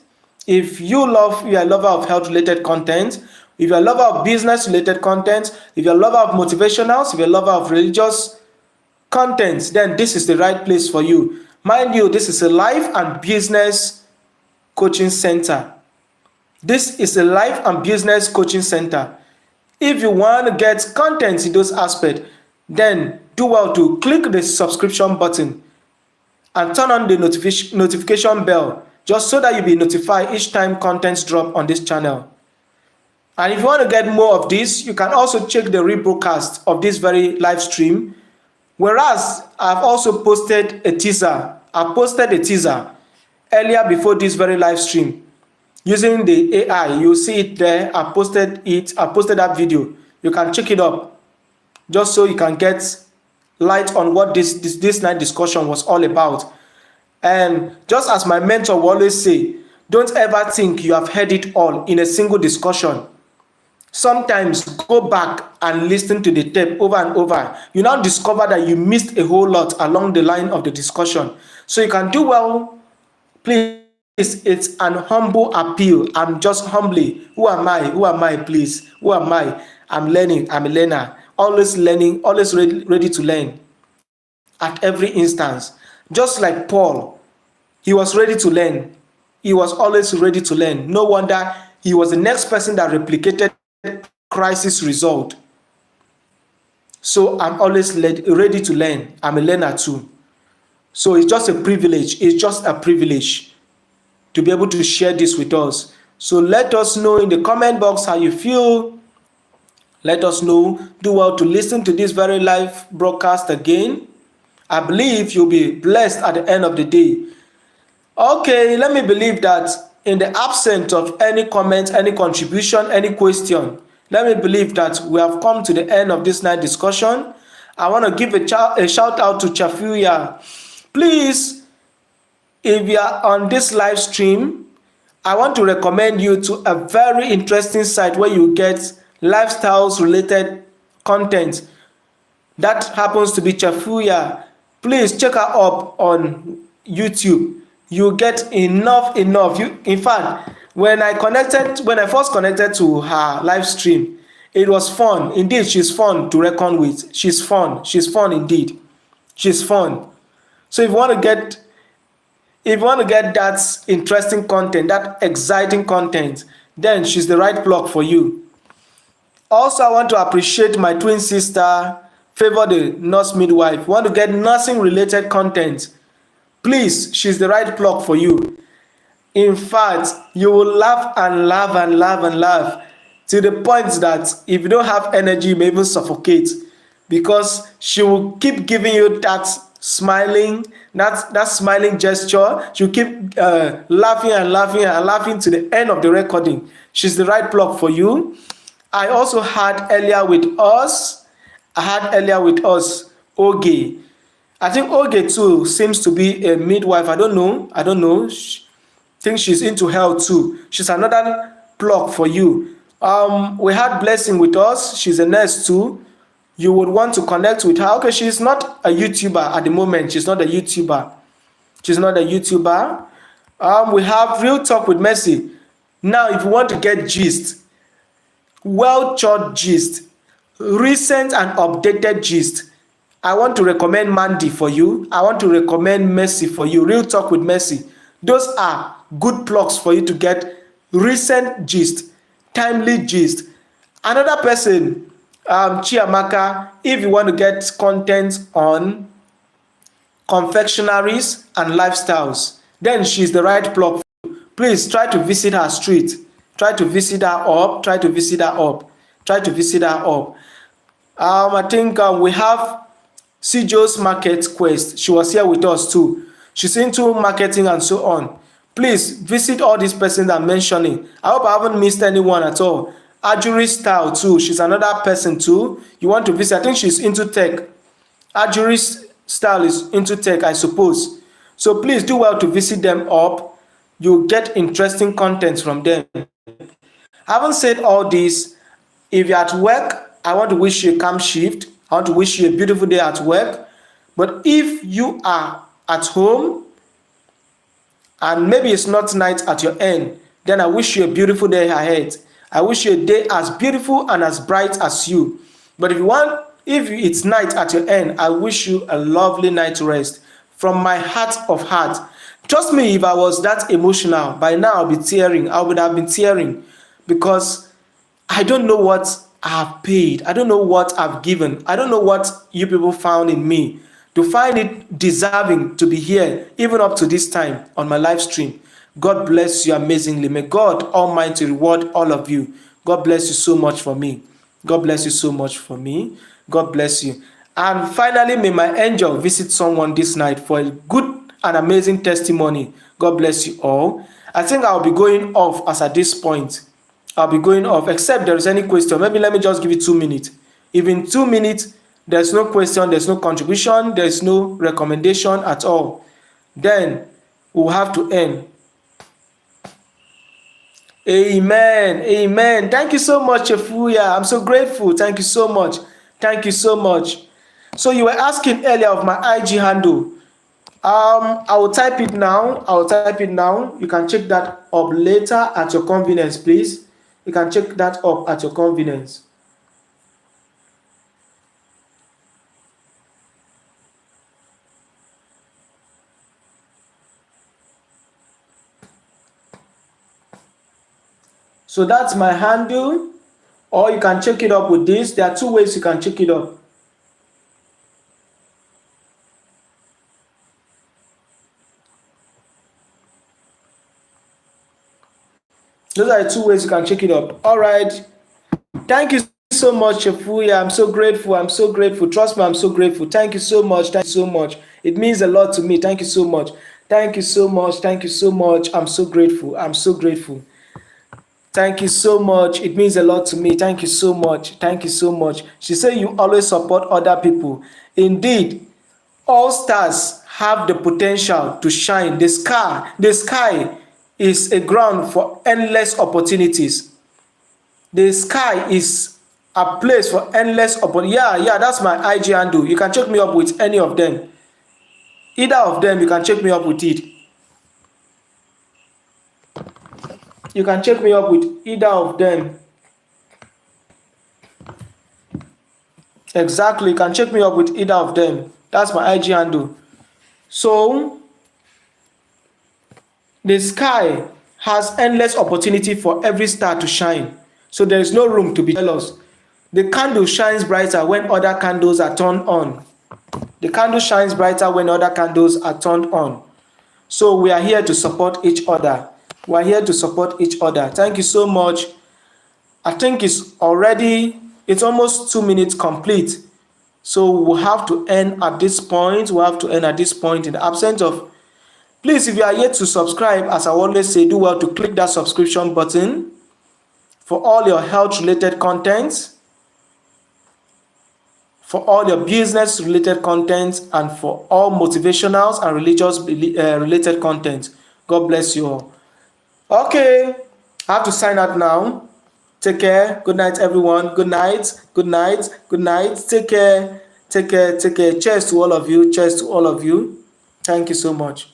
If you are a lover of health-related content, if you're a lover of business-related content, if you're a lover of motivationals, if you're a lover of religious content, then this is the right place for you. Mind you, this is a life and business coaching center. This is a life and business coaching center. If you want to get content in those aspects, then do well to click the subscription button and turn on the notification bell, just so that you'll be notified each time contents drop on this channel. And if you want to get more of this, you can also check the rebroadcast of this very live stream. Whereas I've also posted a teaser. I posted a teaser earlier before this very live stream using the AI. You'll see it there. I posted that video. You can check it up just so you can get light on what this night discussion was all about. And just as my mentor will always say, don't ever think you have heard it all in a single discussion. Sometimes go back and listen to the tape over and over. You now discover that you missed a whole lot along the line of the discussion. So you can do well. Please, it's an humble appeal. I'm just humbly. Who am I? Who am I, please? Who am I? I'm learning. I'm a learner. Always learning, always ready to learn at every instance. Just like Paul, he was ready to learn. He was always ready to learn. No wonder he was the next person that replicated Christ's result. So I'm always ready to learn. I'm a learner too. So it's just a privilege. It's just a privilege to be able to share this with us. So let us know in the comment box how you feel. Let us know. Do well to listen to this very live broadcast again. I believe you'll be blessed at the end of the day. Okay, let me believe that in the absence of any comment, any contribution, any question, let me believe that we have come to the end of this night discussion. I want to give a shout out to Chafuya. Please, if you are on this live stream, I want to recommend you to a very interesting site where you get lifestyles related content. That happens to be Chafuya. Please check her up on YouTube. You get enough. In fact, when I first connected to her live stream, it was fun. Indeed, she's fun to reckon with. She's fun. She's fun indeed. She's fun. So if you want to get that interesting content, that exciting content, then she's the right blog for you. Also, I want to appreciate my twin sister, Favor the Nurse Midwife. Want to get nursing related content? Please, she's the right blog for you. In fact, you will laugh and laugh and laugh and laugh to the point that if you don't have energy, you may even suffocate, because she will keep giving you that smiling gesture. She'll keep laughing and laughing and laughing to the end of the recording. She's the right blog for you. I also had earlier with us Oge. I think Oge too seems to be a midwife. I don't know. I think she's into health too. She's another plug for you. We had Blessing with us. She's a nurse too. you would want to connect with her. Okay, she's not a YouTuber at the moment. She's not a YouTuber. She's not a YouTuber. We have Real Talk with Mercy. Now, if you want to get gist, well thought gist, recent and updated gist, I want to recommend Mandy for you. I want to recommend Mercy for you. Real Talk with Mercy. Those are good plugs for you to get recent gist, timely gist. Another person, Chiamaka, if you want to get content on confectionaries and lifestyles, then she's the right plug. Please try to visit her street. Try to visit her up. Try to visit her up. Try to visit her up. I think we have Cjo's Market Quest. She was here with us too. She's into marketing and so on. Please visit all these persons I'm mentioning. I hope I haven't missed anyone at all. Ajuri Style too. She's another person too. You want to visit? I think she's into tech. Ajuri Style is into tech, I suppose. So please do well to visit them up. You'll get interesting content from them. Having said all this, if you're at work, I want to wish you a calm shift. I want to wish you a beautiful day at work. But if you are at home and maybe it's not night at your end, then I wish you a beautiful day ahead. I wish you a day as beautiful and as bright as you. But if it's night at your end, I wish you a lovely night rest from my heart of heart. Trust me, if I was that emotional, by now I'll be tearing. I would have been tearing because I don't know what I've paid. I don't know what I've given. I don't know what you people found in me to find it deserving to be here, even up to this time on my live stream. God bless you amazingly. May God Almighty reward all of you. God bless you so much for me. God bless you so much for me. God bless you. And finally, may my angel visit someone this night for a good and amazing testimony. God bless you all. I think I'll be going off as at this point. I'll be going off, except there is any question. Maybe let me just give you 2 minutes. If in 2 minutes, there's no question, there's no contribution, there's no recommendation at all, then we'll have to end. Amen. Amen. Thank you so much, Efuya. I'm so grateful. Thank you so much. Thank you so much. So you were asking earlier of my IG handle. I will type it now. I will type it now. You can check that up later at your convenience, please. You can check that up at your convenience. So that's my handle, or you can check it up with this. There are 2 ways you can check it up. Those are the 2 ways you can check it up. All right. Thank you so much, Efuya. I'm so grateful. I'm so grateful. Trust me, I'm so grateful. Thank you so much. Thank you so much. It means a lot to me. Thank you so much. Thank you so much. Thank you so much. I'm so grateful. I'm so grateful. Thank you so much. It means a lot to me. Thank you so much. Thank you so much. She said you always support other people. Indeed, all stars have the potential to shine. The sky is a ground for endless opportunities. The sky is a place for endless opportunities. Yeah, that's my IG handle. You can check me up with any of them. Either of them, you can check me up with it. You can check me up with either of them. Exactly, you can check me up with either of them. That's my IG handle. So, the sky has endless opportunity for every star to shine. So there is no room to be jealous. The candle shines brighter when other candles are turned on. The candle shines brighter when other candles are turned on. So we are here to support each other. We are here to support each other. Thank you so much. I think it's almost 2 minutes complete. So we'll have to end at this point. We'll have to end at this point in the absence of. Please, if you are yet to subscribe, as I always say, do well to click that subscription button for all your health-related content, for all your business-related content, and for all motivational and religious related content. God bless you all. Okay, I have to sign out now. Take care. Good night, everyone. Good night. Good night. Good night. Take care. Take care. Take care. Cheers to all of you. Cheers to all of you. Thank you so much.